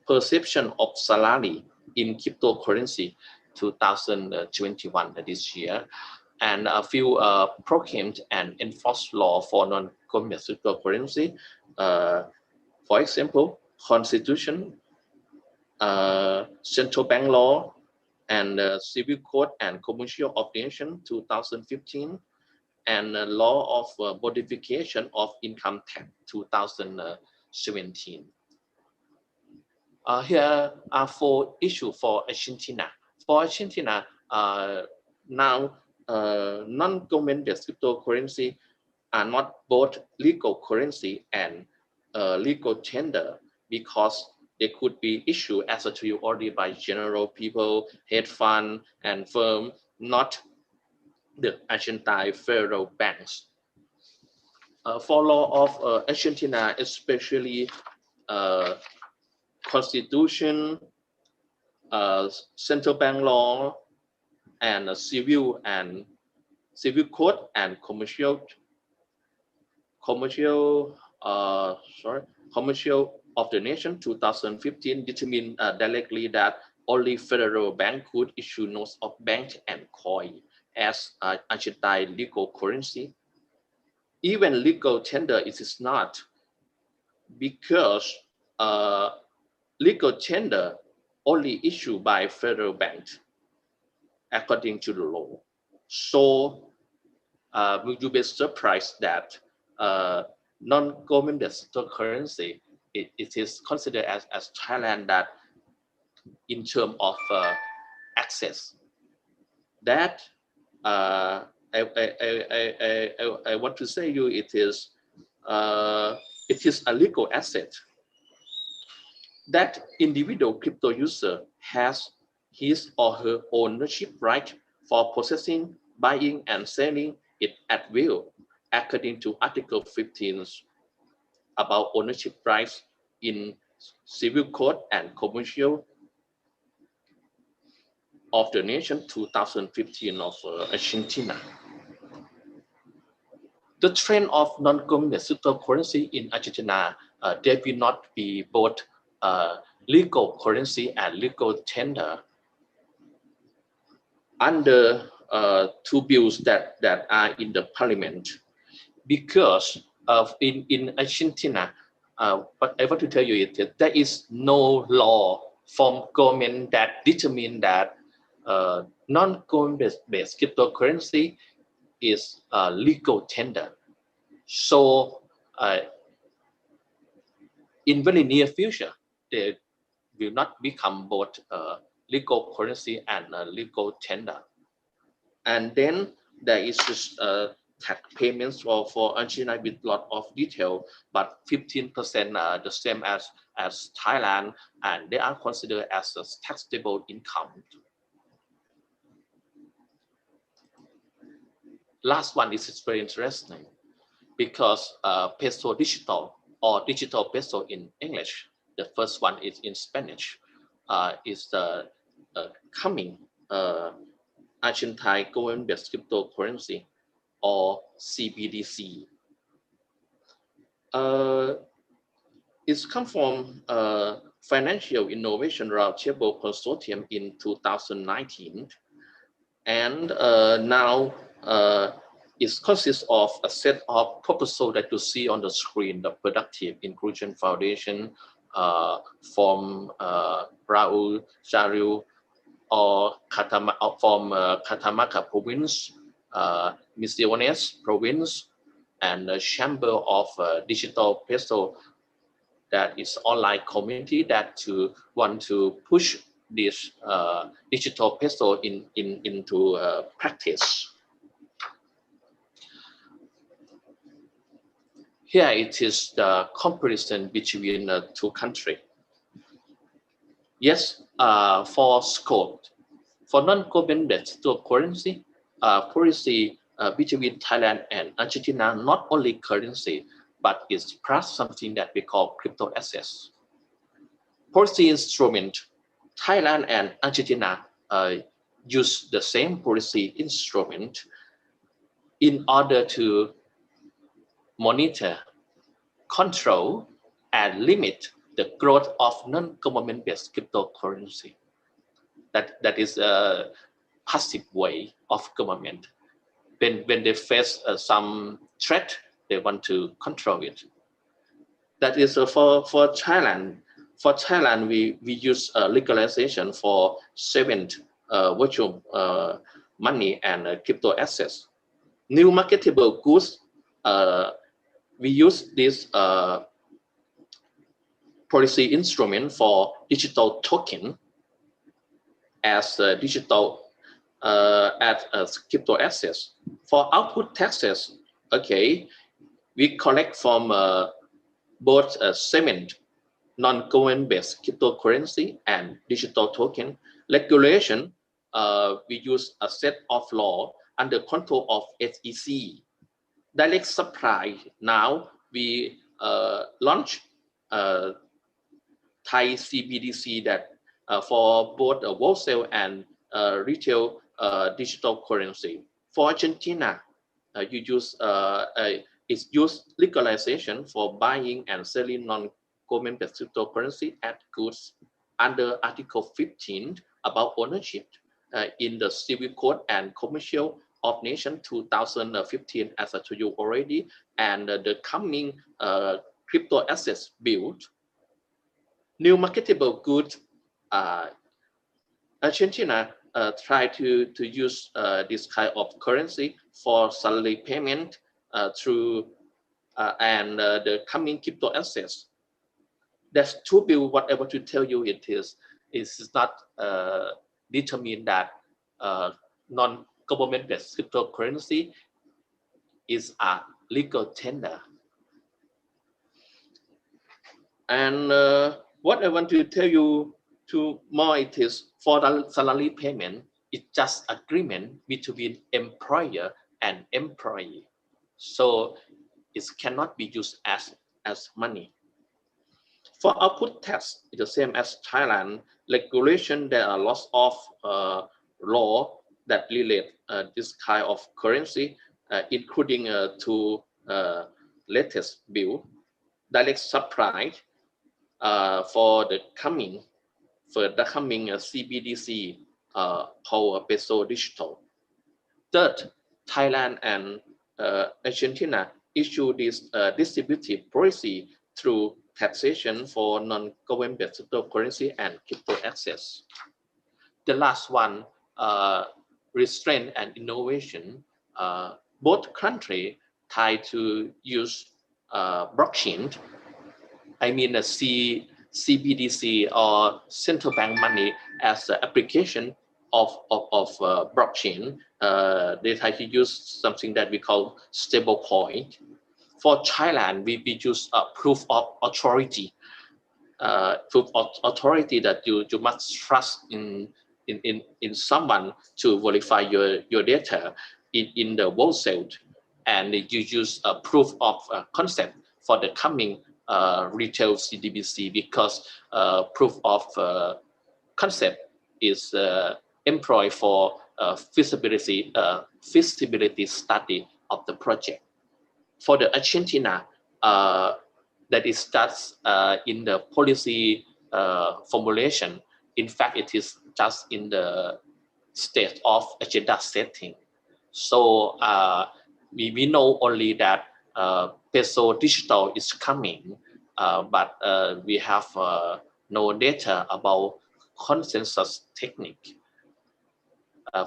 perception of salary in cryptocurrency 2021 this year, and a few proclaimed and enforced law for non-government cryptocurrency. For example, Constitution, Central Bank Law, and Civil Code and Commercial of the Nation 2015, and Law of Modification of Income Tax 2017. Here are 4 issues for Argentina. For Argentina, now non-government cryptocurrency are not both legal currency and legal tender, because they could be issued as a tool already by general people, hedge fund, and firm, not the Argentine federal banks. For law of Argentina, especially Constitution, Central Bank Law, and Civil Code and Commercial of the Nation 2015 determined directly that only federal bank could issue notes of bank and coin as Argentine legal currency. Even legal tender it is not, because legal tender only issued by federal bank according to the law. So will you be surprised that non-government currency it is considered as Thailand that in terms of access, that I want to say you it is a legal asset that individual crypto user has his or her ownership right for possessing, buying, and selling it at will, according to Article 15 about ownership rights in Civil Code and Commercial of the Nation 2015 of Argentina. The trend of non-government cryptocurrency in Argentina, they will not be both legal currency and legal tender under 2 bills that are in the parliament, because in Argentina, but I want to tell you it, there is no law from government that determine that non-government based cryptocurrency is legal tender. So in very near future, they will not become both legal currency and legal tender. And then there is this tax payments for Argentina with a lot of detail, but 15% the same as Thailand, and they are considered as a taxable income. Last one is very interesting, because peso digital, or digital peso in English, the first one is in Spanish, is the coming Argentine government-based cryptocurrency, or CBDC. It's come from Financial Innovation Roundtable Consortium in 2019, and now it consists of a set of proposals that you see on the screen: the Productive Inclusion Foundation from Raul Jaril, or from Catamarca Province, Misiones Province, and the Chamber of Digital Peso, that is online community that want to push this digital peso into practice. Here it is the comparison between the 2 countries. Yes, for scope, for non-government currency, currency between Thailand and Argentina, not only currency, but it's plus something that we call crypto assets. Policy instrument, Thailand and Argentina use the same policy instrument, in order to monitor, control, and limit the growth of non-government-based cryptocurrency. That is a passive way of government. When they face some threat, they want to control it. That is for Thailand. For Thailand, we use legalization for 7 virtual money and crypto assets. New marketable goods, we use this policy instrument for digital token as digital as crypto assets. For output taxes, okay, we collect from both segment, non-government-based cryptocurrency and digital token. Regulation, we use a set of law under control of SEC. Direct supply, now we launch Thai CBDC that for both wholesale and retail digital currency. For Argentina, it's used legalization for buying and selling non-government-based cryptocurrency and goods under Article 15 about ownership in the Civil Code and Commercial of Nation 2015, as I told you already, and the coming crypto assets bill. New marketable goods, Argentina try to use this kind of currency for salary payment through and the coming crypto assets. That's to be what I want to tell you. It is not determined that non-government-based cryptocurrency is a legal tender. And what I want to tell you more, it is for the salary payment, it's just agreement between employer and employee. So it cannot be used as money. For output tax, it's the same as Thailand. Regulation, there are lots of law that relate this kind of currency, including to latest bill, direct supply for the coming CBDC called peso digital. Third, Thailand and Argentina issue this distributive policy through taxation for non-government-based cryptocurrency and crypto assets. The last one, restraint and innovation. Both countries try to use blockchain. I mean, CBDC or central bank money as an application of blockchain. They try to use something that we call stable coin. For Thailand, we use a proof of authority. Proof of authority that you must trust in someone to verify your data in the wholesale, and you use a proof of concept for the coming retail CBDC, because proof of concept is employed for feasibility study of the project. For the Argentina, that is starts in the policy formulation. In fact, it is just in the state of agenda setting. So we know only that peso digital is coming, but we have no data about consensus technique.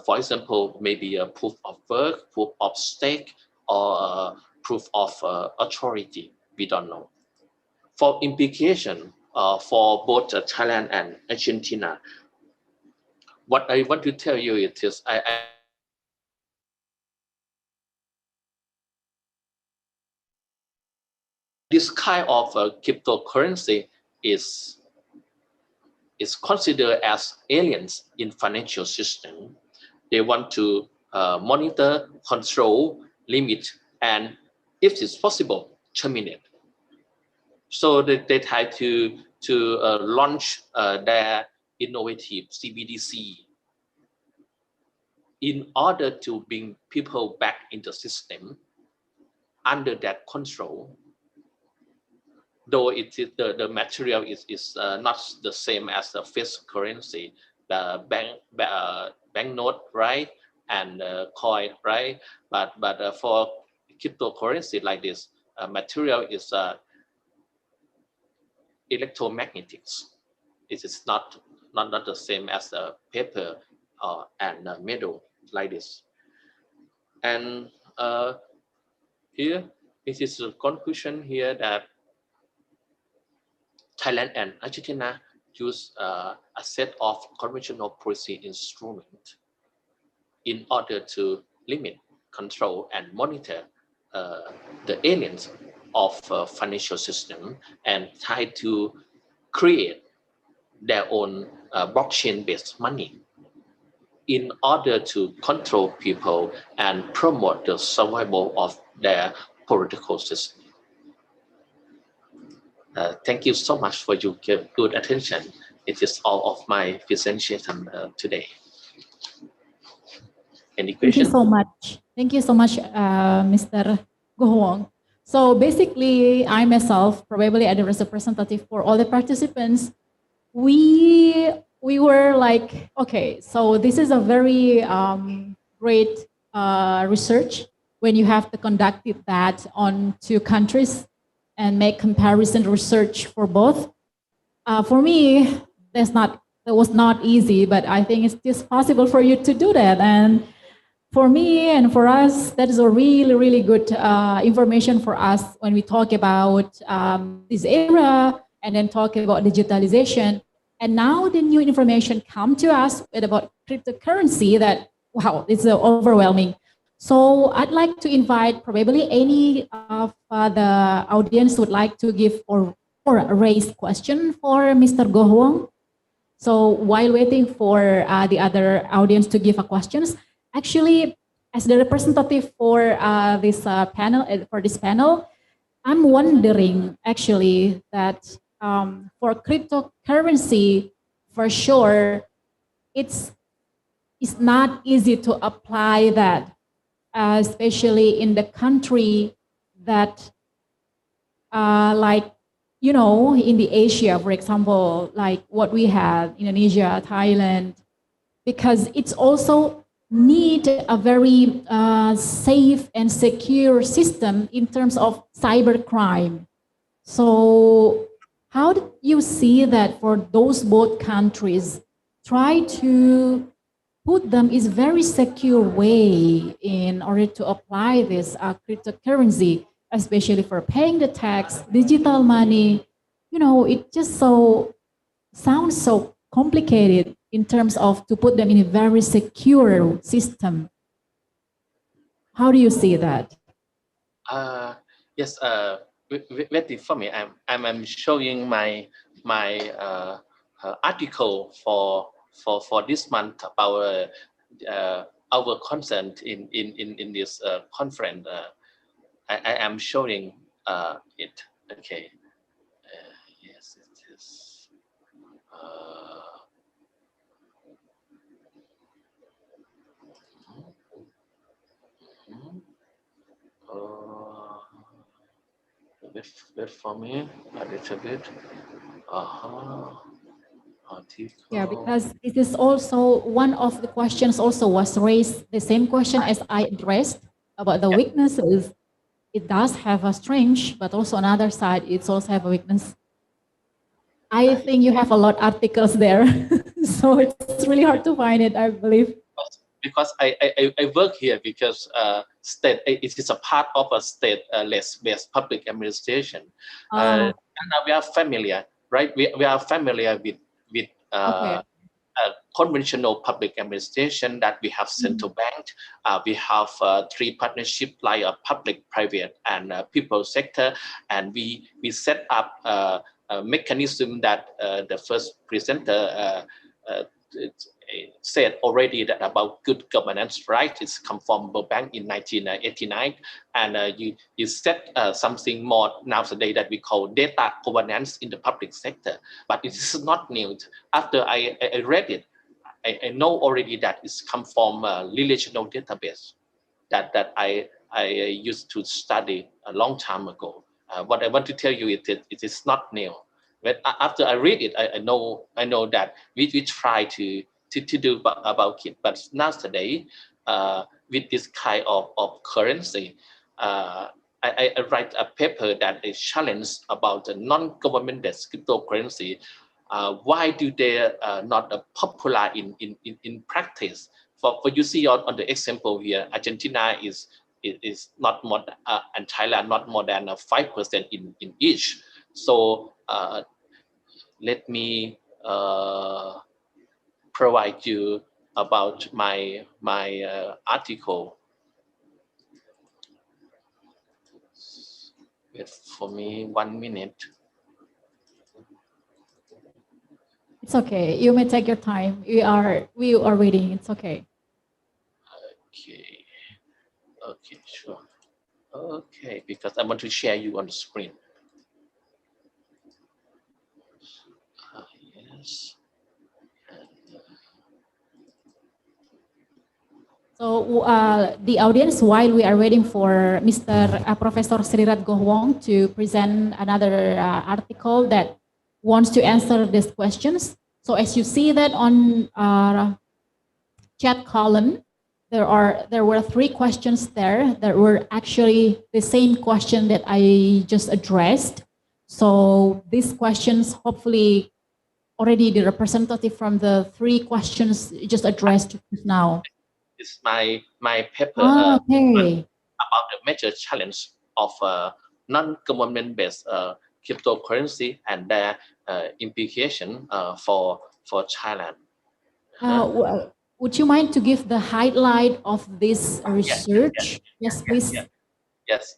For example, maybe a proof of work, proof of stake, or proof of authority. We don't know. For implication for both Thailand and Argentina, what I want to tell you is this kind of cryptocurrency is considered as aliens in financial system. They want to monitor, control, limit, and if it's possible, terminate. So they try to launch their innovative CBDC. in order to bring people back into the system under that control, though it is the material is not the same as the physical currency, the banknote, right, and coin, right, but for cryptocurrency like this, material is electromagnetics. It is not the same as the paper and metal like this. And here it is a conclusion here that Thailand and Argentina use a set of conventional policy instruments in order to limit, control, and monitor the aliens of financial system, and try to create their own blockchain-based money in order to control people and promote the survival of their political system. Thank you so much for your good attention. It is all of my presentation today. Any Thank you questions? so much. Thank you so much, Mr. Gohwong. So basically, I myself, probably as a representative for all the participants, we were like, okay, so this is a very great research when you have to conduct that on two countries and make comparison research for both. For me, that was not easy, but I think it's just possible for you to do that. And for me and for us, that is a really, really good information for us when we talk about this era and then talk about digitalization. And now the new information come to us about cryptocurrency that, wow, it's overwhelming. So I'd like to invite probably any of the audience would like to give or raise question for Mr. Gohwong. So while waiting for the other audience to give a questions, actually, as the representative for this panel, I'm wondering actually that for cryptocurrency, for sure, it's not easy to apply that, especially in the country that, like, you know, in the Asia, for example, like what we have, Indonesia, Thailand, because it's also need a very safe and secure system in terms of cybercrime. So how do you see that for those both countries, try to put them in a very secure way in order to apply this cryptocurrency, especially for paying the tax, digital money? You know, it just sounds so complicated in terms of to put them in a very secure system. How do you see that? Yes, wait for me. I'm showing my article for this month about our concern in this conference. I am showing it. Okay. Yes, it is. Wait for me a little bit. Yeah, because it is also one of the questions also was raised, the same question as I addressed about the weaknesses. It does have a strength, but also on the other side, it's also have a weakness. I think you have a lot of articles there, so it's really hard to find it, I believe. Because I work here because state, it is a part of a state-based public administration. And we are familiar, right? We are familiar with conventional public administration that we have central bank. We have three partnerships like a public, private, and people sector, and we set up a mechanism that the first presenter said already, that about good governance, right? It's come from World Bank in 1989, and you set something more nowadays that we call data governance in the public sector. But it is not new. After I read it, I know already that it's come from a relational database that I used to study a long time ago. What I want to tell you it is not new. But after I read it, I know that we try to do about it. But nowadays, with this kind of currency, I write a paper that is challenged about the non-government-based cryptocurrency. Why do they not popular in practice? For you see on the example here, Argentina is not more and Thailand not more than 5% in each. So let me provide you about my article. Wait for me 1 minute. It's okay. You may take your time. We are waiting. It's okay. Okay, sure. Okay, because I want to share you on the screen. Yes. So the audience, while we are waiting for Mr. Professor Srirat Gowong to present another article that wants to answer these questions. So as you see that on chat column, there were 3 questions there that were actually the same question that I just addressed. So these questions, hopefully, already the representative from the 3 questions just addressed now. It's my paper Okay. about the major challenge of non-government-based cryptocurrency and their implication for Thailand. Would you mind to give the highlight of this research? Yes, please. Yes.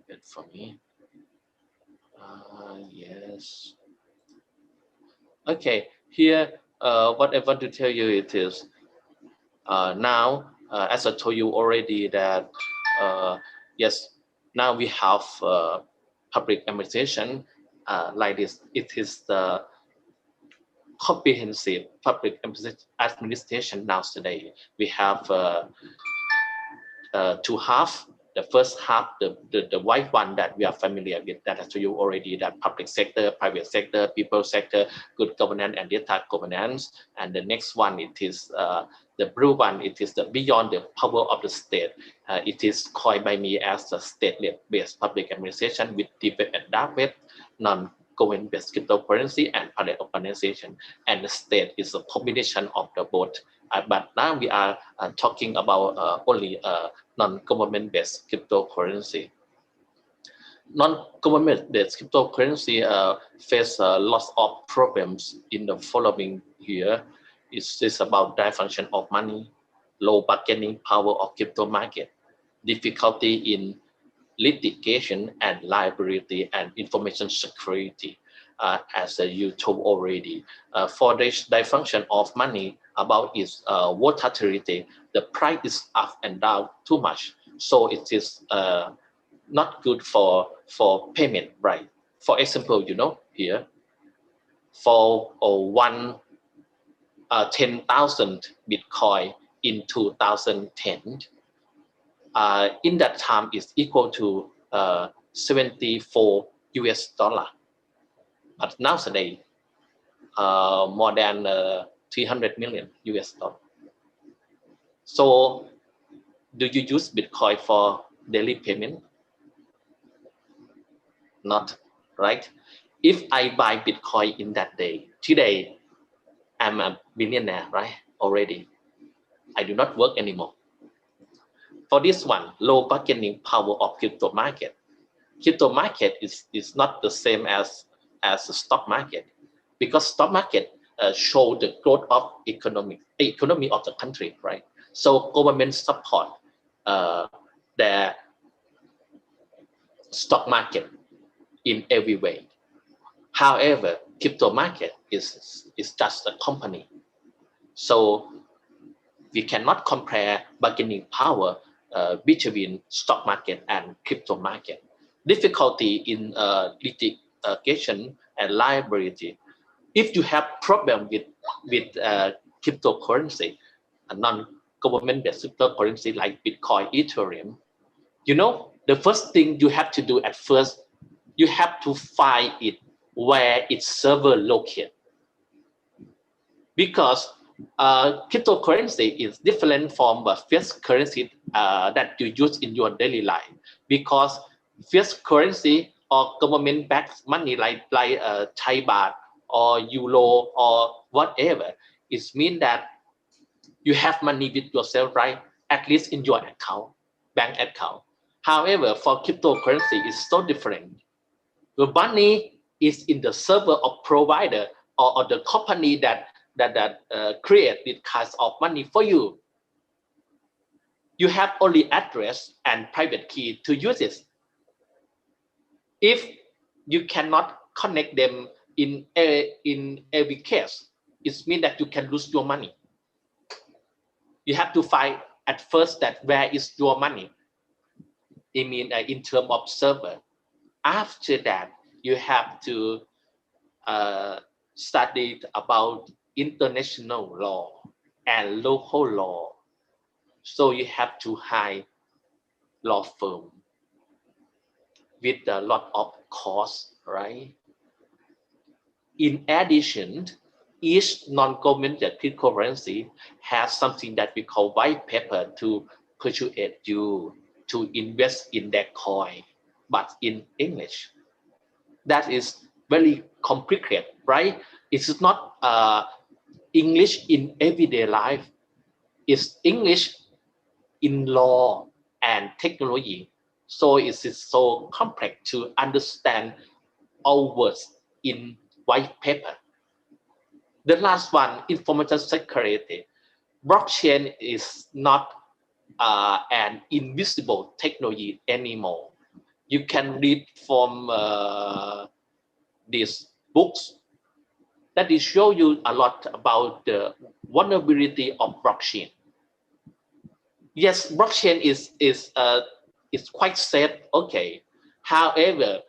Wait for me. Yes. Okay. Here, what I want to tell you it is now, as I told you already that yes, now we have public administration like this. It is the comprehensive public administration now today. We have 2 halves. The first half, the white one that we are familiar with, that I told you already, that public sector, private sector, people sector, good governance and data governance. And the next one, it is the blue one, it is the beyond the power of the state. It is coined by me as the state-based public administration with deep and dark web, non-government-based cryptocurrency and public organization. And the state is a combination of the both. But now we are talking about only non-government-based cryptocurrency. Non-government-based cryptocurrency face lots of problems in the following year. It's about diffusion of money, low bargaining power of crypto market, difficulty in litigation and liability and information security, as you told already. For this diffusion of money, about its volatility, the price is up and down too much, so it is not good for payment, right? For example, you know, here for 10,000 Bitcoin in 2010, in that time is equal to 74 US dollar. But nowadays, more than 300 million US dollar. So, do you use Bitcoin for daily payment? Not, right? If I buy Bitcoin in that day, today, I'm a billionaire, right? Already. I do not work anymore. For this one, low bargaining power of crypto market. Crypto market is not the same as the stock market, because stock market show the growth of economy of the country, right? So government support their stock market in every way. However, crypto market is just a company, so we cannot compare bargaining power between stock market and crypto market. Difficulty in litigation and liability. If you have problem with cryptocurrency, a non-government-based cryptocurrency like Bitcoin, Ethereum, you know, the first thing you have to do at first, you have to find it where its server located. Because cryptocurrency is different from fiat currency that you use in your daily life. Because fiat currency or government-backed money like Thai baht or euro or whatever, it means that you have money with yourself, right? At least in your account, bank account. However, for cryptocurrency, it's so different. The money is in the server of provider or the company that create this kinds of money for you. You have only address and private key to use it. If you cannot connect them in every case, it means that you can lose your money. You have to find at first that where is your money. I mean, in terms of server. After that, you have to study about international law and local law. So you have to hire law firm with a lot of costs, right? In addition, each non-government cryptocurrency has something that we call white paper to persuade you to invest in that coin, but in English. That is very complicated, right? It's not English in everyday life. It's English in law and technology. So it is so complex to understand all words in white paper. The last one, information security. Blockchain is not an invisible technology anymore. You can read from these books that is show you a lot about the vulnerability of blockchain. Yes, blockchain is quite safe, okay. However,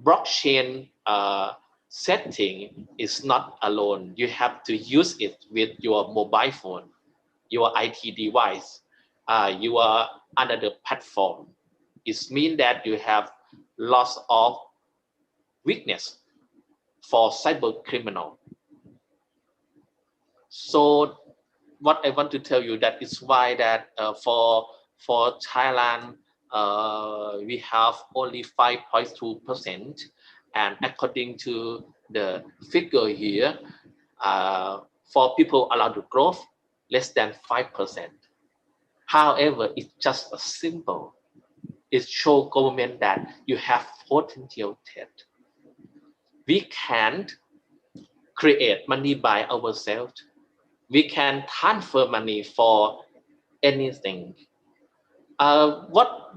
blockchain setting is not alone. You have to use it with your mobile phone, your IT device, your another platform. It means that you have lots of weakness for cyber criminal. So what I want to tell you that is why that for Thailand we have only 5.2%, and according to the figure here, for people around the globe, less than 5%. However, it's just a symbol. It shows government that you have potential. We can't create money by ourselves. We can transfer money for anything. What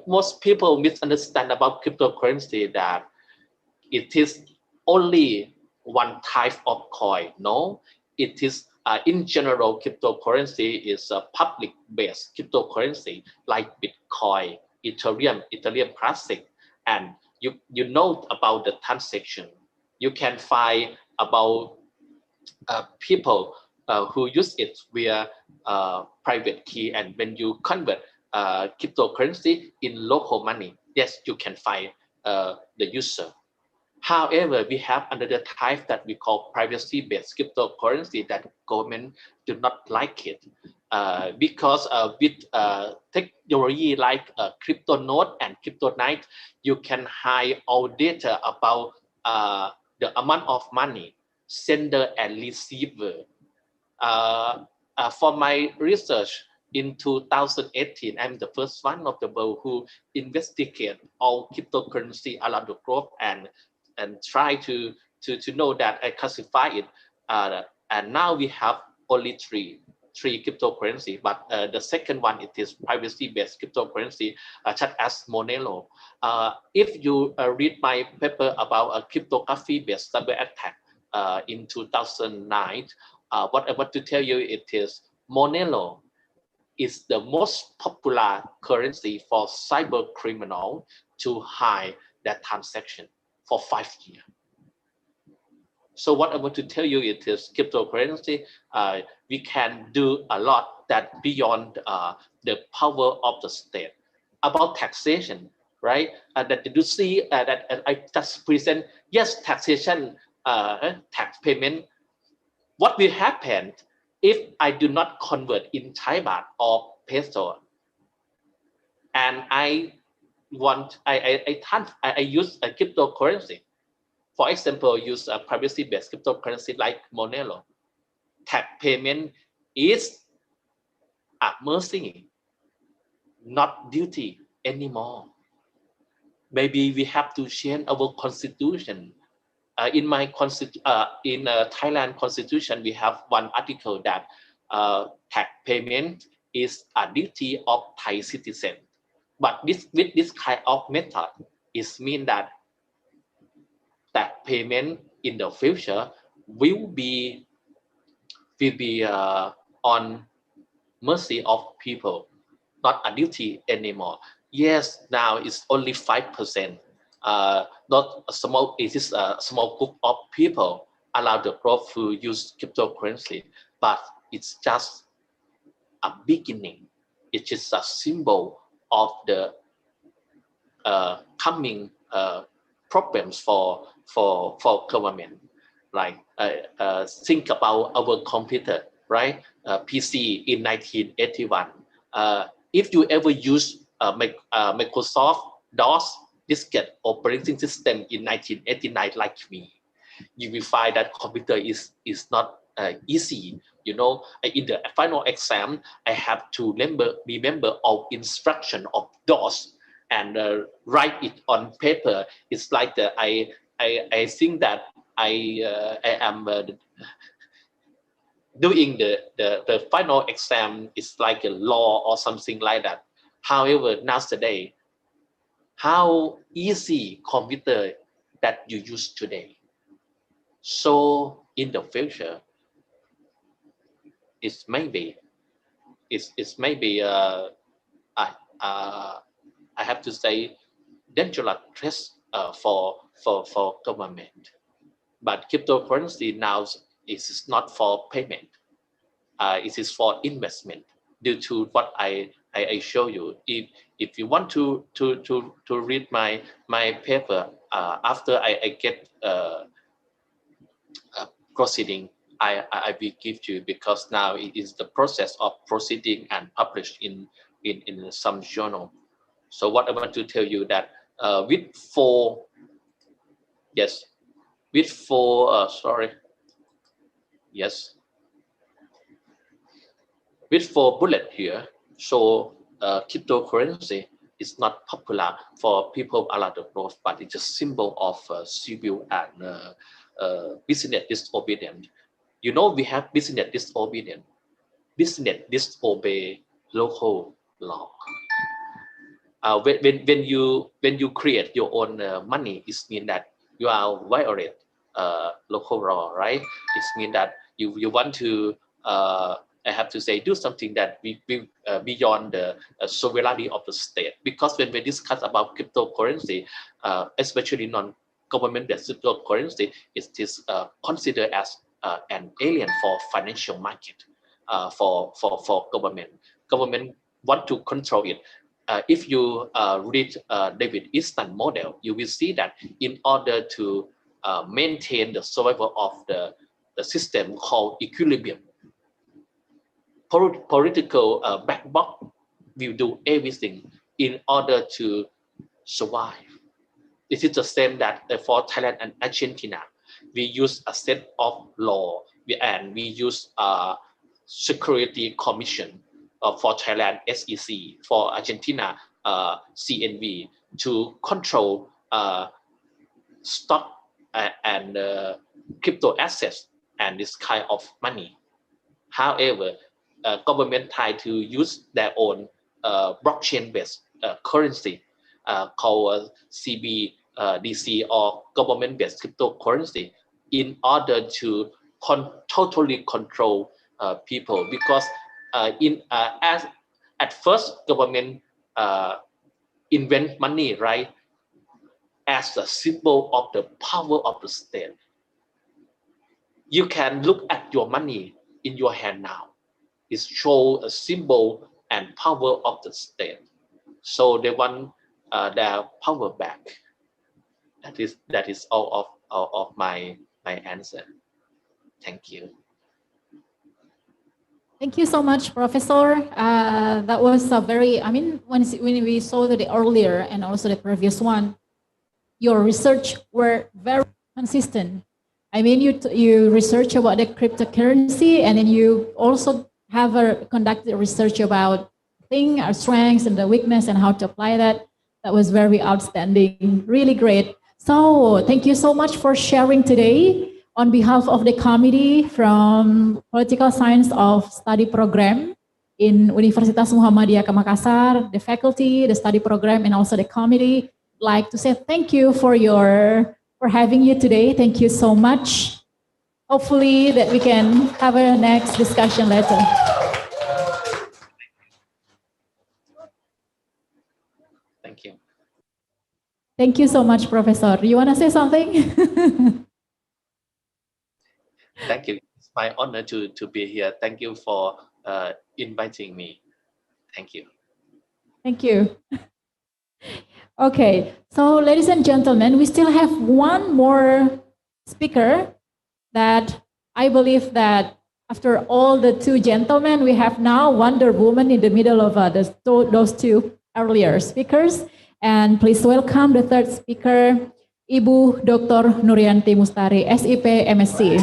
most people misunderstand about cryptocurrency, that it is only one type of coin. No, it is in general, cryptocurrency is a public-based cryptocurrency like Bitcoin, Ethereum Classic, and you know about the transaction. You can find about people who use it via private key, and when you convert cryptocurrency in local money, yes, you can find the user. However, we have another type that we call privacy-based cryptocurrency that government do not like it because with technology like crypto node and crypto night, you can hide all data about the amount of money, sender and receiver. For my research in 2018, I'm the first one of the world who investigate all cryptocurrency around the globe and try to know that I classify it. And now we have only three cryptocurrency, but the second one, it is privacy-based cryptocurrency, such as Monero. If you read my paper about a cryptography-based cyber attack in 2009, what I want to tell you, it is Monero is the most popular currency for cyber criminal to hide that transaction for 5 years. So what I want to tell you is cryptocurrency, we can do a lot that beyond the power of the state. About taxation, right? That you see that I just present, yes, taxation, tax payment. What will happen if I do not convert in Thai baht or peso? And I use a cryptocurrency. For example, use a privacy-based cryptocurrency like Monero. Tax payment is a mercy, not duty anymore. Maybe we have to change our constitution. In Thailand constitution, we have one article that tax payment is a duty of Thai citizen. But with this kind of method, it means that tax payment in the future will be on mercy of people, not a duty anymore. Yes, now it's only 5%. Not a small. It is a small group of people allowed the group to use cryptocurrency, but it's just a beginning. It is a symbol of the coming problems for government. Like think about our computer, right? PC in 1981. If you ever use Microsoft DOS diskette operating system in 1989, like me, you will find that computer is not easy. You know, in the final exam, I have to remember all instruction of DOS and write it on paper. It's like I think that I am doing the final exam is like a law or something like that. However, nowadays, how easy computer that you use today. So in the future, it's maybe I have to say dangerous threat for government. But cryptocurrency now is not for payment. It is for investment. Due to what I show you, if you want to read my paper after I get proceeding, I will give you, because now it is the process of proceeding and published in some journal. So what I want to tell you that with four bullet here. So cryptocurrency is not popular for people around the world, but it's a symbol of civil and business disobedience. You know, we have business disobedience. Business disobey local law. When you create your own money, it means that you are violate local law, right? It means that you want to I have to say do something that beyond the sovereignty of the state. Because when we discuss about cryptocurrency, especially non-government-based cryptocurrency, it is considered as an alien for financial market, for government. Government want to control it. If you read David Easton model, you will see that in order to maintain the survival of the system called equilibrium, political backbone will do everything in order to survive. It is the same that for Thailand and Argentina, we use a set of law and we use a security commission for Thailand, SEC, for Argentina, CNV, to control stock and crypto assets and this kind of money. However, government try to use their own blockchain-based currency called CBDC or government-based cryptocurrency in order to totally control people, because at first government invent money, right, as a symbol of the power of the state. you can look at your money in your hand now. It shows a symbol and power of the state. So they want their power back. That is all of my answer. Thank you. Thank you so much, Professor. That was a very, I mean, when we saw the earlier and also the previous one, your research were very consistent. I mean, you research about the cryptocurrency, and then you also have conducted research about our strengths and the weakness and how to apply that. That was very outstanding, really great. So thank you so much for sharing today. On behalf of the committee from Political Science of Study Program in Universitas Muhammadiyah Makassar, the faculty, the study program, and also the committee, like to say thank you for having you today. Thank you so much. Hopefully that we can have a next discussion later. Thank you. Thank you so much, Professor. You want to say something? Thank you. It's my honor to be here. Thank you for inviting me. Thank you. Thank you. Okay, so ladies and gentlemen, we still have one more speaker that I believe that after all the two gentlemen, we have now Wonder Woman in the middle of those two earlier speakers. And please welcome the third speaker, Ibu Dr. Nurianti Mustari, SIP, MSc.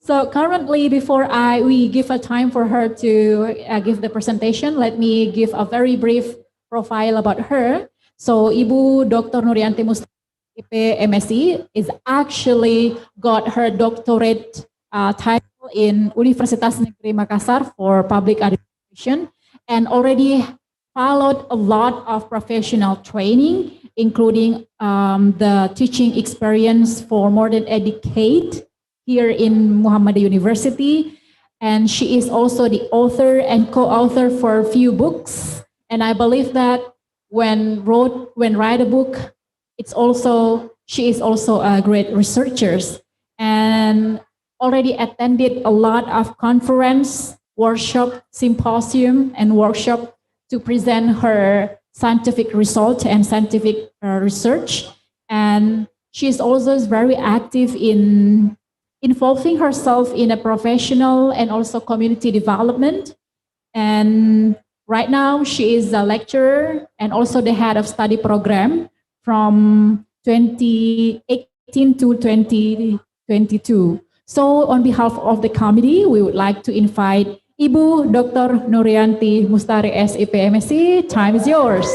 So currently, before we give a time for her to give the presentation, let me give a very brief profile about her. So Ibu Dr. Nurianti Mustari, MSc, is actually got her doctorate title in Universitas Negeri Makassar for public administration, and already followed a lot of professional training, including the teaching experience for more than a decade here in Muhammadiyah University. And she is also the author and co-author for a few books. And I believe that when write a book, she is also a great researcher, and already attended a lot of conference, workshop, symposium, and workshop to present her scientific results and scientific research. And she is also very active in involving herself in a professional and also community development. And right now she is a lecturer and also the head of study program from 2018 to 2022. So on behalf of the committee, we would like to invite Ibu Dr. Nurianti Mustari, SIP, MSc. Time is yours.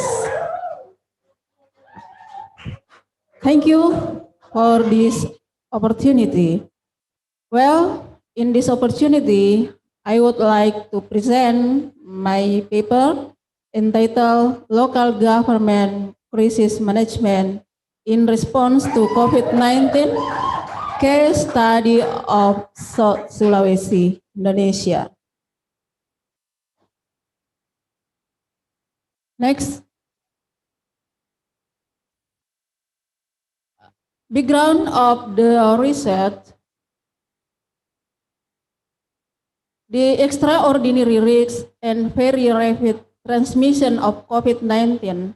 Thank you for this opportunity. Well, in this opportunity, I would like to present my paper entitled Local Government Crisis Management in Response to COVID-19, Case Study of South Sulawesi, Indonesia. Next. Background of the research. The extraordinary risks and very rapid transmission of COVID-19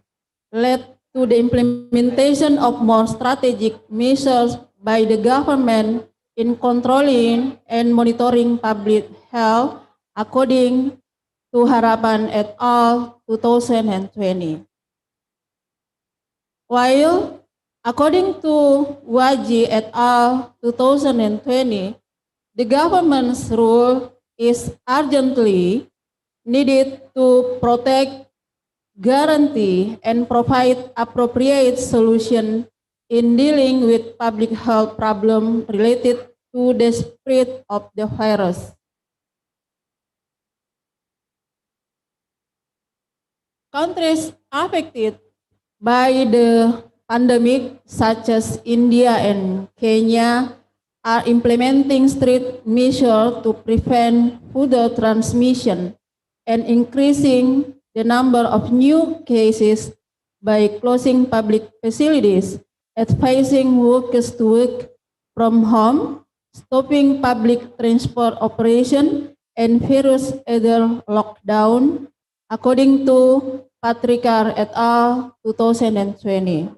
led to the implementation of more strategic measures by the government in controlling and monitoring public health, according to Harapan et al. 2020. While, according to Waji et al. 2020, the government's role is urgently needed to protect, guarantee, and provide appropriate solution in dealing with public health problems related to the spread of the virus. Countries affected by the pandemic, such as India and Kenya, are implementing strict measures to prevent further transmission and increasing the number of new cases by closing public facilities, advising workers to work from home, stopping public transport operation, and various other lockdown, according to Patrikar et al. 2020.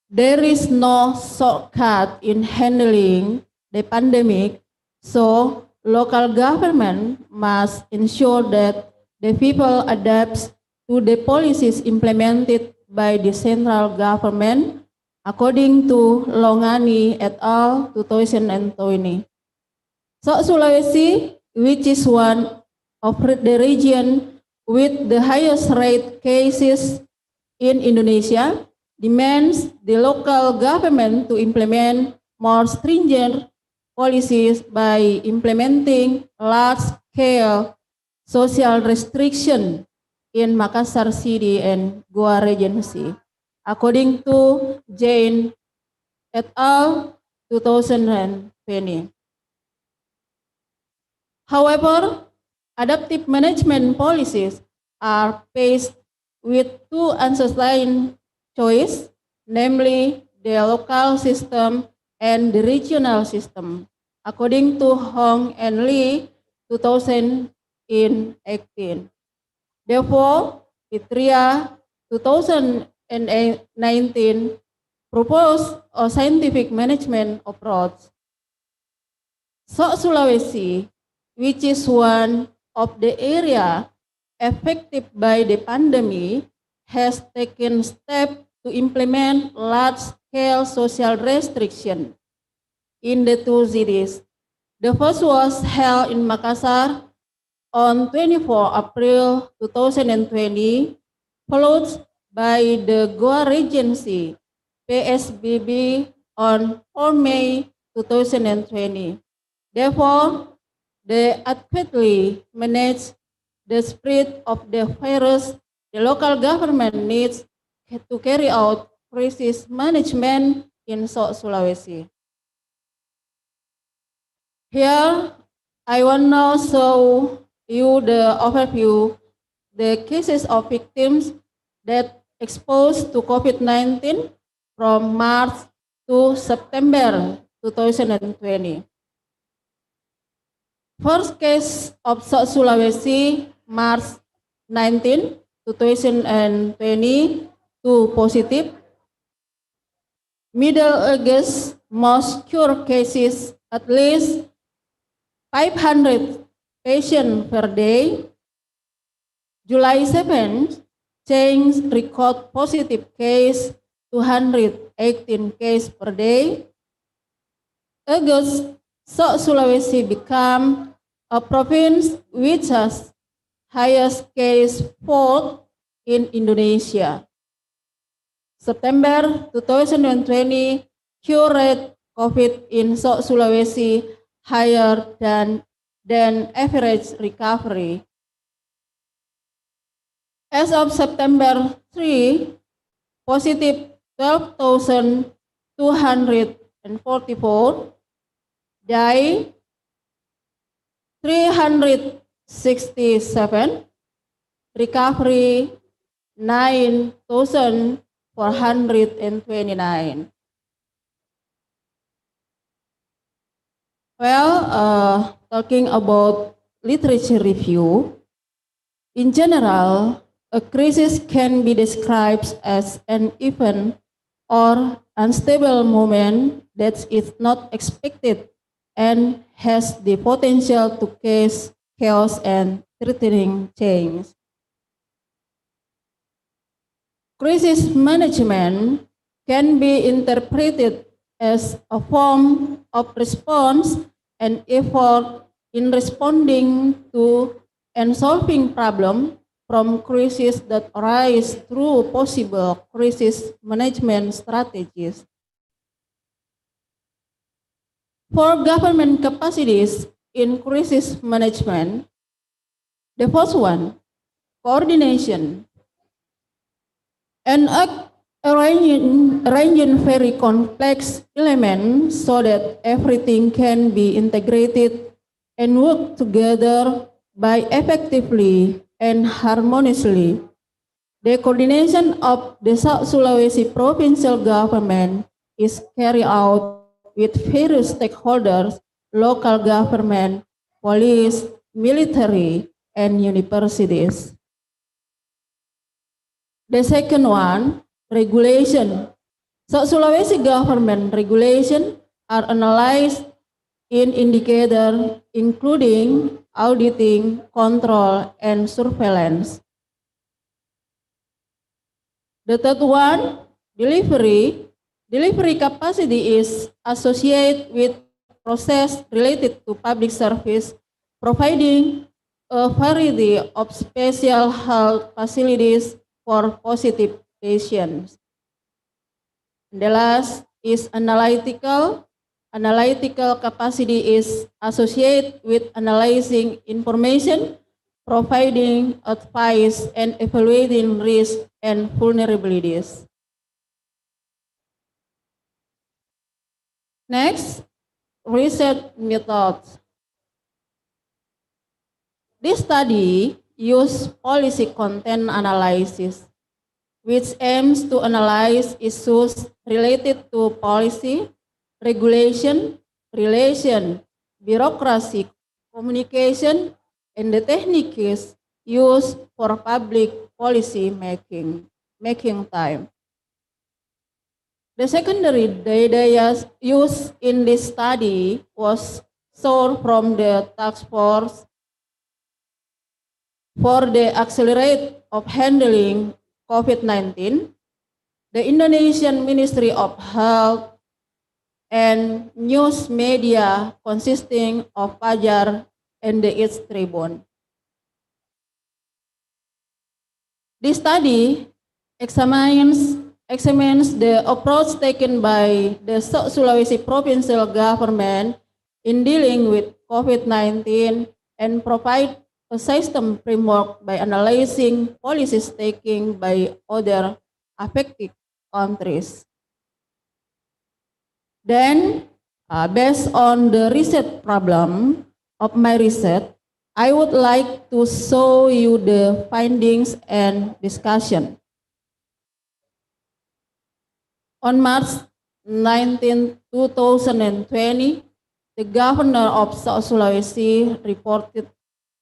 There is no shortcut in handling the pandemic, so local government must ensure that the people adapt to the policies implemented by the central government, according to Longani et al. 2020. So Sulawesi, which is one of the region with the highest rate cases in Indonesia, demands the local government to implement more stringent policies by implementing large-scale social restriction in Makassar City and Goa Regency, according to Jane et al. 2020. However, adaptive management policies are faced with two uncertain choices, namely the local system and the regional system, according to Hong and Lee 2018. Therefore, Pitria 2019 proposed a scientific management approach. South Sulawesi, which is one of the area affected by the pandemic, has taken steps to implement large-scale social restriction in the two cities. The first was held in Makassar on 24 April 2020, followed by the Goa Regency PSBB on 4 May 2020. Therefore, they adequately manage the spread of the virus. The local government needs to carry out crisis management in South Sulawesi. Here, I want now show you the overview, the cases of victims that exposed to COVID-19 from March to September 2020. First case of South Sulawesi, March 19, 2020, 2 positive. Middle August, most cure cases, at least 500 patients per day. July 7, change record positive case, 218 cases per day. August, South Sulawesi become a province which has highest case fall in Indonesia. September 2020, cure rate COVID in South Sulawesi higher than average recovery. As of September 3, positive 12,244, die 367, recovery 9,429. Well, talking about literature review, in general, a crisis can be described as an event or unstable moment that is not expected and has the potential to cause chaos and threatening change. Crisis management can be interpreted as a form of response and effort in responding to and solving problems from crises that arise through possible crisis management strategies. For government capacities in crisis management, the first one, coordination. An act arranging very complex elements so that everything can be integrated and work together by effectively and harmoniously. The coordination of the South Sulawesi provincial government is carried out with various stakeholders, local government, police, military, and universities. The second one, regulation. South Sulawesi government regulation are analyzed in indicators including auditing, control, and surveillance. The third one, delivery. Delivery capacity is associated with process related to public service, providing a variety of special health facilities for positive patients. The last is analytical. Analytical capacity is associated with analyzing information, providing advice, and evaluating risks and vulnerabilities. Next, research methods. This study uses policy content analysis, which aims to analyze issues related to policy, regulation, relation, bureaucracy, communication, and the techniques used for public policy making time. The secondary data used in this study was sourced from the task force for the accelerate of handling COVID-19, the Indonesian Ministry of Health, and news media consisting of Fajar and the East Tribune. This study examines the approach taken by the South Sulawesi provincial government in dealing with COVID-19 and provide a system framework by analyzing policies taken by other affected countries. Then, based on the research problem of my research, I would like to show you the findings and discussion. On March 19, 2020, the governor of South Sulawesi reported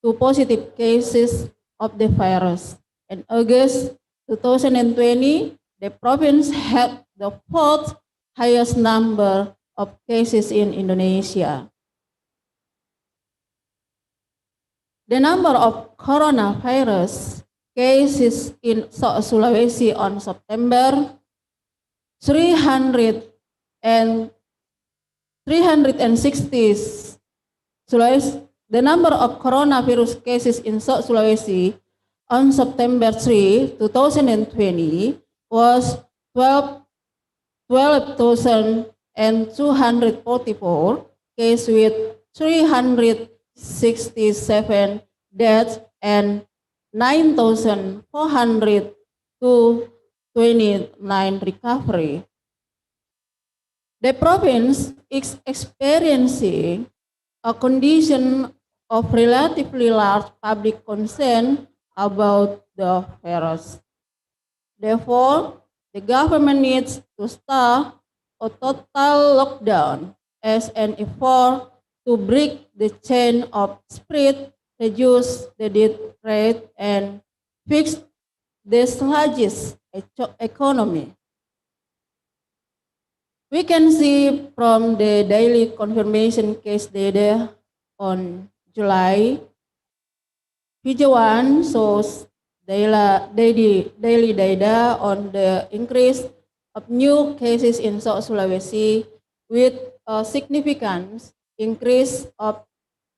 2 positive cases of the virus. In August 2020, the province had the 4th highest number of cases in Indonesia. The number of coronavirus cases in South Sulawesi on September 360. The number of coronavirus cases in South Sulawesi on September 3, 2020 was 12,244 cases with 367 deaths and 9,429 recovery. The province is experiencing a condition of relatively large public concern about the virus. Therefore, the government needs to start a total lockdown as an effort to break the chain of spread, reduce the death rate, and fix the sluggish economy. We can see from the daily confirmation case data on July, Figure 1 shows daily data on the increase of new cases in South Sulawesi with a significant increase of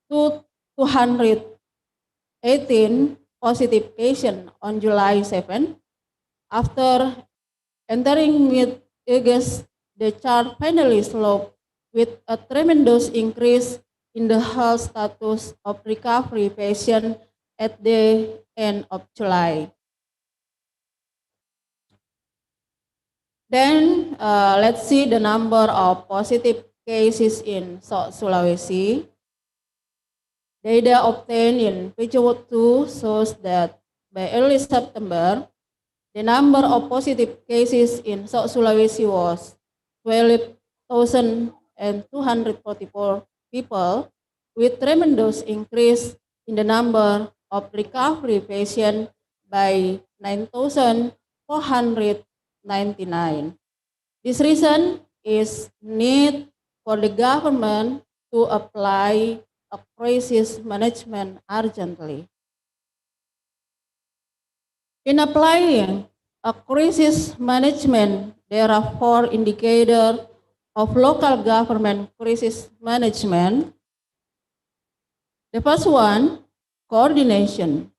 218 positive patients on July 7. After entering mid-August, the chart finally sloped with a tremendous increase in the health status of recovery patients at the end of July. Then let's see the number of positive cases in South Sulawesi. Data obtained in PSAKU shows that by early September, the number of positive cases in South Sulawesi was 12,244 people, with tremendous increase in the number of recovery patients by 9,499. This reason is need for the government to apply a crisis management urgently. In applying a crisis management, there are 4 indicators of local government crisis management. The first one, coordination.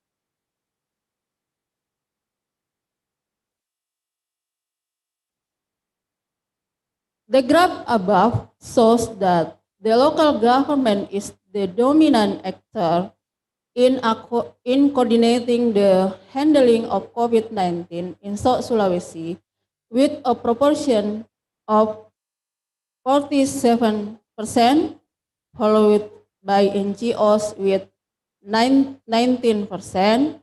The graph above shows that the local government is the dominant actor in coordinating the handling of COVID-19 in South Sulawesi with a proportion of 47%, followed by NGOs with 19%.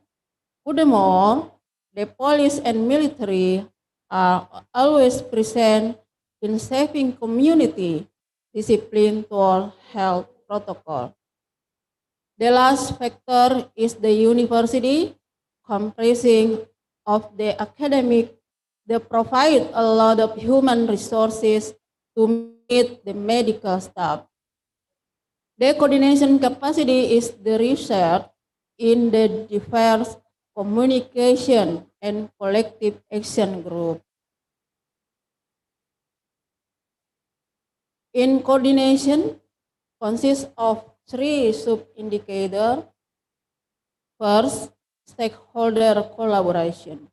Furthermore, the police and military are always present in saving community discipline toward health protocol. The last factor is the university, comprising of the academic that provide a lot of human resources to meet the medical staff. The coordination capacity is the research in the diverse communication and collective action group. In coordination consists of 3 sub-indicators. First, stakeholder collaboration.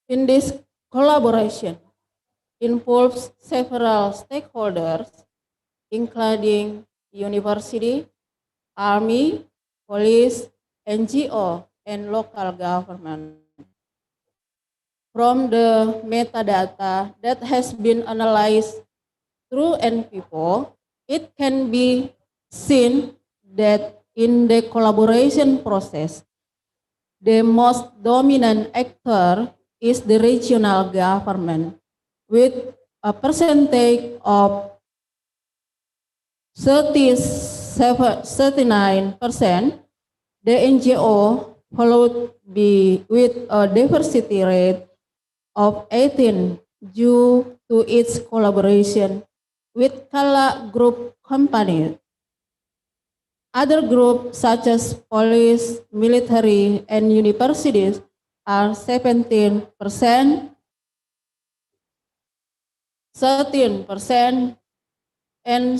In this collaboration involves several stakeholders, including university, army, police, NGO, and local government. From the metadata that has been analyzed through NPPO, it can be seen that in the collaboration process, the most dominant actor is the regional government, with a percentage of 39%. The NGO followed with a diversity rate of 18 due to its collaboration with Kala Group companies. Other groups such as police, military, and universities are 17%, 13%, and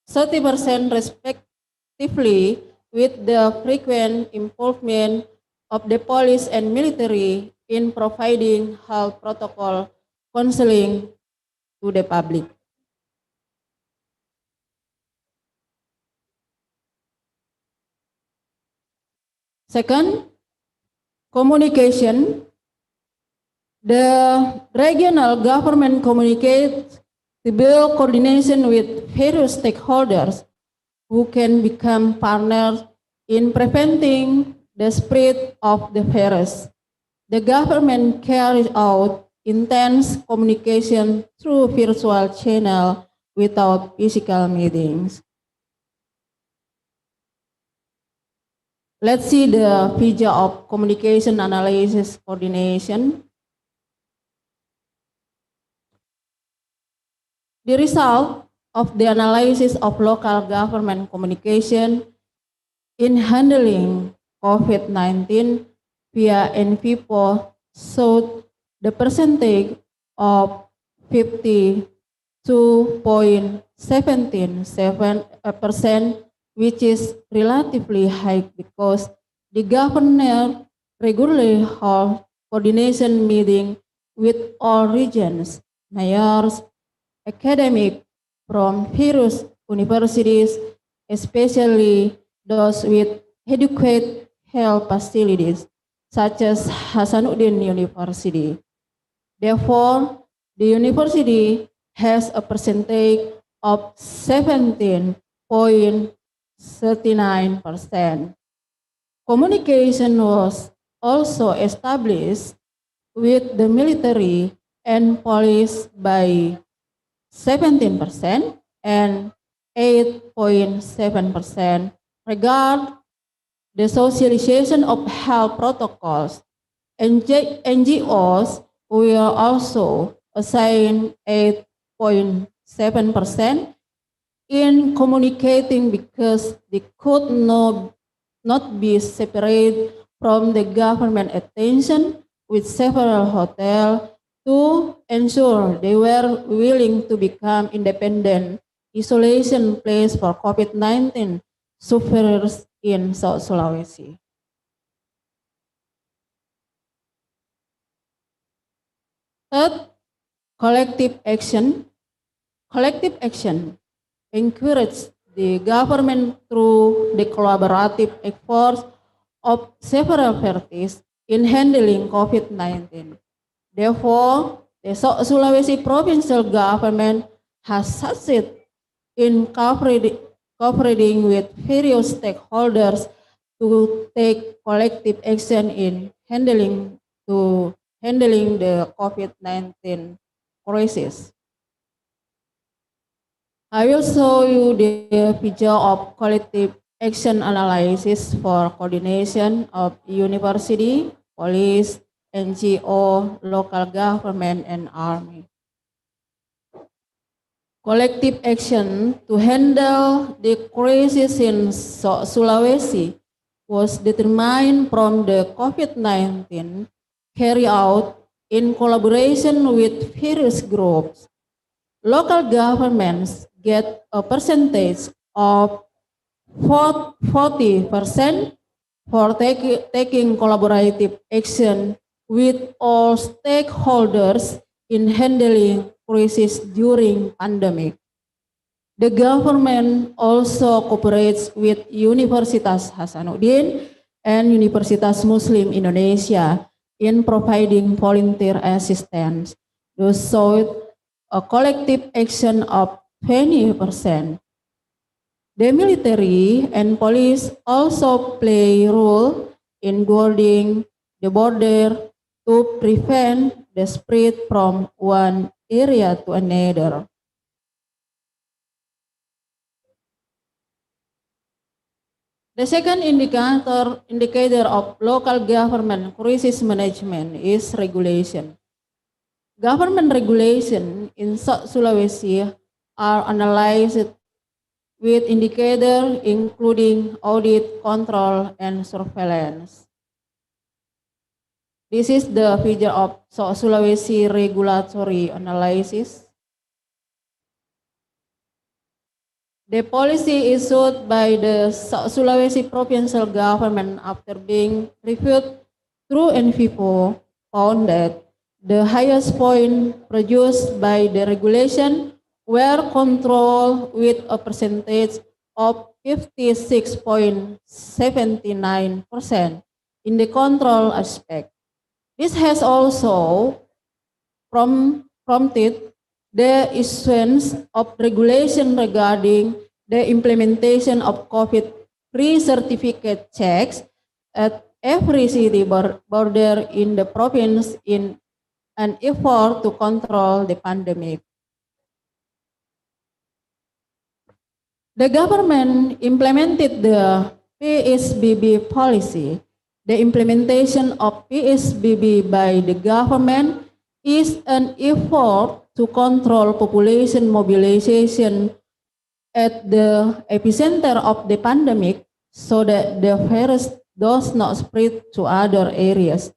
30% respectively, with the frequent involvement of the police and military in providing health protocol counseling to the public. Second, communication. The regional government communicates to build coordination with various stakeholders who can become partners in preventing the spread of the virus. The government carries out intense communication through virtual channel without physical meetings. Let's see the feature of communication analysis coordination. The result of the analysis of local government communication in handling COVID-19 via NPPO showed the percentage of 52.177%, which is relatively high because the governor regularly holds coordination meetings with all regions, mayors, academic from various universities, especially those with adequate health facilities, such as Hasanuddin University. Therefore, the university has a percentage of 17.39%. Communication was also established with the military and police by 17% and 8.7%. Regard the socialization of health protocols, NGOs were also assigned 8.7% in communicating because they could not be separated from the government attention with several hotels to ensure they were willing to become independent isolation place for COVID-19 sufferers in South Sulawesi. Third, collective action. Collective action encourages the government through the collaborative efforts of several parties in handling COVID-19. Therefore, the South Sulawesi provincial government has succeeded in cooperating with various stakeholders to take collective action in handling the COVID-19 crisis. I will show you the picture of collective action analysis for coordination of university, police, NGO, local government, and army. Collective action to handle the crisis in Sulawesi was determined from the COVID-19 carried out in collaboration with various groups. Local governments get a percentage of 40% for taking collaborative action with all stakeholders in handling crisis during pandemic. The government also cooperates with Universitas Hasanuddin and Universitas Muslim Indonesia in providing volunteer assistance. Those showed a collective action of 20%. The military and police also play a role in guarding the border to prevent the spread from one area to another. The second indicator of local government crisis management is regulation. Government regulation in South Sulawesi are analyzed with indicators including audit, control, and surveillance. This is the figure of South Sulawesi regulatory analysis. The policy issued by the South Sulawesi provincial government after being reviewed through NVIPO found that the highest point produced by the regulation were controlled with a percentage of 56.79% in the control aspect. This has also prompted the issuance of regulation regarding the implementation of COVID-free certificate checks at every city border in the province in an effort to control the pandemic. The government implemented the PSBB policy. The implementation of PSBB by the government is an effort to control population mobilization at the epicenter of the pandemic so that the virus does not spread to other areas.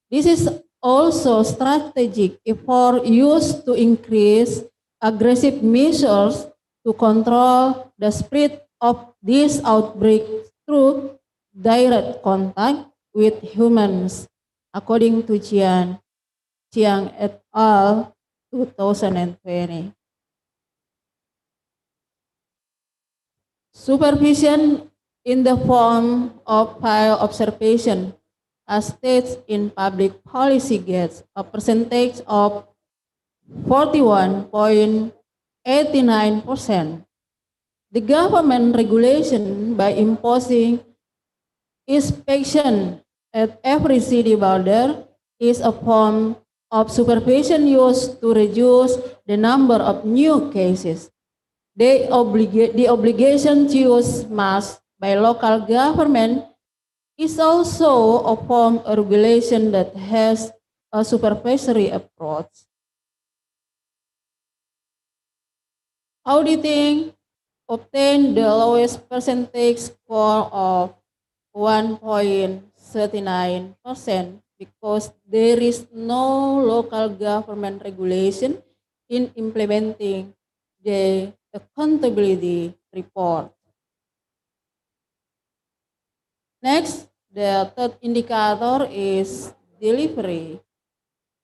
This is also strategic effort used to increase aggressive measures to control the spread of this outbreak through direct contact with humans, according to Chiang et al. 2020. Supervision in the form of file observation as stated in public policy gets a percentage of 41.86%. 89%. The government regulation by imposing inspection at every city border is a form of supervision used to reduce the number of new cases. The obligation to use masks by local government is also a form of regulation that has a supervisory approach. Auditing obtained the lowest percentage score of 1.39% because there is no local government regulation in implementing the accountability report. Next, the third indicator is delivery.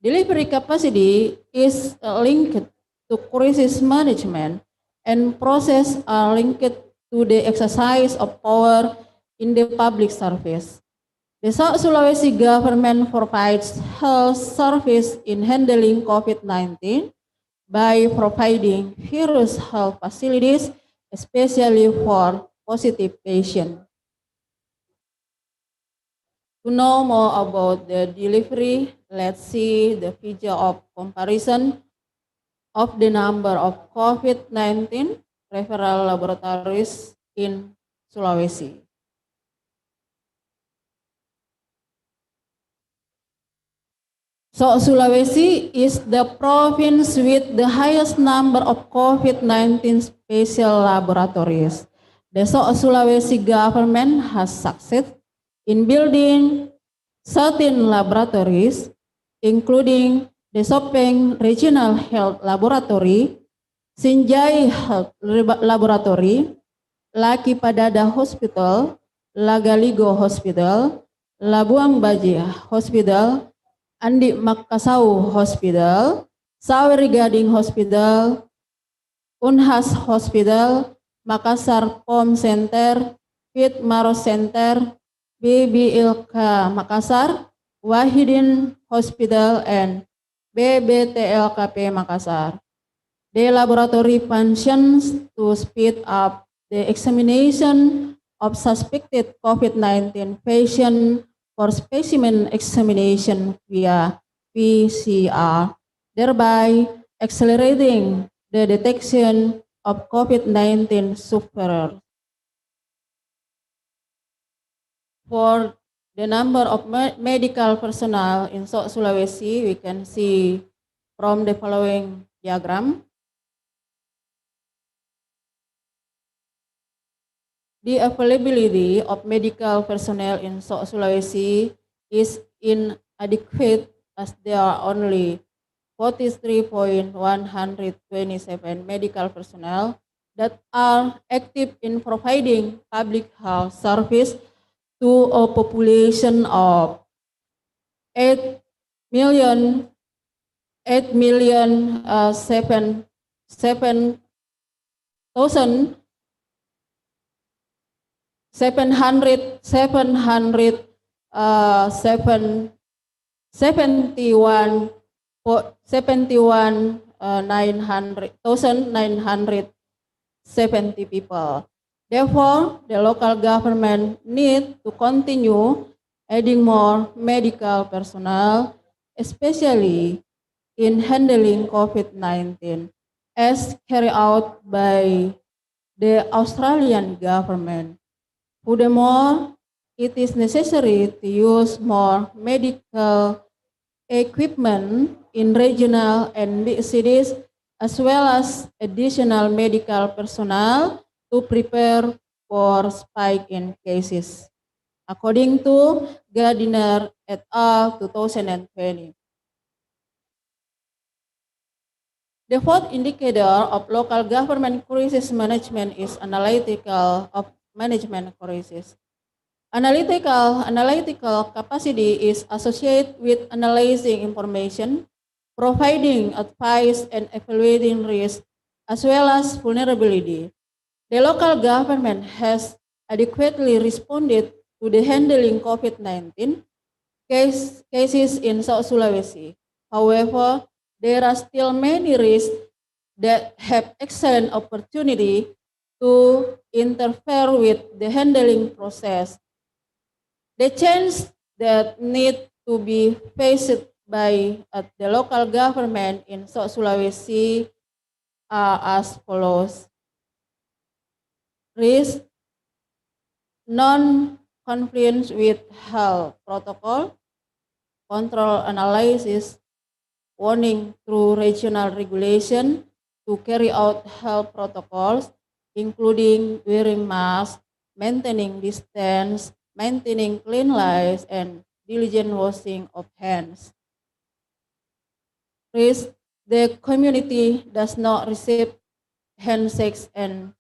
Delivery capacity is linked to crisis management, and process are linked to the exercise of power in the public service. The South Sulawesi government provides health service in handling COVID-19 by providing various health facilities, especially for positive patients. To know more about the delivery, let's see the figure of comparison of the number of COVID-19 referral laboratories in Sulawesi. So Sulawesi is the province with the highest number of COVID-19 special laboratories. The South Sulawesi government has succeeded in building 13 laboratories, including the Sopeng Regional Health Laboratory, Sinjai Health Laboratory, Laki Padada Hospital, Lagaligo Hospital, Labuang Baji Hospital, Andi Makassar Hospital, Saweri Gading Hospital, Unhas Hospital, Makassar POM Center, Fit Maros Center, BBLK Makassar, Wahidin Hospital, and BBTLKP Makassar. The laboratory functions to speed up the examination of suspected COVID-19 patients for specimen examination via PCR, thereby accelerating the detection of COVID-19 sufferers. For the number of medical personnel in South Sulawesi, we can see from the following diagram. The availability of medical personnel in South Sulawesi is inadequate as there are only 43,127 medical personnel that are active in providing public health service to a population of 8,970 people. Therefore, the local government need to continue adding more medical personnel, especially in handling COVID-19, as carried out by the Australian government. Furthermore, it is necessary to use more medical equipment in regional and big cities, as well as additional medical personnel to prepare for spike in cases, according to Gardiner et al. 2020. The fourth indicator of local government crisis management is analytical of management crisis. Analytical capacity is associated with analyzing information, providing advice, and evaluating risk, as well as vulnerability. The local government has adequately responded to the handling COVID-19 cases in South Sulawesi. However, there are still many risks that have excellent opportunity to interfere with the handling process. The change that need to be faced by the local government in South Sulawesi are as follows. Risk, non-compliance with health protocol, control analysis, warning through regional regulation to carry out health protocols, including wearing masks, maintaining distance, maintaining cleanliness, and diligent washing of hands. Risk, the community does not receive handshakes and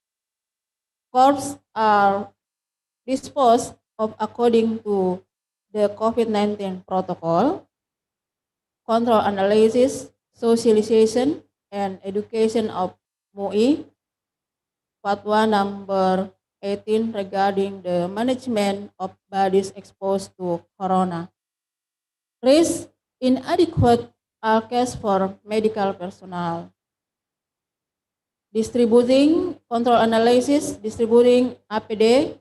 corpses are disposed of according to the COVID-19 protocol. Control analysis, socialization, and education of MUI, Fatwa number 18 regarding the management of bodies exposed to corona. Risk, inadequate allocation for medical personnel. Distributing, control analysis, distributing APD,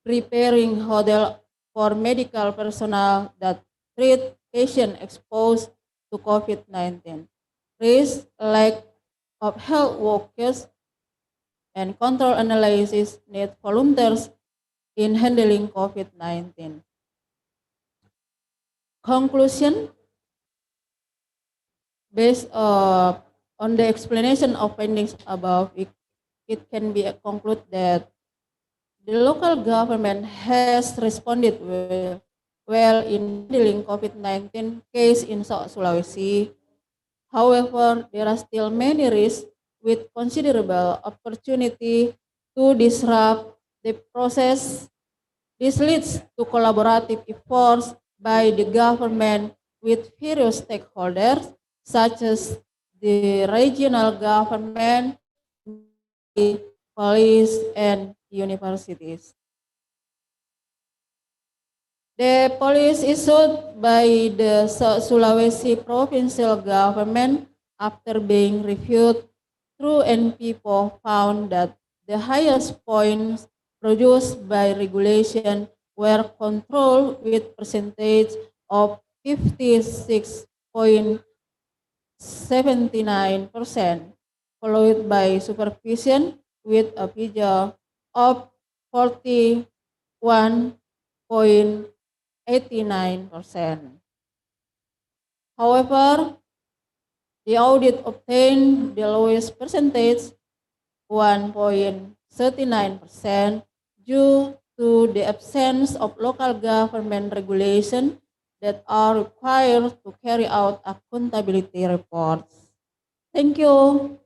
preparing hotel for medical personnel that treat patients exposed to COVID-19. Risk, lack of health workers, and control analysis need volunteers in handling COVID-19. Conclusion, based on the explanation of findings above, it can be concluded that the local government has responded well in handling COVID-19 case in South Sulawesi. However, there are still many risks with considerable opportunity to disrupt the process. This leads to collaborative efforts by the government with various stakeholders, such as the regional government, the police, and universities. The policy issued by the Sulawesi provincial government after being reviewed through NPPO found that the highest points produced by regulation were controlled with percentage of 56.79%, followed by supervision with a figure of 41.89%. However, the audit obtained the lowest percentage, 1.39%, due to the absence of local government regulation that are required to carry out accountability reports. Thank you.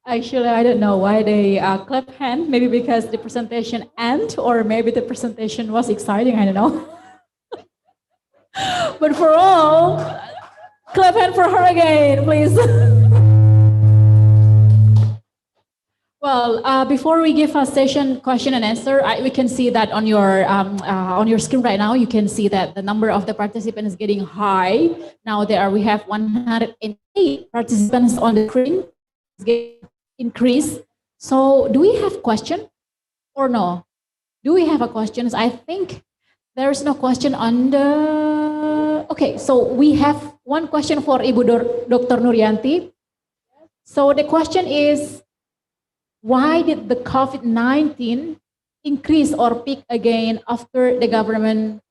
Actually, I don't know why they clap hand. Maybe because the presentation ended, or maybe the presentation was exciting. I don't know. But for all, clap hand for her again, please. Well, before we give a session question and answer, we can see that on your screen right now. You can see that the number of the participants is getting high. Now we have 108 participants on the screen. It's getting increased. So, do we have question or no? Do we have a questions? I think there's no question on the. Okay, so we have one question for Ibu Dr. Nuryanti. So the question is, why did the COVID-19 increase or peak again after the government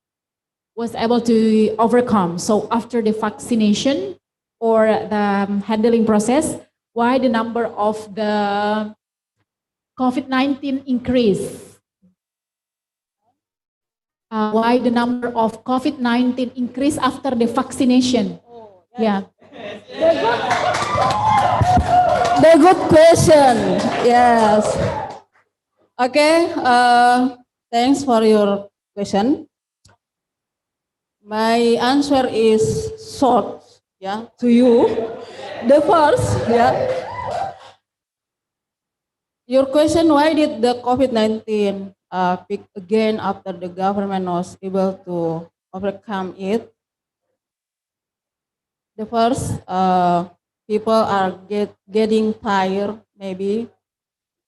was able to overcome? So after the vaccination or the handling process, why the number of the COVID-19 increase? Why the number of COVID-19 increase after the vaccination? Yeah. The good question. Yes. Okay. Thanks for your question. My answer is short. Yeah. To you. The first. Yeah. Your question, why did the COVID-19 pick again after the government was able to overcome it. The first, people are getting tired maybe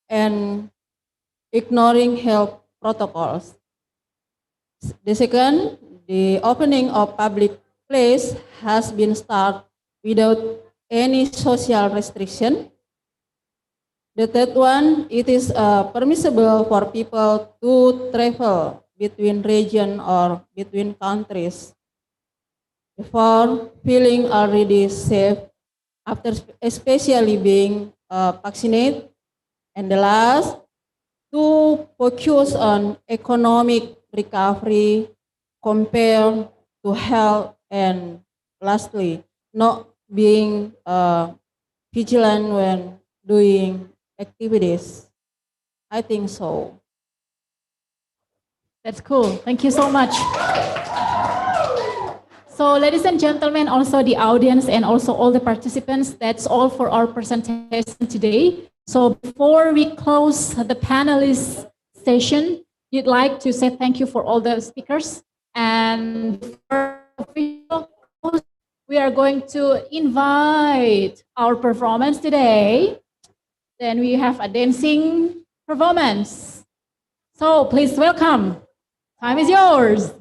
and ignoring health protocols. The second, the opening of public place has been started without any social restriction. The third one, it is permissible for people to travel between region or between countries. The fourth, feeling already safe after especially being vaccinated. And the last, to focus on economic recovery compared to health, and lastly, not being vigilant when doing activities. I think so. That's cool. Thank you so much. So ladies and gentlemen, also the audience and also all the participants, that's all for our presentation today. So before we close the panelist session, you'd like to say thank you for all the speakers. And before we close, we are going to invite our performance today. Then we have a dancing performance. So please welcome. Time is yours.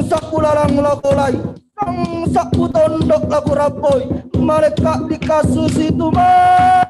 Saku larang laku lay, sang saku tondok laku rapoy, mereka di kasus itu mah.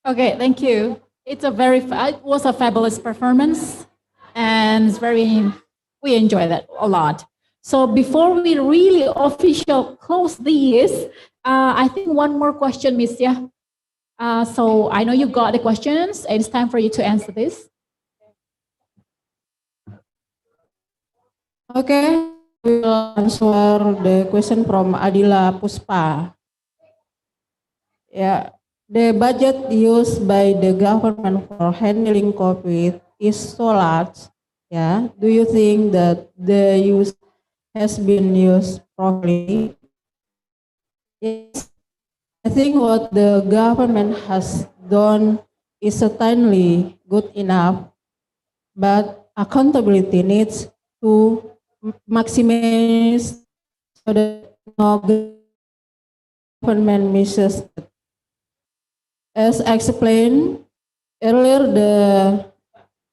Okay, thank you. It was a fabulous performance, and we enjoy that a lot. So before we really official close this, I think one more question, Miss Ya. So I know you got the questions, and it's time for you to answer this. Okay, we will answer the question from Adila Puspa. Yeah, the budget used by the government for handling COVID is so large. Yeah, do you think that the use has been used properly? Yes, I think what the government has done is certainly good enough, but accountability needs to maximize so that no government misses it. As explained earlier,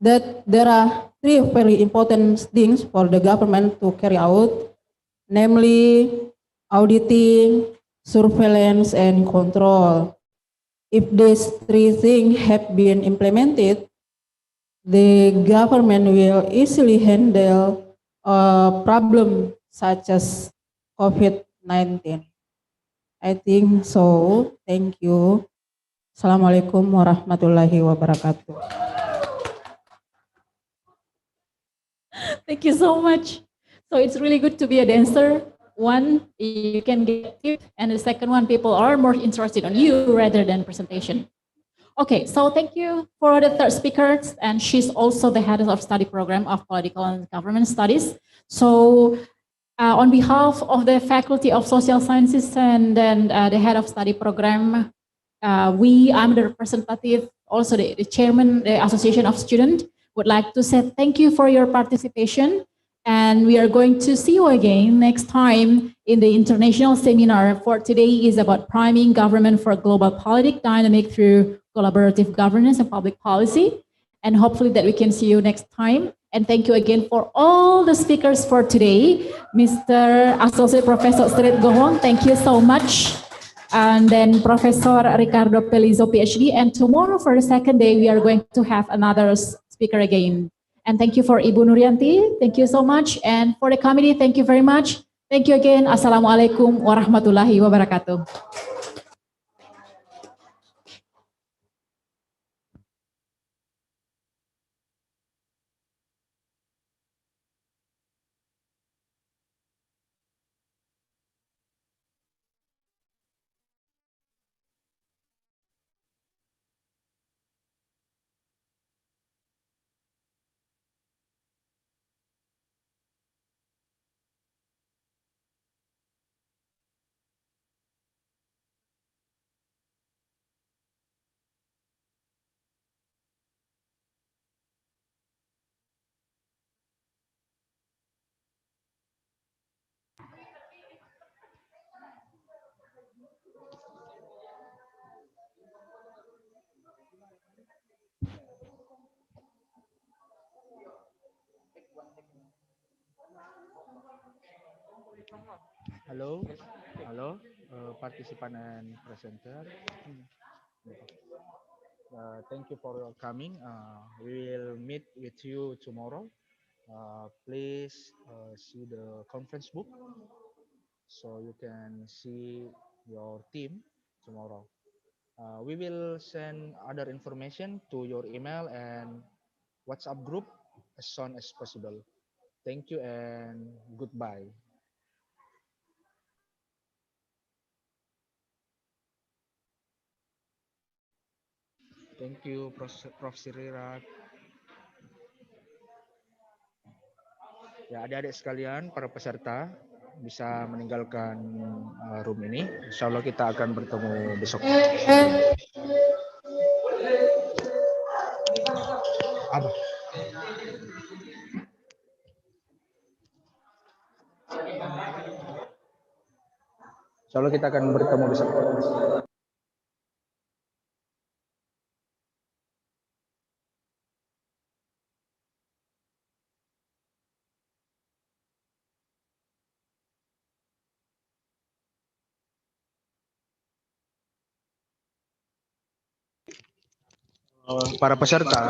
that there are three very important things for the government to carry out, namely auditing, surveillance, and control. If these three things have been implemented, the government will easily handle a problem such as COVID-19. I think so. Thank you. Assalamualaikum warahmatullahi wabarakatuh. Thank you so much. So it's really good to be a dancer. One, you can get tip, and the second one, people are more interested on you rather than presentation. Okay, so thank you for the third speaker, and she's also the head of study program of political and government studies. So on behalf of the Faculty of Social Sciences and then the head of study program, I'm the representative, also the chairman, the Association of Students, would like to say thank you for your participation. And we are going to see you again next time in the international seminar. For today is about priming government for global politic dynamic through collaborative governance and public policy. And hopefully that we can see you next time. And thank you again for all the speakers for today. Mr. Associate Professor Strit Gohong, thank you so much. And then Professor Ricardo Pelizzo, PhD. And tomorrow for the second day, we are going to have another speaker again. And thank you for Ibu Nuryanti. Thank you so much. And for the committee, thank you very much. Thank you again. Assalamualaikum warahmatullahi wabarakatuh. Hello, participant and presenter. Thank you for your coming. We will meet with you tomorrow. Please see the conference book so you can see your team tomorrow. We will send other information to your email and WhatsApp group as soon as possible. Thank you and goodbye. Thank you, Prof. Sirirat. Ya, adik-adik sekalian, para peserta, bisa meninggalkan room ini. Insya Allah kita akan bertemu besok. Apa? Insya Allah kita akan bertemu besok. Para peserta,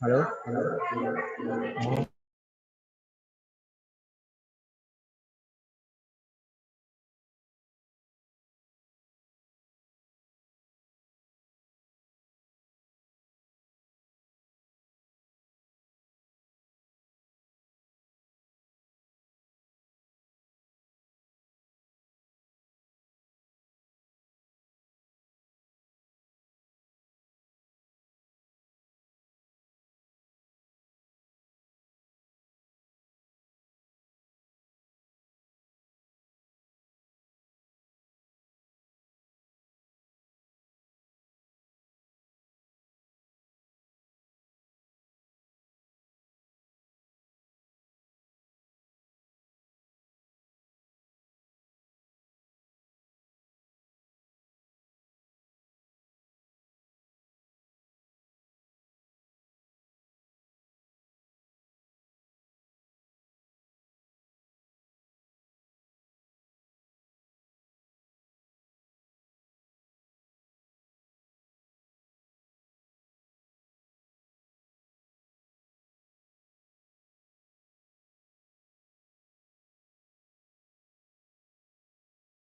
halo.